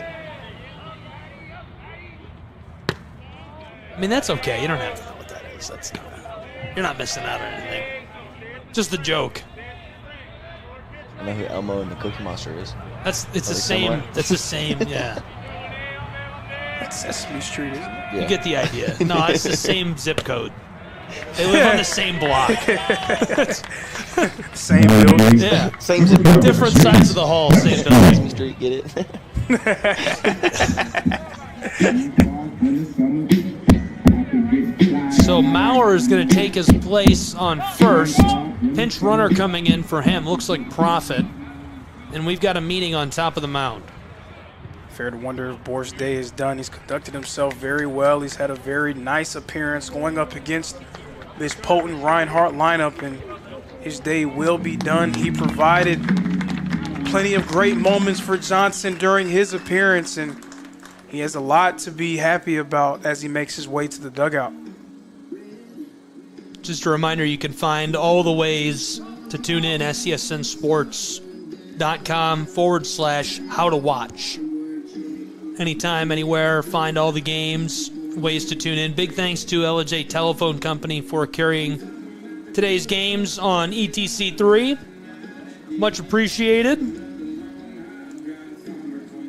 I mean, that's okay. You don't have to know what that is. You're not missing out on anything. Just the joke. I know who Elmo and the Cookie Monster is. It's the same. It's the same. Yeah. That's Sesame Street, isn't it? Yeah. You get the idea. No, it's the same zip code. They live on the same block. Same building. Yeah. Same zip code. Different sides of the hall. Same building. Sesame Street, get it? So Maurer is going to take his place on first. Pinch runner coming in for him. Looks like Profit. And we've got a meeting on top of the mound. Fair to wonder if Bor's day is done. He's conducted himself very well. He's had a very nice appearance going up against this potent Reinhardt lineup, and his day will be done. He provided plenty of great moments for Johnson during his appearance, and he has a lot to be happy about as he makes his way to the dugout. Just a reminder, you can find all the ways to tune in, scSNsports.com/how-to-watch. Anytime, anywhere, find all the games, ways to tune in. Big thanks to LJ Telephone Company for carrying today's games on ETC3. Much appreciated.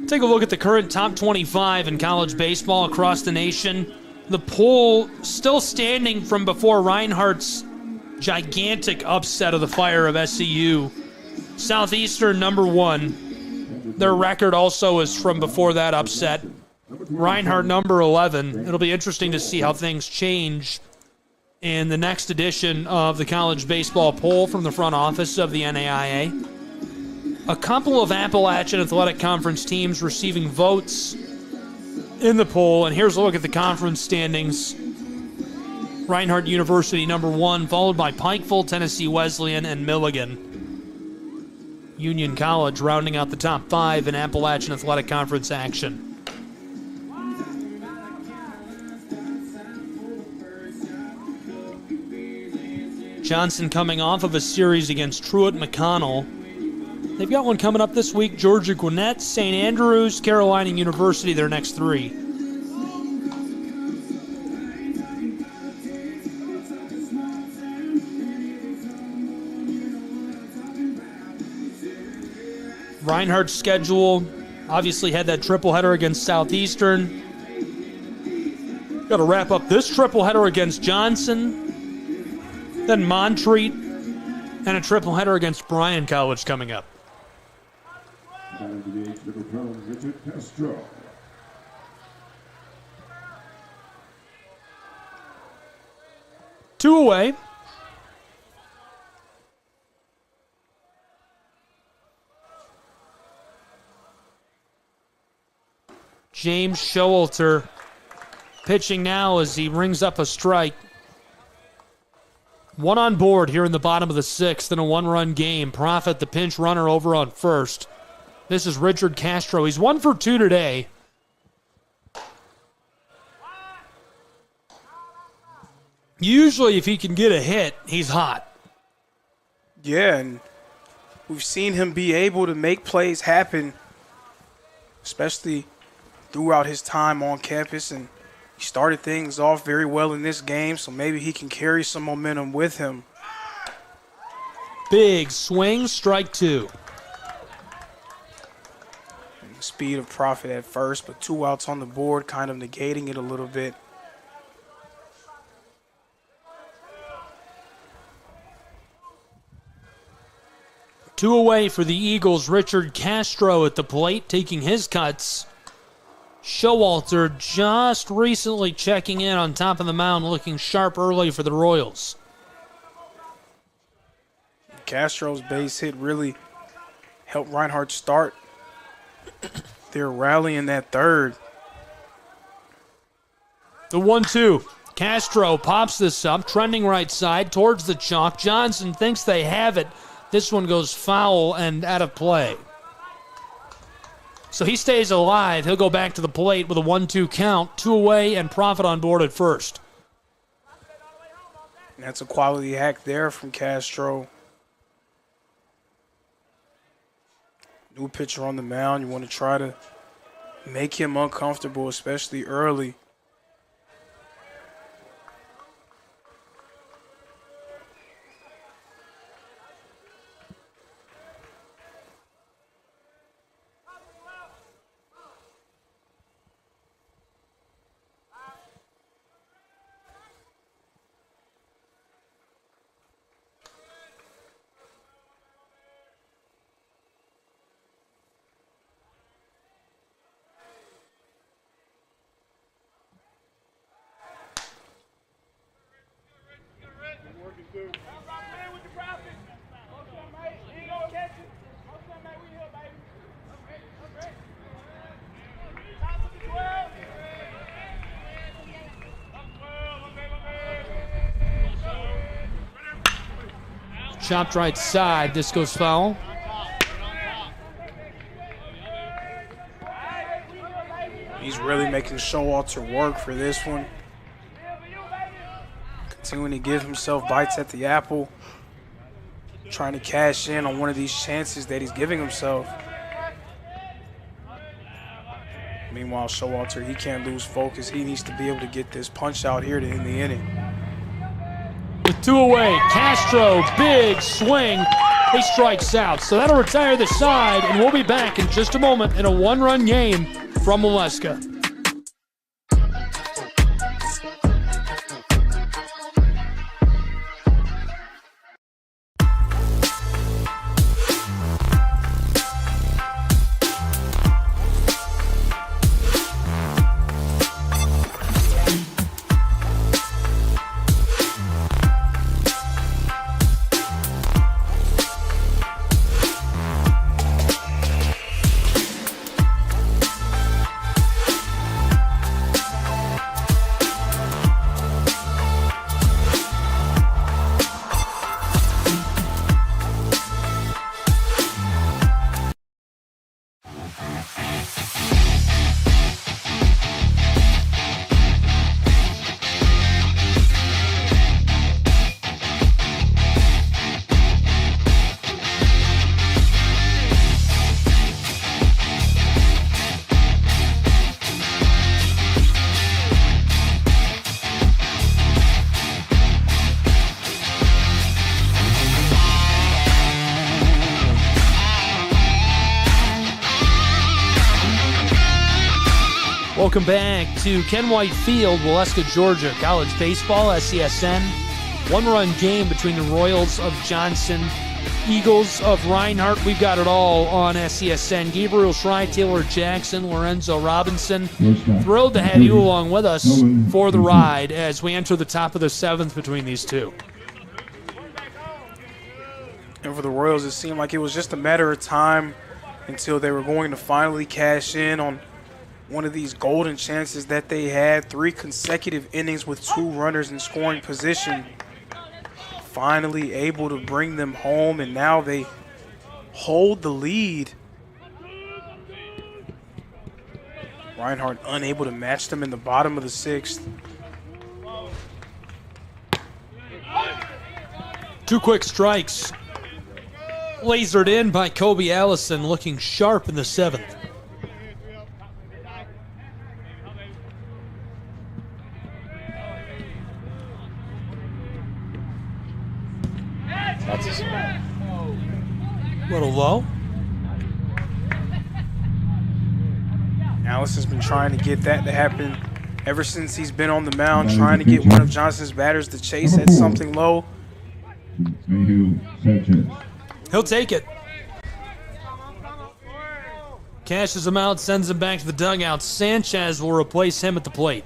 Take a look at the current top 25 in college baseball across the nation. The poll still standing from before Reinhardt's gigantic upset of the Fire of SCU. Southeastern number 1. Their record also is from before that upset. Reinhardt number 11. It'll be interesting to see how things change in the next edition of the college baseball poll from the front office of the NAIA. A couple of Appalachian Athletic Conference teams receiving votes in the poll, and here's a look at the conference standings. Reinhardt University number 1, followed by Pikeville, Tennessee Wesleyan, and Milligan. Union College rounding out the top 5 in Appalachian Athletic Conference action. Johnson coming off of a series against Truett McConnell. They've got one coming up this week. Georgia Gwinnett, St. Andrews, Carolina University, their next 3. Reinhardt's schedule obviously had that tripleheader against Southeastern. Got to wrap up this tripleheader against Johnson, then Montreat, and a tripleheader against Bryan College coming up. Richard Castro. Two away. James Showalter pitching now as he rings up a strike. 1 on board here in the bottom of the 6th in a 1-run game. Profit the pinch runner over on first. This is Richard Castro. He's 1 for 2 today. Usually if he can get a hit, he's hot. Yeah, and we've seen him be able to make plays happen, especially throughout his time on campus, and he started things off very well in this game, so maybe he can carry some momentum with him. Big swing, strike 2. And the speed of Profit at first, but 2 outs on the board, kind of negating it a little bit. Two away for the Eagles. Richard Castro at the plate, taking his cuts. Showalter just recently checking in on top of the mound, looking sharp early for the Royals. Castro's base hit really helped Reinhardt start. They're rallying that third. The 1-2. Castro pops this up, trending right side towards the chalk. Johnson thinks they have it. This one goes foul and out of play. So he stays alive. He'll go back to the plate with a 1-2 count. 2 away and Profit on board at first. That's a quality hack there from Castro. New pitcher on the mound. You want to try to make him uncomfortable, especially early. Chopped right side. This goes foul. He's really making Showalter work for this one. Continuing to give himself bites at the apple. Trying to cash in on one of these chances that he's giving himself. Meanwhile, Showalter, he can't lose focus. He needs to be able to get this punch out here to end the inning. With 2 away, Castro, big swing, He strikes out. So that'll retire the side, and we'll be back in just a moment in a one-run game from Waleska. Welcome back to Ken White Field, Waleska, Georgia. College baseball, SCSN. One-run game between the Royals of Johnson, Eagles of Reinhardt. We've got it all on SCSN. Gabriel Schrei, Taylor Jackson, Lorenzo Robinson. Thrilled to have you along with us for the ride as we enter the top of the seventh between these two. And for the Royals, it seemed like it was just a matter of time until they were going to finally cash in on one of these golden chances that they had. 3 consecutive innings with 2 runners in scoring position. Finally able to bring them home, and now they hold the lead. Reinhardt unable to match them in the bottom of the 6th. 2 quick strikes. Lasered in by Kobe Allison, looking sharp in the 7th. That's a little low. Allison's been trying to get that to happen ever since he's been on the mound, trying to get one of Johnson's batters to chase at something low. He'll take it. Cashes him out, sends him back to the dugout. Sanchez will replace him at the plate.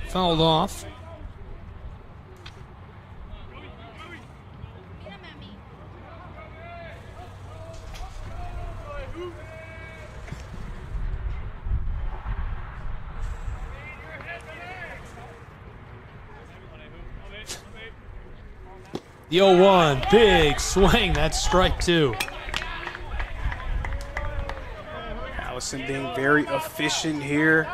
Fouled off. The 0-1, big swing. That's strike 2. Allison being very efficient here.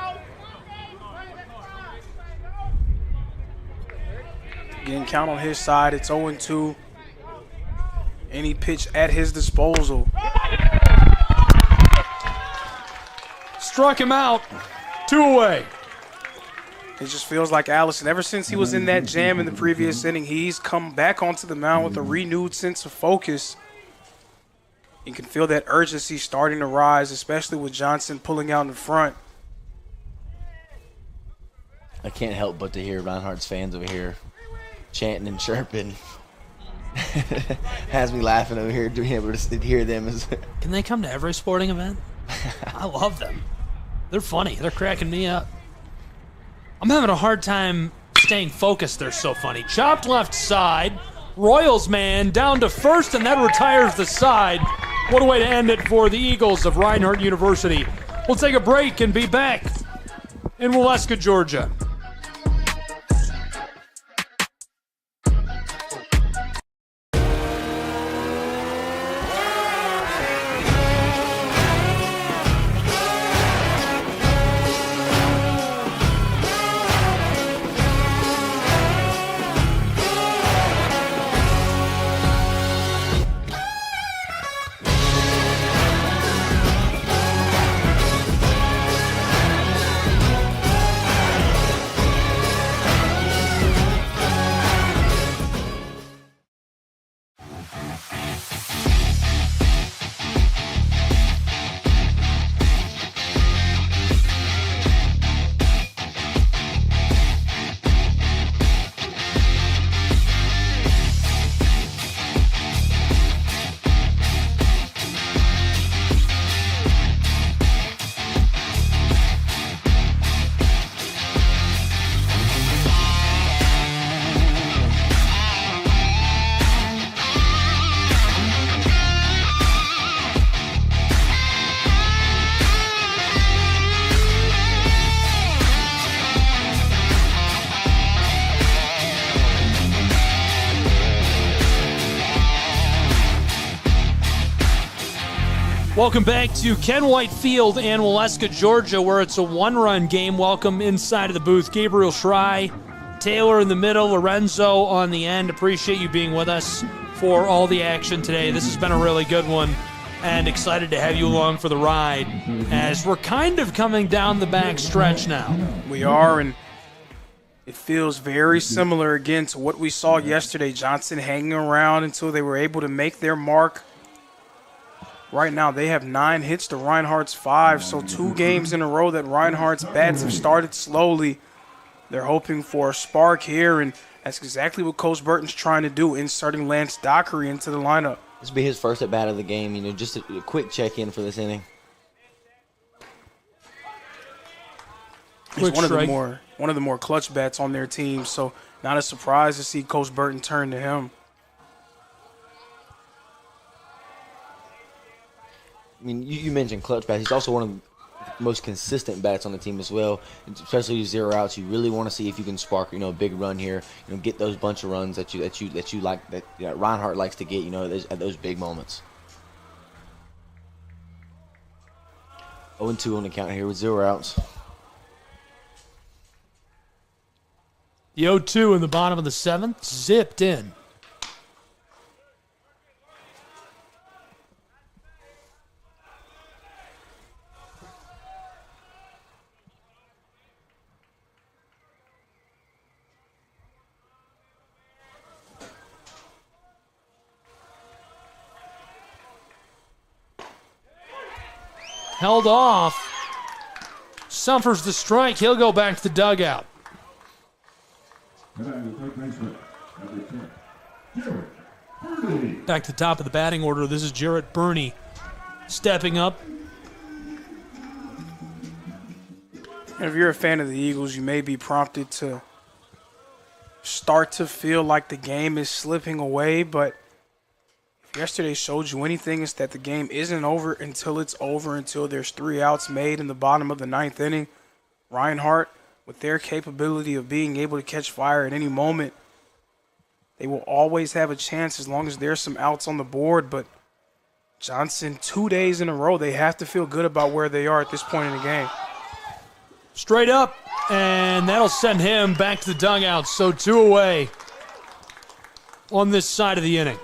Again, count on his side. It's 0-2. Any pitch at his disposal. Struck him out. 2 away. It just feels like Allison, ever since he was in that jam in the previous inning, he's come back onto the mound with a renewed sense of focus. You can feel that urgency starting to rise, especially with Johnson pulling out in front. I can't help but to hear Reinhardt's fans over here chanting and chirping. Has me laughing over here, being able to hear them. Can they come to every sporting event? I love them. They're funny. They're cracking me up. I'm having a hard time staying focused. They're so funny. Chopped left side. Royals man down to first, and that retires the side. What a way to end it for the Eagles of Reinhardt University. We'll take a break and be back in Waleska, Georgia. Welcome back to Ken White Field in Waleska, Georgia, where it's a one-run game. Welcome inside of the booth, Gabriel Schrei, Taylor in the middle, Lorenzo on the end. Appreciate you being with us for all the action today. This has been a really good one, and excited to have you along for the ride as we're kind of coming down the back stretch now. We are, and it feels very similar again to what we saw yesterday. Johnson hanging around until they were able to make their mark. Right now, they have 9 hits to Reinhardt's 5, so 2 games in a row that Reinhardt's bats have started slowly. They're hoping for a spark here, and that's exactly what Coach Burton's trying to do, inserting Lance Dockery into the lineup. This will be his first at-bat of the game, just a quick check-in for this inning. He's one of the more clutch bats on their team, so not a surprise to see Coach Burton turn to him. I mean, you mentioned clutch bats. He's also one of the most consistent bats on the team as well, especially with 0 outs. You really want to see if you can spark, a big run here. Get those bunch of runs that you like, that Reinhardt likes to get, at those big moments. 0-2 on the count here with 0 outs. The 0-2 in the bottom of the 7th, zipped in. Held off. Suffers the strike. He'll go back to the dugout. Back to the top of the batting order. This is Jarrett Burney stepping up. If you're a fan of the Eagles, you may be prompted to start to feel like the game is slipping away, but if yesterday showed you anything, it's that the game isn't over until it's over, until there's 3 outs made in the bottom of the 9th inning. Reinhardt, with their capability of being able to catch fire at any moment, they will always have a chance as long as there's some outs on the board. But Johnson, 2 days in a row, they have to feel good about where they are at this point in the game. Straight up, and that'll send him back to the dugout. So 2 away on this side of the inning.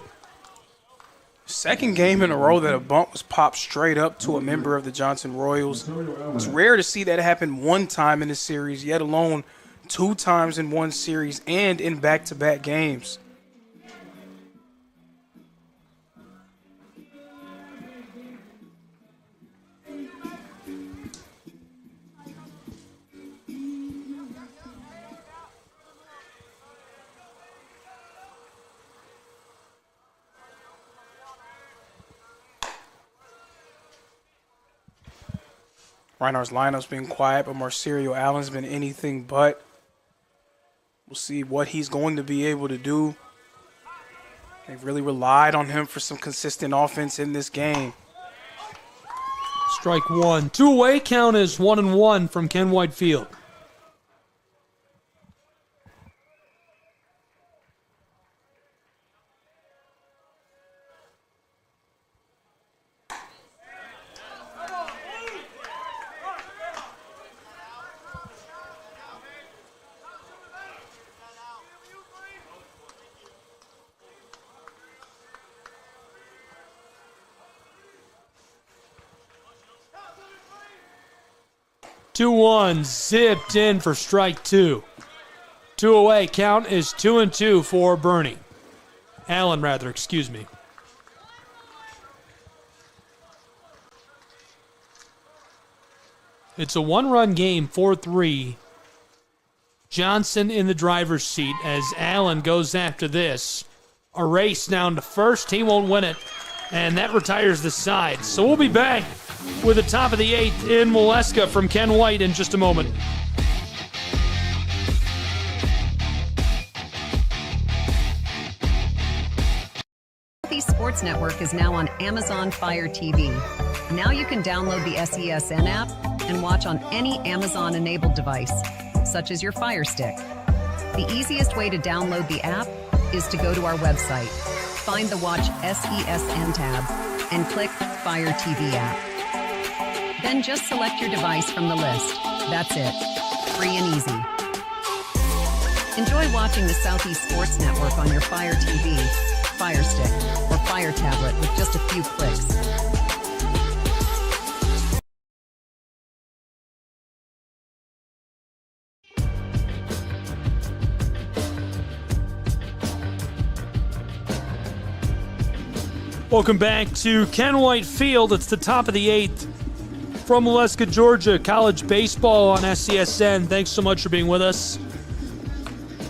Second game in a row that a bunt was popped straight up to a member of the Johnson Royals. It's rare to see that happen one time in a series, yet alone 2 times in one series and in back-to-back games. Reinhardt's lineup's been quiet, but Marcerio Allen's been anything but. We'll see what he's going to be able to do. They've really relied on him for some consistent offense in this game. Strike 1. 2 away. Count is 1-1 from Ken White Field. Two one, zipped in for strike 2. 2 away. Count is 2-2 for Burney. Allen, excuse me. It's a 1-run game, 4-3. Johnson in the driver's seat as Allen goes after this. A race down to first. He won't win it. And that retires the side. So we'll be back with the top of the 8th in Waleska from Ken White in just a moment. Southeast Sports Network is now on Amazon Fire TV. Now you can download the SESN app and watch on any Amazon-enabled device, such as your Fire Stick. The easiest way to download the app is to go to our website, find the Watch SESN tab, and click Fire TV app. Then just select your device from the list. That's it. Free and easy. Enjoy watching the Southeast Sports Network on your Fire TV, Fire Stick, or Fire tablet with just a few clicks. Welcome back to Ken White Field. It's the top of the 8th from Molesca, Georgia. College baseball on SCSN. Thanks so much for being with us.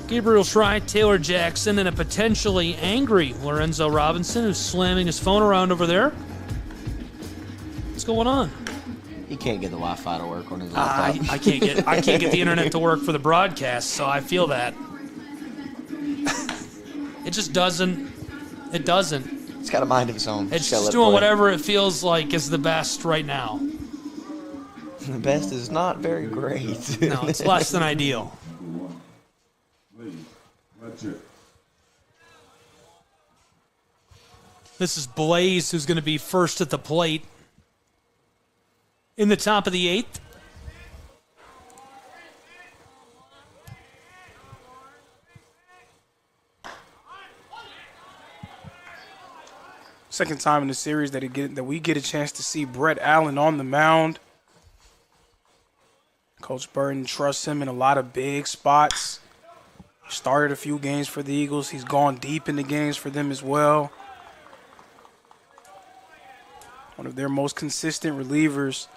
Gabriel Schrei, Taylor Jackson, and a potentially angry Lorenzo Robinson who's slamming his phone around over there. What's going on? He can't get the Wi-Fi to work on his laptop. I can't get the internet to work for the broadcast, so I feel that. It just doesn't. It doesn't. It's got a mind of its own. It's just doing whatever it feels like is the best right now. The best is not very great. No, it's less than ideal. This is Blaze, who's going to be first at the plate in the top of the 8th. Second time in the series that we get a chance to see Brett Allen on the mound. Coach Burton trusts him in a lot of big spots. Started a few games for the Eagles. He's gone deep into games for them as well. One of their most consistent relievers.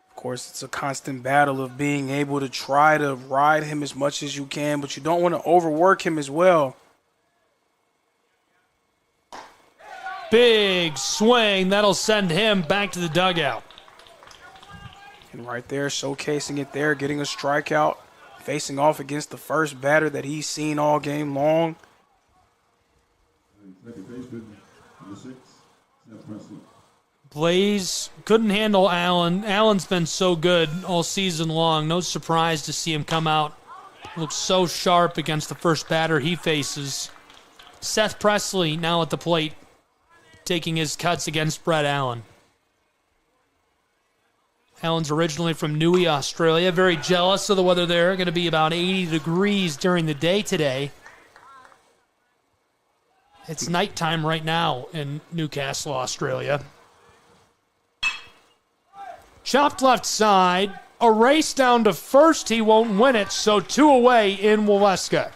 Of course, it's a constant battle of being able to try to ride him as much as you can, but you don't want to overwork him as well. Big swing. That'll send him back to the dugout. And right there, showcasing it there, getting a strikeout, facing off against the first batter that he's seen all game long. Blaze couldn't handle Allen. Allen's been so good all season long. No surprise to see him come out. Looks so sharp against the first batter he faces. Seth Presley now at the plate, taking his cuts against Brett Allen. Allen's originally from Newey, Australia. Very jealous of the weather there. Going to be about 80 degrees during the day today. It's nighttime right now in Newcastle, Australia. Chopped left side. A race down to first. He won't win it, so 2 away in Waleska.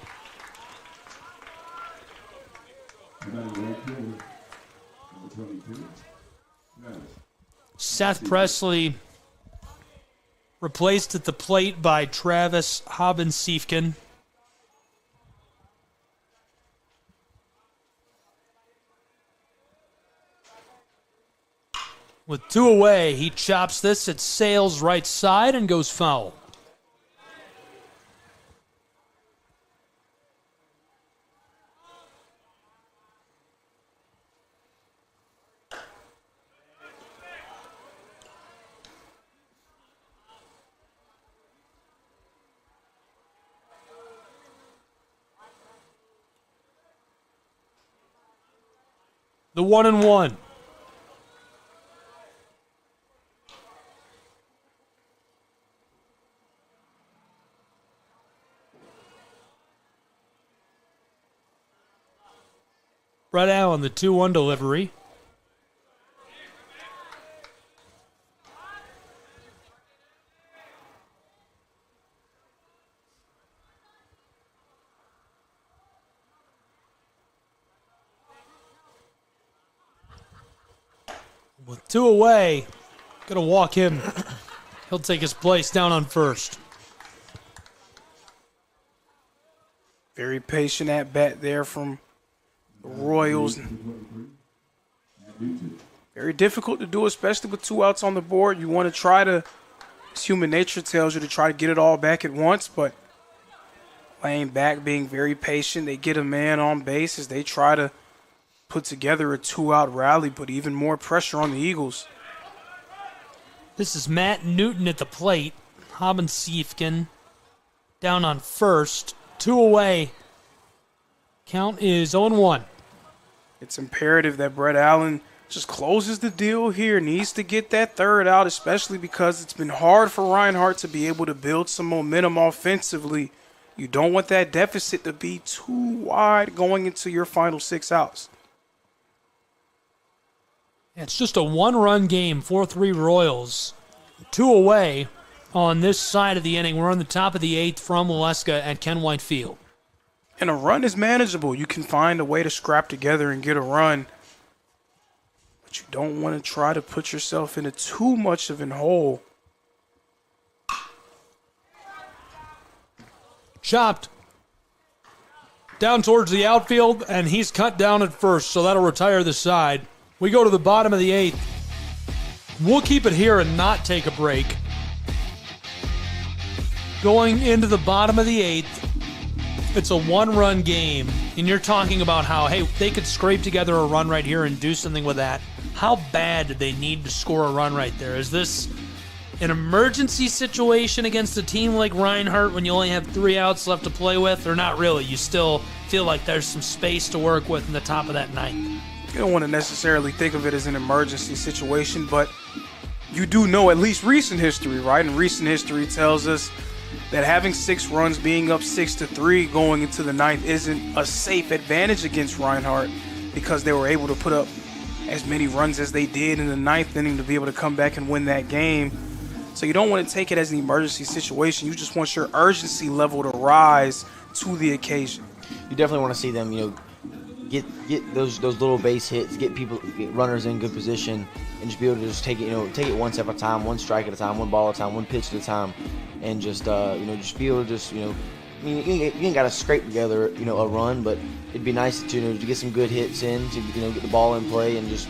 Seth Presley replaced at the plate by Travis Hobensiefken. With 2 away, he chops this at Sale's right side and goes foul. The 1-1. Brett Allen, the 2-1 delivery. With 2 away, gonna walk him. He'll take his place down on first. Very patient at bat there from the Royals. Very difficult to do, especially with 2 outs on the board. You want to try to, as human nature tells you, to try to get it all back at once, but laying back, being very patient. They get a man on base as they try to put together a 2-out rally, put even more pressure on the Eagles. This is Matt Newton at the plate. Hobensiefken down on first. 2 away. Count is 0-1. It's imperative that Brett Allen just closes the deal here. Needs to get that third out, especially because it's been hard for Reinhardt to be able to build some momentum offensively. You don't want that deficit to be too wide going into your final 6 outs. It's just a one-run game, 4-3 Royals. 2 away on this side of the inning. We're on the top of the 8th from Waleska at Ken White Field. And a run is manageable. You can find a way to scrap together and get a run. But you don't want to try to put yourself into too much of an hole. Chopped down towards the outfield, and he's cut down at first, so that'll retire the side. We go to the bottom of the 8th. We'll keep it here and not take a break. Going into the bottom of the 8th, it's a one-run game, and you're talking about how, hey, they could scrape together a run right here and do something with that. How bad did they need to score a run right there? Is this an emergency situation against a team like Reinhardt when you only have 3 outs left to play with, or not really? You still feel like there's some space to work with in the top of that 9th? You don't want to necessarily think of it as an emergency situation, but you do know at least recent history, right? And recent history tells us that having 6 runs, being up 6-3 going into the 9th isn't a safe advantage against Reinhardt, because they were able to put up as many runs as they did in the 9th inning to be able to come back and win that game. So you don't want to take it as an emergency situation. You just want your urgency level to rise to the occasion. You definitely want to see them, get those little base hits, get runners in good position, and just be able to just take it one step at a time, one strike at a time, one ball at a time, one pitch at a time, and just just be able to you ain't got to scrape together a run, but it'd be nice to get some good hits in, to get the ball in play, and just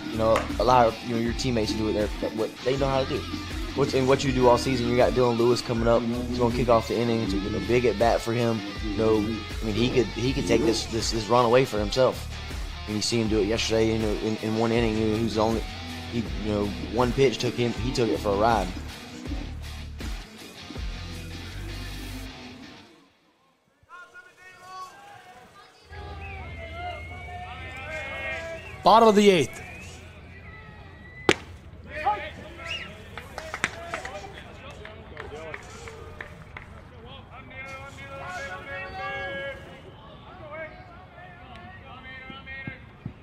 allow your teammates to do what they know how to do. What you do all season, you got Dylan Lewis coming up. He's going to kick off the inning. It's a big at bat for him. He could take this run away for himself. You see him do it yesterday. In one inning, he was only one pitch took him. He took it for a ride. Bottom of the 8th.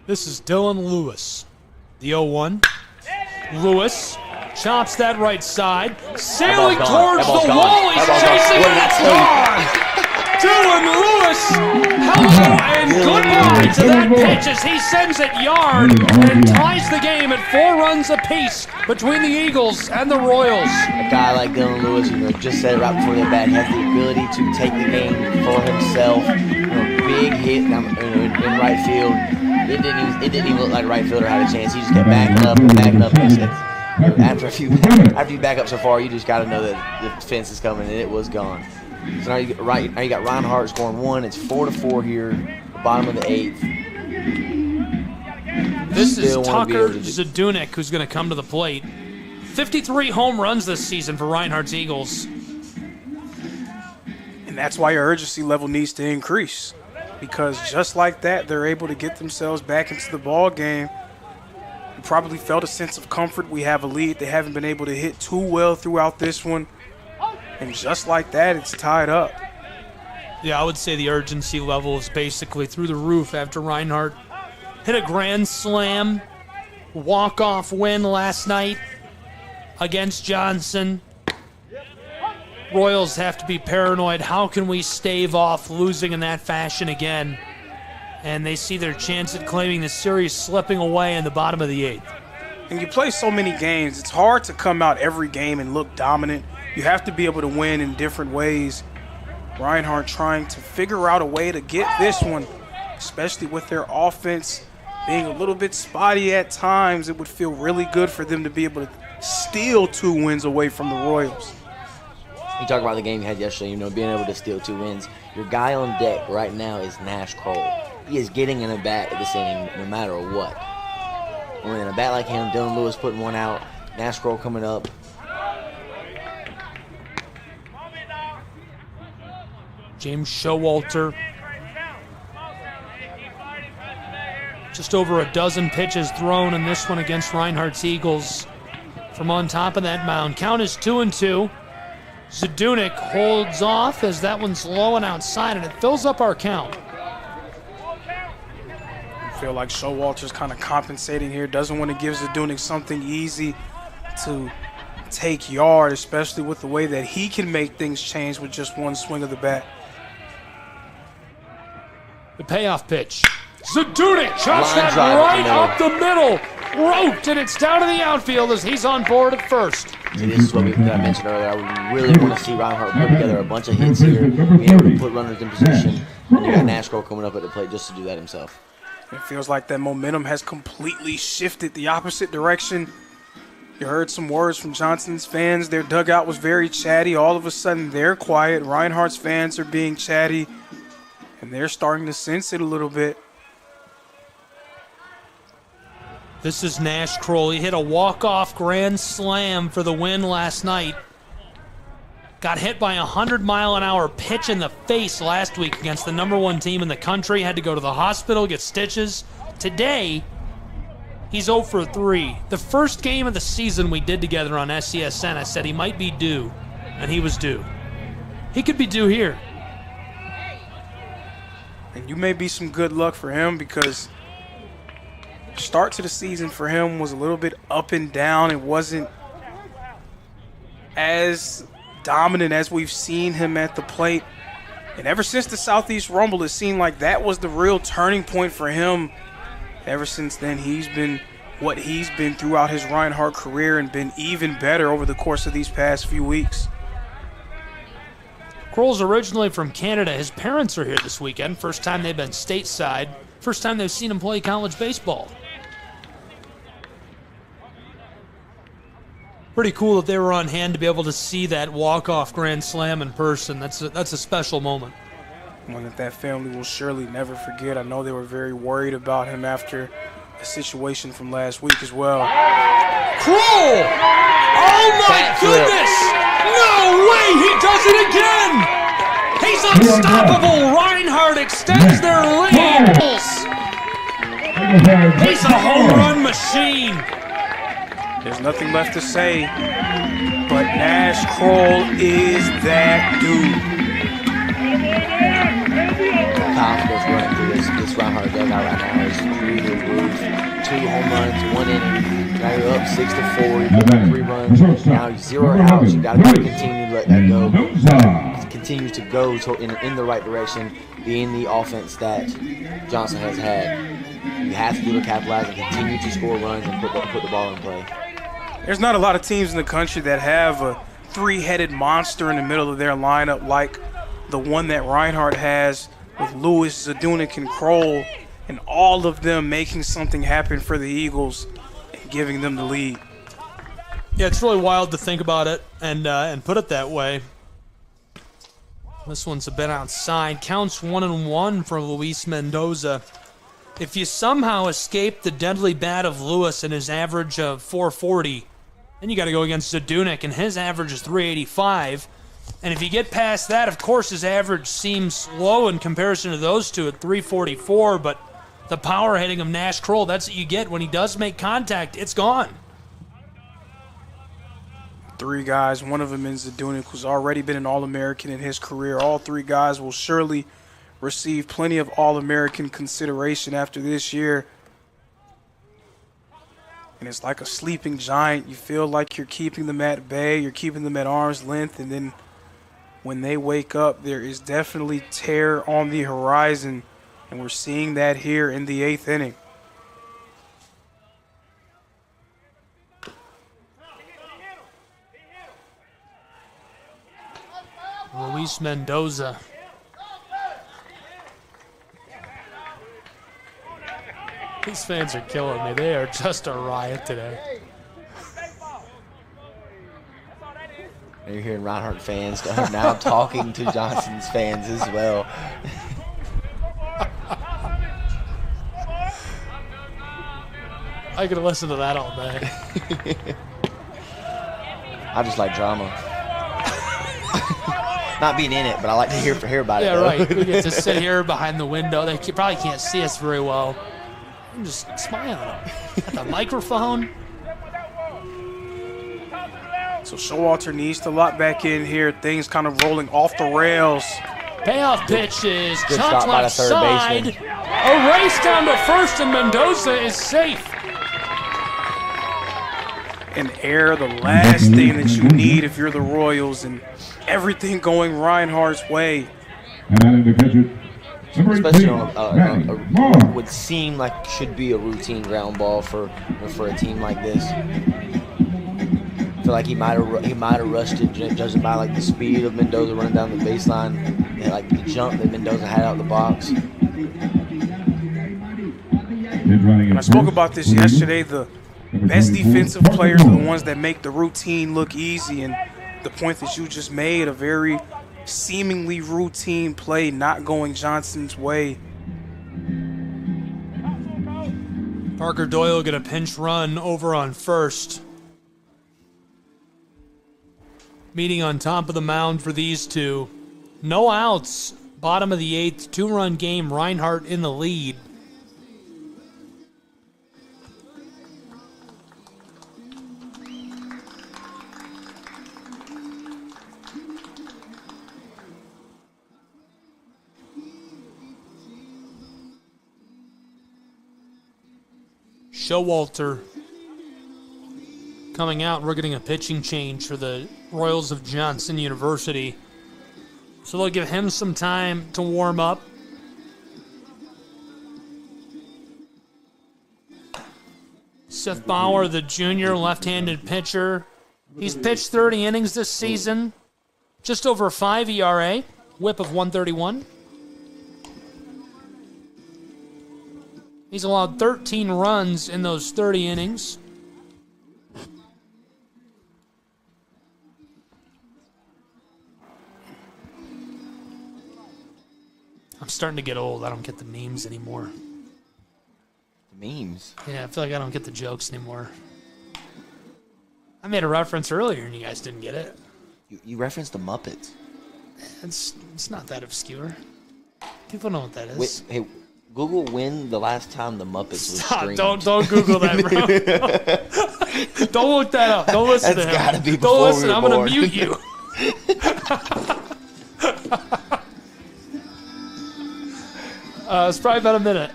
This is Dylan Lewis, the 0-1. Lewis chops that right side, sailing towards the wall. He's chasing it, it's gone. Dylan Lewis, hello and goodbye to that pitch as he sends it yard and ties the game at 4 runs apiece between the Eagles and the Royals. A guy like Dylan Lewis, just said it right before the bat, has the ability to take the game for himself. Big hit in right field. It didn't even look like right fielder had a chance. He just kept backing up and backing up. After you back up so far, you just got to know that the fence is coming, and it was gone. So now you got Reinhardt scoring 1. It's 4-4 here, bottom of the 8th. This is Tucker Zadunik who's going to come to the plate. 53 home runs this season for Reinhardt's Eagles. And that's why your urgency level needs to increase, because just like that, they're able to get themselves back into the ball game. You probably felt a sense of comfort. We have a lead. They haven't been able to hit too well throughout this one. And just like that, it's tied up. Yeah, I would say the urgency level is basically through the roof after Reinhardt hit a grand slam, walk-off win last night against Johnson. Royals have to be paranoid. How can we stave off losing in that fashion again? And they see their chance at claiming the series slipping away in the bottom of the 8th. And you play so many games, it's hard to come out every game and look dominant. You have to be able to win in different ways. Reinhardt trying to figure out a way to get this one, especially with their offense being a little bit spotty at times. It would feel really good for them to be able to steal 2 wins away from the Royals. You talk about the game you had yesterday, being able to steal 2 wins. Your guy on deck right now is Nash Kroll. He is getting in a bat at this inning no matter what. When in a bat like him, Dylan Lewis putting 1 out, Nash Kroll coming up. James Showalter Just over a dozen pitches thrown in this one against Reinhardt's Eagles from on top of that mound. Count is 2-2. Zdunek holds off as that one's low and outside, and it fills up our count. I feel like Showalter's kind of compensating here. Doesn't want to give Zdunek something easy to take yard, especially with the way that he can make things change with just one swing of the bat. The payoff pitch. Zdunek chops that right up the middle. Roped, and it's down to the outfield as he's on board at first. See, this is what I mentioned earlier. I really want to see Reinhardt put together a bunch of hits here, be able to put runners in position. And you got Nash Kroll coming up at the plate just to do that himself. It feels like that momentum has completely shifted the opposite direction. You heard some words from Johnson's fans. Their dugout was very chatty. All of a sudden, they're quiet. Reinhardt's fans are being chatty, and they're starting to sense it a little bit. This is Nash Kroll. He hit a walk-off grand slam for the win last night. Got hit by a 100-mile-an-hour pitch in the face last week against the #1 team in the country. Had to go to the hospital, get stitches. Today, he's 0 for 3. The first game of the season we did together on SCSN, I said he might be due, and he was due. He could be due here. And you may be some good luck for him because start to the season for him was a little bit up and down. It wasn't as dominant as we've seen him at the plate. And ever since the Southeast Rumble, it seemed like that was the real turning point for him. Ever since then, he's been what he's been throughout his Reinhardt career and been even better over the course of these past few weeks. Kroll's originally from Canada. His parents are here this weekend. First time they've been stateside. First time they've seen him play college baseball. Pretty cool that they were on hand to be able to see that walk-off grand slam in person. That's a special moment. One that family will surely never forget. I know they were very worried about him after the situation from last week as well. Kroll! Oh my goodness! No way! He does it again! He's unstoppable! Reinhardt extends their lead! He's a home run machine! There's nothing left to say, but Nash Kroll is that dude. Confidence running through this Reinhardt dugout right now is through the roof. 2 home runs, 1 inning. Now you're up 6-4. You've got 3 runs. Now you're 0 outs. You got to continue to let that go. Continue to go in the right direction, being the offense that Johnson has had. You have to be able to capitalize and continue to score runs and put the ball in play. There's not a lot of teams in the country that have a 3-headed monster in the middle of their lineup like the one that Reinhardt has with Lewis, Zdunek, and Kroll, and all of them making something happen for the Eagles and giving them the lead. Yeah, it's really wild to think about it and put it that way. This one's a bit outside. Counts 1-1 for Luis Mendoza. If you somehow escape the deadly bat of Lewis and his average of 440, then you got to go against Zdunek, and his average is 385. And if you get past that, of course, his average seems low in comparison to those two at 344, but the power hitting of Nash Kroll, that's what you get. When he does make contact, it's gone. 3 guys, one of them is Zdunek, who's already been an All-American in his career. All 3 guys will surely receive plenty of All-American consideration after this year. And it's like a sleeping giant. You feel like you're keeping them at bay, you're keeping them at arm's length, and then when they wake up, there is definitely terror on the horizon, and we're seeing that here in the 8th inning. Luis Mendoza. These fans are killing me. They are just a riot today. You're hearing Reinhardt fans now talking to Johnson's fans as well. I could listen to that all day. I just like drama. Not being in it, but I like to hear about it. Yeah, though. right. We get to sit here behind the window. They probably can't see us very well. I'm just smiling at him. At the microphone. So Showalter needs to lock back in here. Things kind of rolling off the rails. Payoff pitch is Good chopped stop by the left third side. baseman. A race down to first, and Mendoza is safe. An error, the last thing that you need if you're the Royals, and everything going Reinhardt's way. Especially on would seem like should be a routine ground ball for a team like this. I feel like he might have rushed it, judging by like the speed of Mendoza running down the baseline and like the jump that Mendoza had out the box. And I spoke about this yesterday. The best defensive players are the ones that make the routine look easy, and the point that you just made, a very seemingly routine play not going Johnson's way. Parker Doyle get a pinch run over on first. Meeting on top of the mound for these two. No outs. Bottom of the eighth. 2-run game. Reinhardt in the lead. Showalter coming out. We're getting a pitching change for the Royals of Johnson University. So they'll give him some time to warm up. Seth Bauer, the junior left-handed pitcher. He's pitched 30 innings this season. Just over 5 ERA. Whip of 131. He's allowed 13 runs in those 30 innings. I'm starting to get old. I don't get the memes anymore. The memes? Yeah, I feel like I don't get the jokes anymore. I made a reference earlier and you guys didn't get it. You referenced the Muppets. It's not that obscure. People know what that is. Wait, hey, Google when the last time the Muppets was Stop, streamed. don't Google that, bro. Don't look that up. Don't listen to him. That's gotta be Don't before listen. we were I'm going born. to mute you. It's probably about a minute.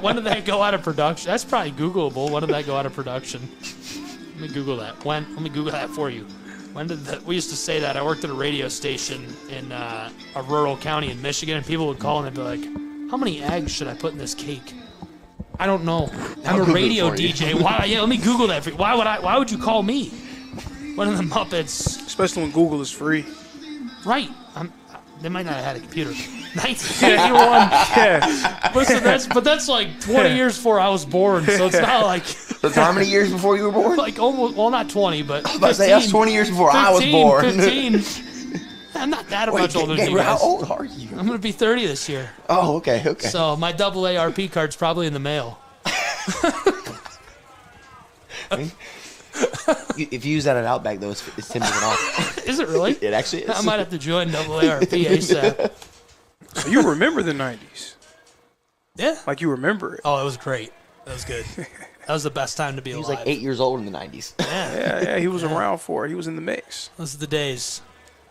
When did that go out of production? That's probably Googleable. When did that go out of production? Let me Google that. Let me Google that for you. When did that? We used to say that. I worked at a radio station in a rural county in Michigan, and people would call and they'd be like, "How many eggs should I put in this cake?" I don't know. I'm a radio DJ. Why? Yeah, let me Google that for you. Why would you call me? One of the Muppets. Especially when Google is free. Right. They might not have had a computer. 1981. Yeah. Listen, that's like 20 years before I was born, so it's not like. That's how many years before you were born? Like almost, well, not 20, but. I was about to say, that's 20 years before I was born. 15. I'm not that much older than you guys. How old are you? I'm going to be 30 this year. Oh, okay. So my AARP card's probably in the mail. If you use that at Outback, though, it's 10% off. Is it really? It actually is. I might have to join AARP ASAP. So you remember the 90s? Yeah. Like you remember it. Oh, it was great. That was good. That was the best time to be alive. He was like 8 years old in the 90s. Yeah, he was around for it. He was in the mix. Those are the days.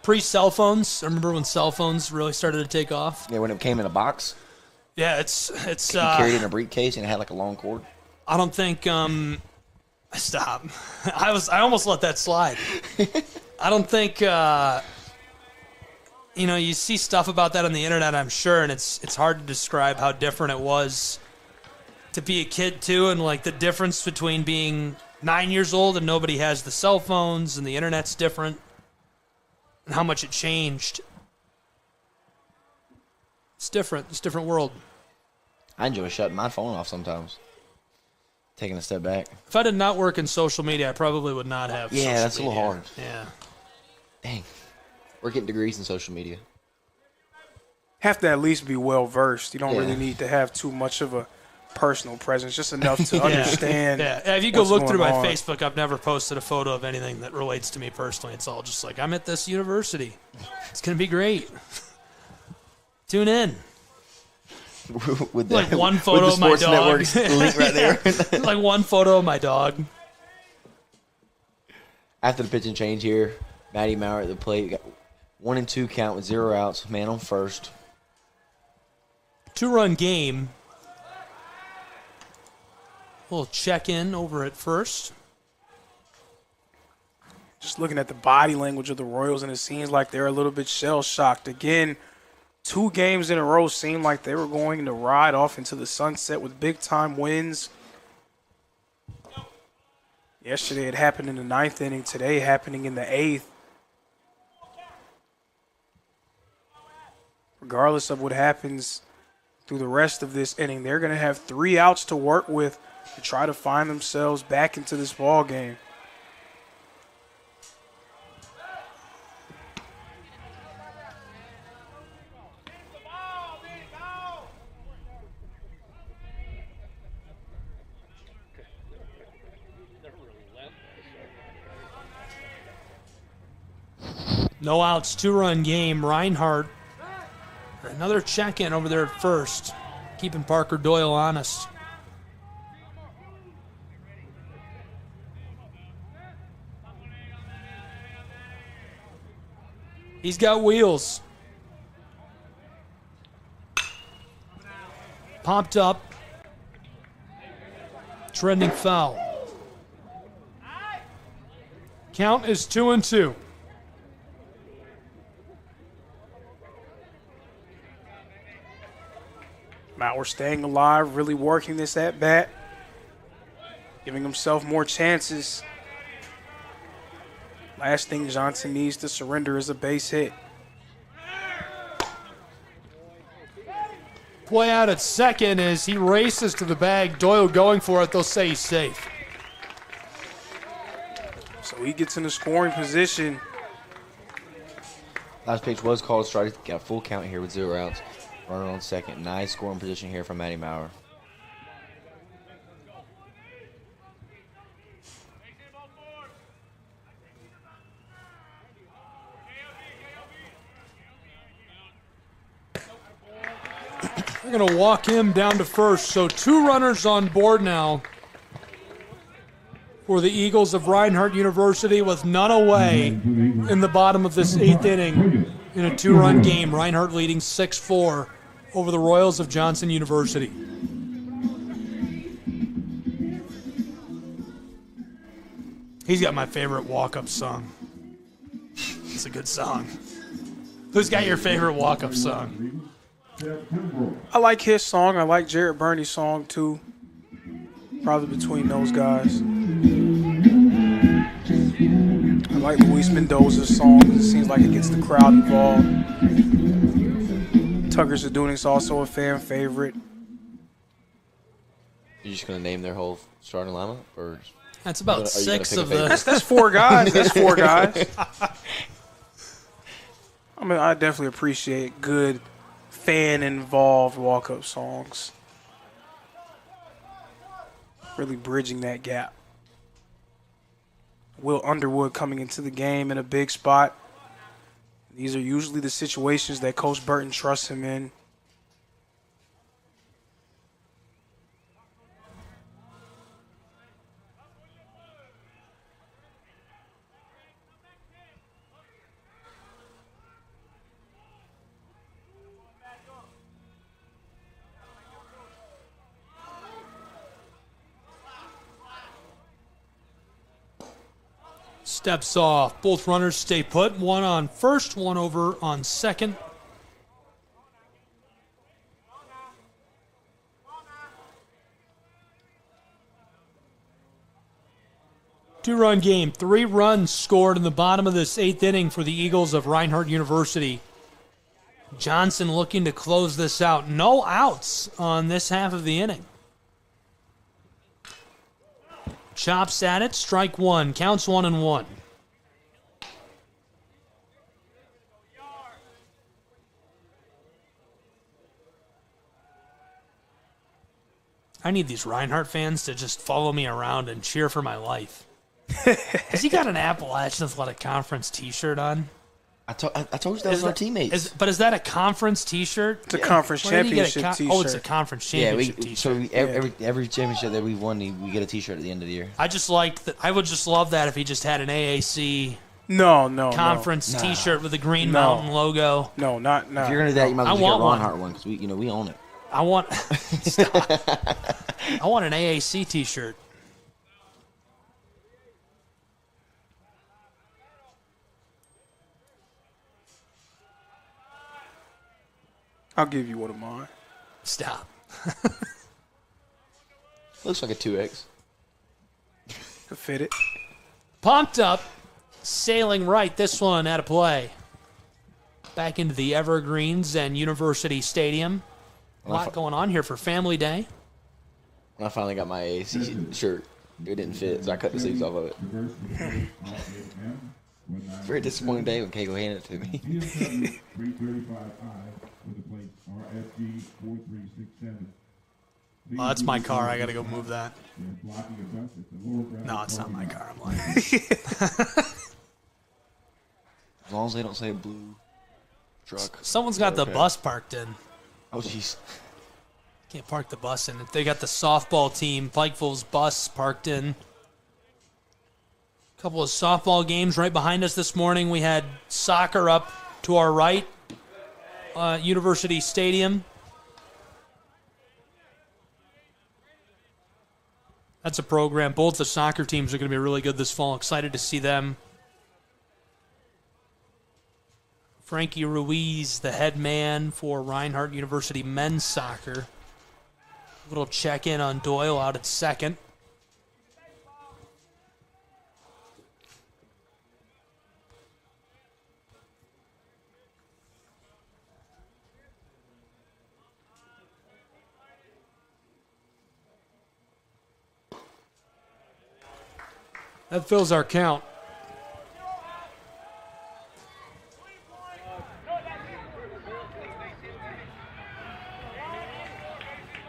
Pre-cell phones. I remember when cell phones really started to take off. Yeah, when it came in a box. Yeah, it's You carried it in a briefcase and it had like a long cord. I don't think stop. I almost let that slide. I don't think you see stuff about that on the internet, I'm sure, and it's hard to describe how different it was to be a kid too, and like the difference between being 9 years old and nobody has the cell phones and the internet's different, and how much it changed. It's different. It's a different world. I enjoy shutting my phone off sometimes. Taking a step back. If I did not work in social media, I probably would not have social that's media. a little hard. Yeah. Dang. We're getting degrees in social media. Have to at least be well versed. You don't Yeah. really need to have too much of a personal presence, just enough to understand. Yeah, if you go what's look through going my on. Facebook, I've never posted a photo of anything that relates to me personally. It's all just like, I'm at this university. It's going to be great. Tune in. with like one photo with the of my Sports dog. Network's link right there. Like one photo of my dog. After the pitch and change here, Matty Maurer at the plate. Got 1-2 count with 0 outs. Man on first. 2-run game. We'll check in over at first. Just looking at the body language of the Royals, and it seems like they're a little bit shell-shocked. Again, 2 games in a row seemed like they were going to ride off into the sunset with big-time wins. Yesterday it happened in the 9th inning. Today happening in the 8th. Regardless of what happens through the rest of this inning, they're going to have 3 outs to work with to try to find themselves back into this ball game. No outs, 2-run game. Reinhardt, another check-in over there at first, keeping Parker Doyle honest. He's got wheels. Popped up. Trending foul. Count is 2-2. Maurer staying alive, really working this at-bat, giving himself more chances. Last thing Johnson needs to surrender is a base hit. Play out at second as he races to the bag. Doyle going for it. They'll say he's safe. So he gets in the scoring position. Last pitch was called strike. Got a full count here with 0 outs. Runner on second. Nice scoring position here from Matty Maurer. They're going to walk him down to first. So 2 runners on board now for the Eagles of Reinhardt University with none away in the bottom of this 8th inning in a 2-run game. Reinhardt leading 6-4 over the Royals of Johnson University. He's got my favorite walk-up song. It's a good song. Who's got your favorite walk-up song? I like his song. I like Jared Burney's song, too. Probably between those guys. I like Luis Mendoza's song because it seems like it gets the crowd involved. Tucker Zadunek's also a fan favorite. You just going to name their whole starting lineup? Or that's about 6 of the... That's 4 guys. That's 4 guys. I mean, I definitely appreciate good fan-involved walk-up songs. Really bridging that gap. Will Underwood coming into the game in a big spot. These are usually the situations that Coach Burton trusts him in. Steps off. Both runners stay put. 1 on first, 1 over on second. Two-run game. 3 runs scored in the bottom of this 8th inning for the Eagles of Reinhardt University. Johnson looking to close this out. No outs on this half of the inning. Chops at it, strike 1, counts 1-1. I need these Reinhardt fans to just follow me around and cheer for my life. Has he got an Appalachian Athletic Conference t-shirt on? I I told you that was our teammates. But is that a conference T-shirt? It's a conference championship T-shirt. Oh, it's a conference championship T-shirt. So every championship that we won, we get a T-shirt at the end of the year. I just liked that. I would just love that if he just had an AAC conference T-shirt with the Green Mountain logo. No, not. If you're gonna do that, you might as well get a Reinhardt one because we own it. I want I want an AAC T-shirt. I'll give you one of mine. Stop. Looks like a 2X. Could fit it. Pumped up, sailing right. This one out of play. Back into the Evergreens and University Stadium. A lot going on here for Family Day. When I finally got my AAC shirt, it didn't fit, so I cut the sleeves off of it. Very disappointing day when Keiko handed it to me. Oh, that's my car. I got to go move that. No, it's not my car. I'm lying. As long as they don't say blue truck. Someone's got the bus parked in. Oh, jeez. Can't park the bus in. They got the softball team, Pikeville's bus parked in. A couple of softball games right behind us this morning. We had soccer up to our right, University Stadium. That's a program. Both the soccer teams are going to be really good this fall. Excited to see them. Frankie Ruiz, the head man for Reinhardt University men's soccer. A little check-in on Doyle out at second. That fills our count.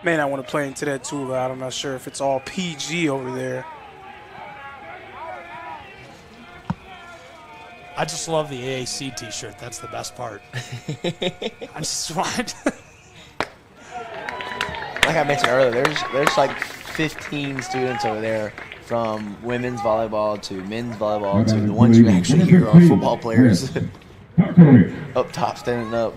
Man, I want to play into that too loud. I'm not sure if it's all PG over there. I just love the AAC T-shirt. That's the best part. I just want. Like I mentioned earlier, there's like 15 students over there, from women's volleyball to men's volleyball to the ones you actually hear are football players. Up top, standing up.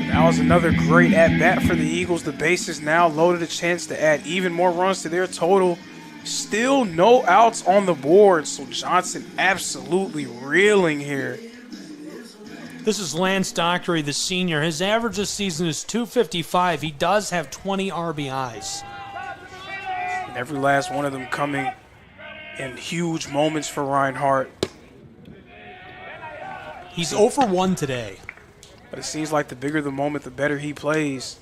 That was another great at-bat for the Eagles. The bases now loaded, a chance to add even more runs to their total. Still no outs on the board, so Johnson absolutely reeling here. This is Lance Dockery, the senior. His average this season is .255. He does have 20 RBIs. And every last one of them coming in huge moments for Reinhardt. He's 0 for 1 today. But it seems like the bigger the moment, the better he plays.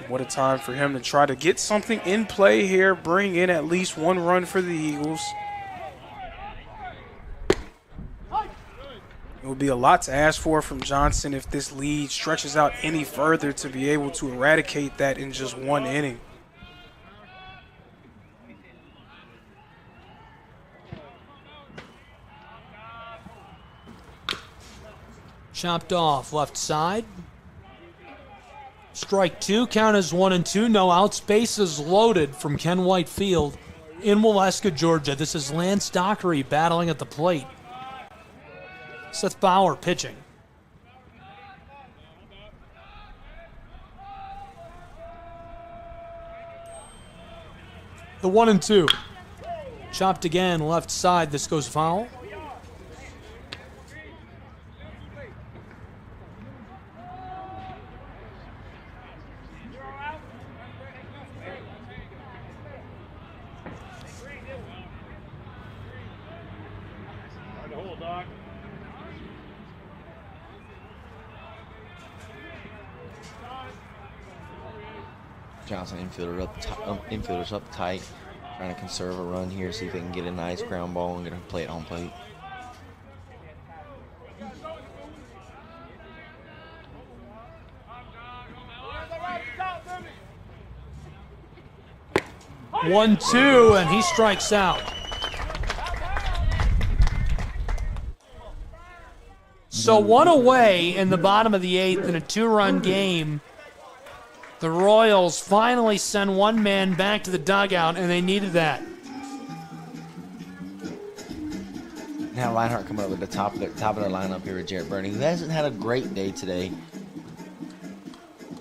What a time for him to try to get something in play here, bring in at least one run for the Eagles. It would be a lot to ask for from Johnson if this lead stretches out any further to be able to eradicate that in just one inning. Chopped off left side. Strike two, count is 1-2, no outs, bases loaded from Ken White Field in Waleska, Georgia. This is Lance Dockery battling at the plate. Seth Bauer pitching. The 1-2. Chopped again, left side. This goes foul. Johnson infielders up tight, trying to conserve a run here, see if they can get a nice ground ball and get a play at home plate. One, two, and he strikes out. So one away in the bottom of the 8th in a 2-run game. The Royals finally send one man back to the dugout, and they needed that. Now Reinhardt coming over the top of their lineup here with Jarrett Burney, who hasn't had a great day today,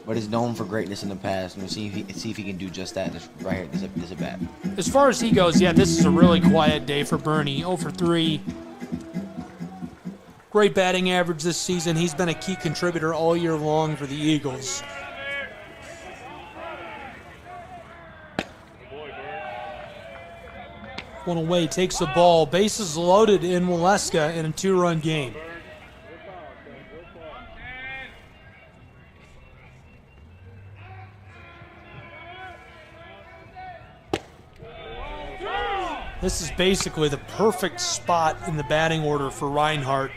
but is known for greatness in the past. And we'll see if he can do just that right here. This at bat. As far as he goes, yeah, this is a really quiet day for Burney. 0 for 3. Great batting average this season. He's been a key contributor all year long for the Eagles. One away, takes the ball. Bases loaded in Waleska in a 2-run game. This is basically the perfect spot in the batting order for Reinhardt.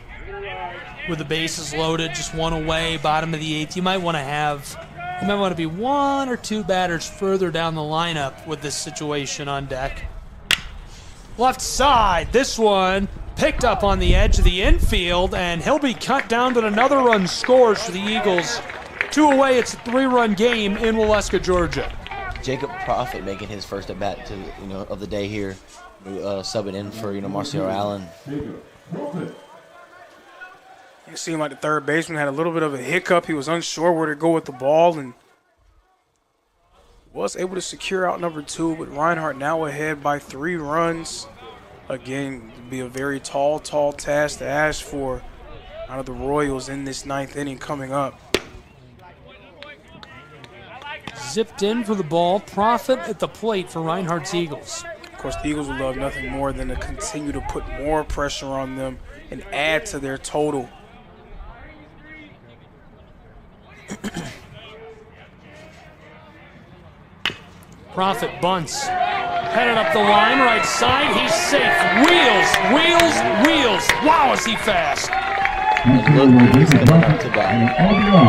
With the bases loaded, just one away, bottom of the 8th. You might want to be 1 or 2 batters further down the lineup with this situation on deck. Left side, this one picked up on the edge of the infield, and he'll be cut down, but another run scores for the Eagles. 2 away, it's a 3-run game in Waleska, Georgia. Jacob Prophet making his first at bat of the day here, subbing in for Marcio Allen. It seemed like the third baseman had a little bit of a hiccup. He was unsure where to go with the ball and was able to secure out number 2, but Reinhardt now ahead by 3 runs. Again, it'd be a very tall task to ask for out of the Royals in this 9th inning coming up. Zipped in for the ball. Prophet at the plate for Reinhardt's Eagles. Of course, the Eagles would love nothing more than to continue to put more pressure on them and add to their total. Prophet bunts. Headed up the line, right side. He's safe. Wheels. Wow, is he fast. Look, he's coming up to bat.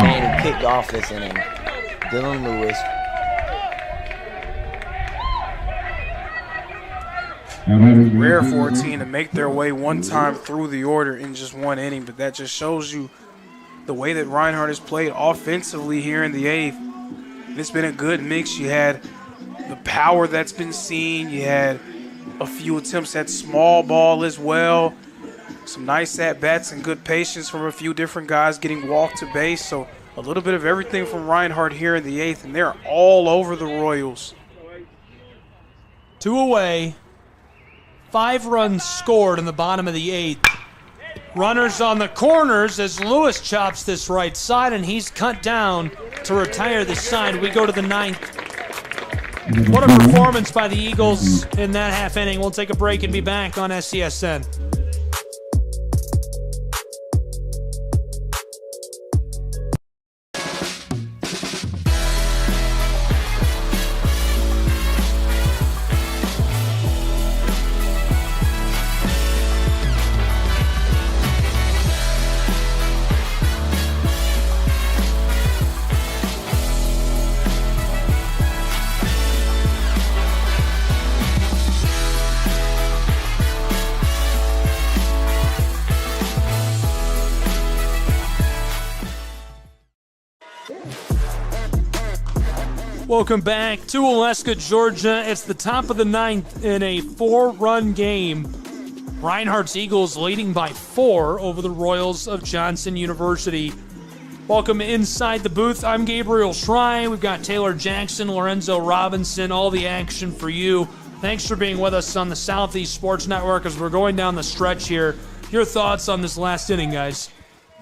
Man, he kicked off this inning. Dylan Lewis. Rare for a team to make their way one time through the order in just one inning, but that just shows you the way that Reinhardt has played offensively here in the 8th. It's been a good mix. You had the power that's been seen. You had a few attempts at small ball as well. Some nice at-bats and good patience from a few different guys getting walked to base. So a little bit of everything from Reinhardt here in the 8th, and they're all over the Royals. 2 away. 5 runs scored in the bottom of the 8th. Runners on the corners as Lewis chops this right side, and he's cut down to retire this side. We go to the 9th. What a performance by the Eagles in that half inning. We'll take a break and be back on SCSN. Welcome back to Waleska, Georgia. It's the top of the 9th in a 4-run game. Reinhardt's Eagles leading by 4 over the Royals of Johnson University. Welcome inside the booth. I'm Gabriel Schrei. We've got Taylor Jackson, Lorenzo Robinson, all the action for you. Thanks for being with us on the Southeast Sports Network as we're going down the stretch here. Your thoughts on this last inning, guys?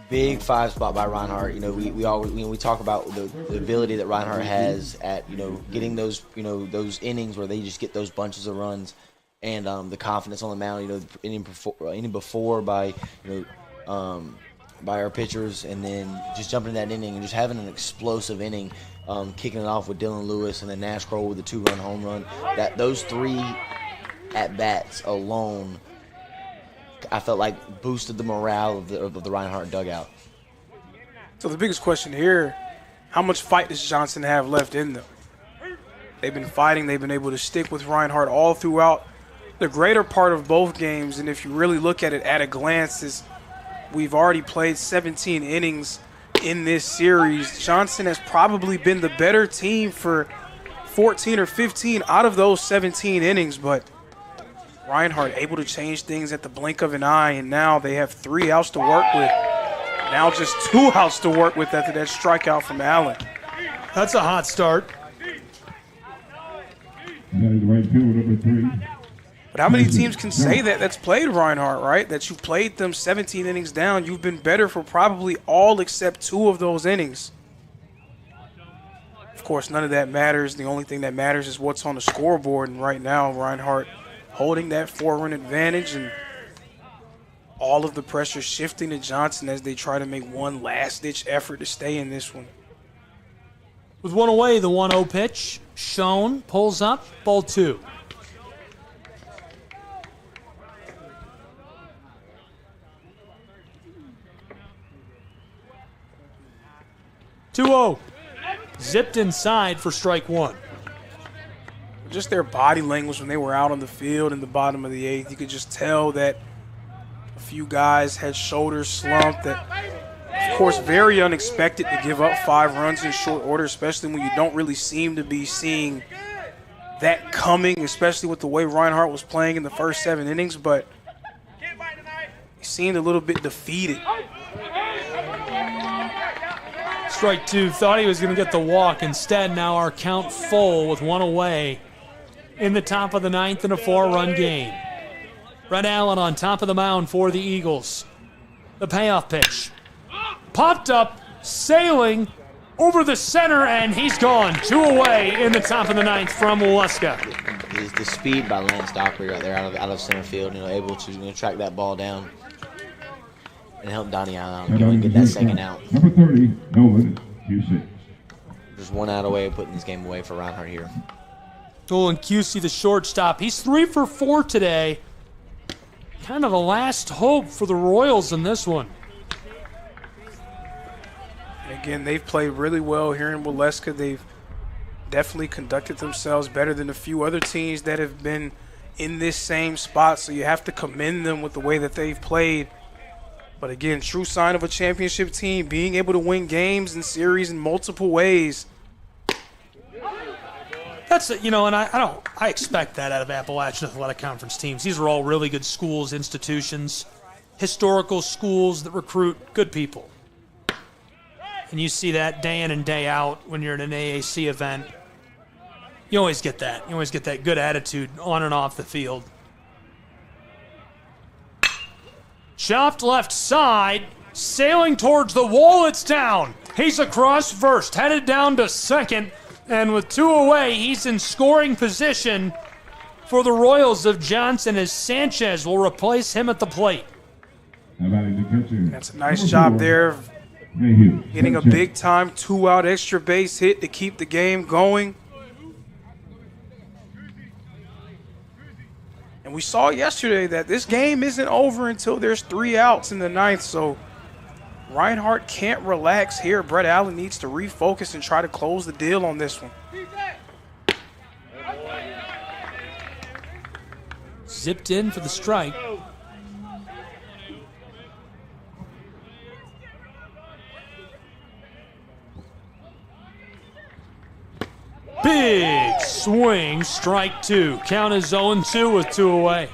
Big 5 spot by Reinhardt. We always we talk about the ability that Reinhardt has at getting those those innings where they just get those bunches of runs, and the confidence on the mound. Inning before by by our pitchers, and then just jumping in that inning and just having an explosive inning, kicking it off with Dylan Lewis and then Nash Kroll with a 2-run home run. Those 3 at bats alone, I felt like boosted the morale of the Reinhardt dugout. So the biggest question here, how much fight does Johnson have left in them? They've been fighting. They've been able to stick with Reinhardt all throughout the greater part of both games. And if you really look at it at a glance, is we've already played 17 innings in this series. Johnson has probably been the better team for 14 or 15 out of those 17 innings, but Reinhardt able to change things at the blink of an eye, and now they have 3 outs to work with. Now just 2 outs to work with after that strikeout from Allen. That's a hot start. That is right field, number 3. But how many teams can say that that's played Reinhardt, right? That you've played them 17 innings down. You've been better for probably all except 2 of those innings. Of course, none of that matters. The only thing that matters is what's on the scoreboard. And right now, Reinhardt holding that 4-run advantage, and all of the pressure shifting to Johnson as they try to make one last-ditch effort to stay in this one. With 1 away, the 1-0 pitch. Schoen pulls up, ball 2. Zipped inside for strike 1. Just their body language when they were out on the field in the bottom of the 8th, you could just tell that a few guys had shoulders slumped. That, of course, very unexpected to give up 5 runs in short order, especially when you don't really seem to be seeing that coming, especially with the way Reinhardt was playing in the first 7 innings, but he seemed a little bit defeated. Strike 2, thought he was going to get the walk. Instead, now our count full with 1 away in the top of the 9th in a 4-run game. Brett Allen on top of the mound for the Eagles. The payoff pitch. Popped up, sailing over the center, and he's gone. 2 away in the top of the 9th from Waleska. The speed by Lance Dockery right there out of center field, able to track that ball down and help Donnie Allen out and get that second out. Number 30, Nolan Q6. Just 1 out away, putting this game away for Reinhardt here. Nolan QC, the shortstop. He's 3 for 4 today. Kind of the last hope for the Royals in this one. Again, they've played really well here in Waleska. They've definitely conducted themselves better than a few other teams that have been in this same spot, so you have to commend them with the way that they've played. But again, true sign of a championship team, being able to win games and series in multiple ways. That's and I expect that out of Appalachian Athletic Conference teams. These are all really good schools, institutions, historical schools that recruit good people. And you see that day in and day out when you're at an AAC event. You always get that. You always get that good attitude on and off the field. Chopped left side, sailing towards the wall, it's down. He's across first, headed down to second, and with 2 away, he's in scoring position for the Royals of Johnson as Sanchez will replace him at the plate. That's a nice job there, getting a big-time 2-out extra base hit to keep the game going. And we saw yesterday that this game isn't over until there's 3 outs in the 9th, so Reinhardt can't relax here. Brett Allen needs to refocus and try to close the deal on this one. Zipped in for the strike. Big swing, strike 2. Count is 0-2 with 2 away.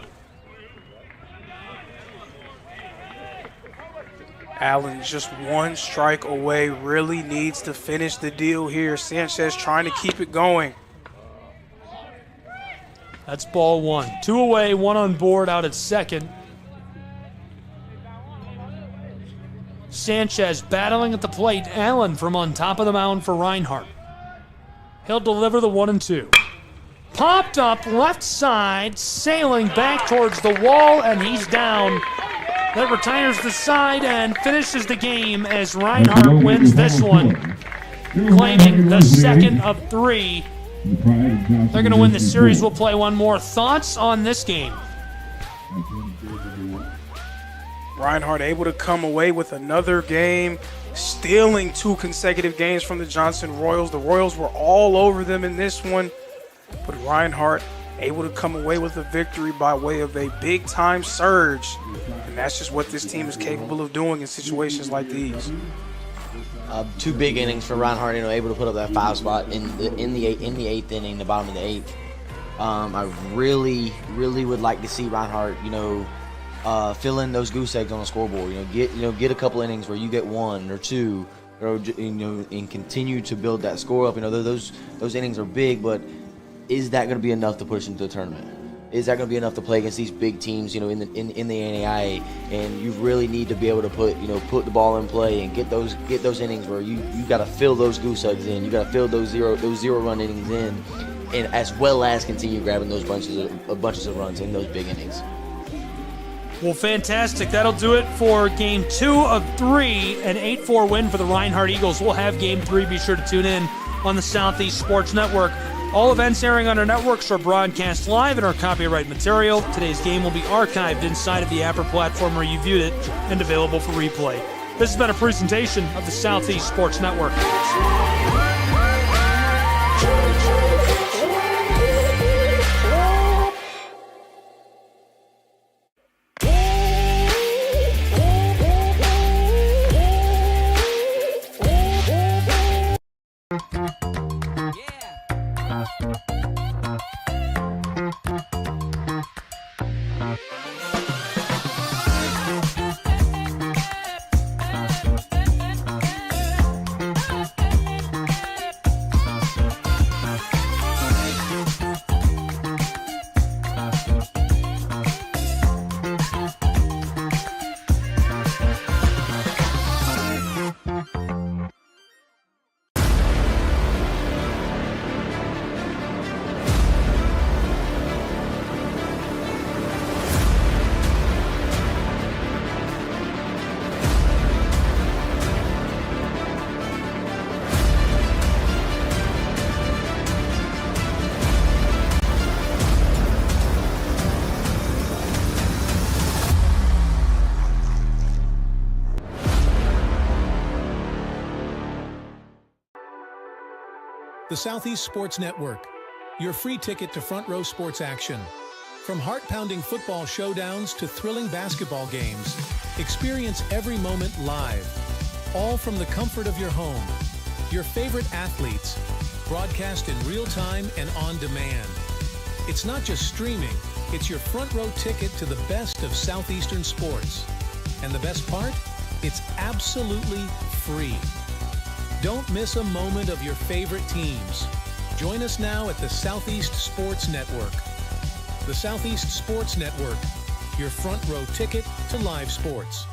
Allen just 1 strike away, really needs to finish the deal here. Sanchez trying to keep it going. That's ball 1. 2 away, 1 on board out at second. Sanchez battling at the plate. Allen from on top of the mound for Reinhardt. He'll deliver the 1-2. Popped up left side, sailing back towards the wall, and he's down. That retires the side and finishes the game as Reinhardt wins this one, claiming the second of 3. They're going to win the series. We'll play one more. Thoughts on this game? Reinhardt able to come away with another game, stealing 2 consecutive games from the Johnson Royals. The Royals were all over them in this one, but Reinhardt able to come away with a victory by way of a big-time surge in And that's just what this team is capable of doing in situations like these. 2 big innings for Reinhardt, able to put up that 5 spot in the 8th inning, the bottom of the 8th. I really would like to see Reinhardt, fill in those goose eggs on the scoreboard. Get a couple innings where you get 1 or 2, and continue to build that score up. Those innings are big, but is that going to be enough to push into the tournament? Is that going to be enough to play against these big teams, in the NCAA? And you really need to be able to put the ball in play and get those innings where you got to fill those goose eggs in. You got to fill those zero run innings in, and as well as continue grabbing those bunches of runs in those big innings. Well, fantastic. That'll do it for Game 2 of 3, an 8-4 win for the Reinhardt Eagles. We'll have Game 3. Be sure to tune in on the Southeast Sports Network. All events airing on our networks are broadcast live and are copyright material. Today's game will be archived inside of the Apple platform where you viewed it and available for replay. This has been a presentation of the Southeast Sports Network. The Southeast Sports Network, your free ticket to front row sports action. From heart-pounding football showdowns to thrilling basketball games, experience every moment live, all from the comfort of your home. Your favorite athletes, broadcast in real time and on demand. It's not just streaming, it's your front row ticket to the best of Southeastern sports. And the best part? It's absolutely free. Don't miss a moment of your favorite teams. Join us now at the Southeast Sports Network. The Southeast Sports Network, your front row ticket to live sports.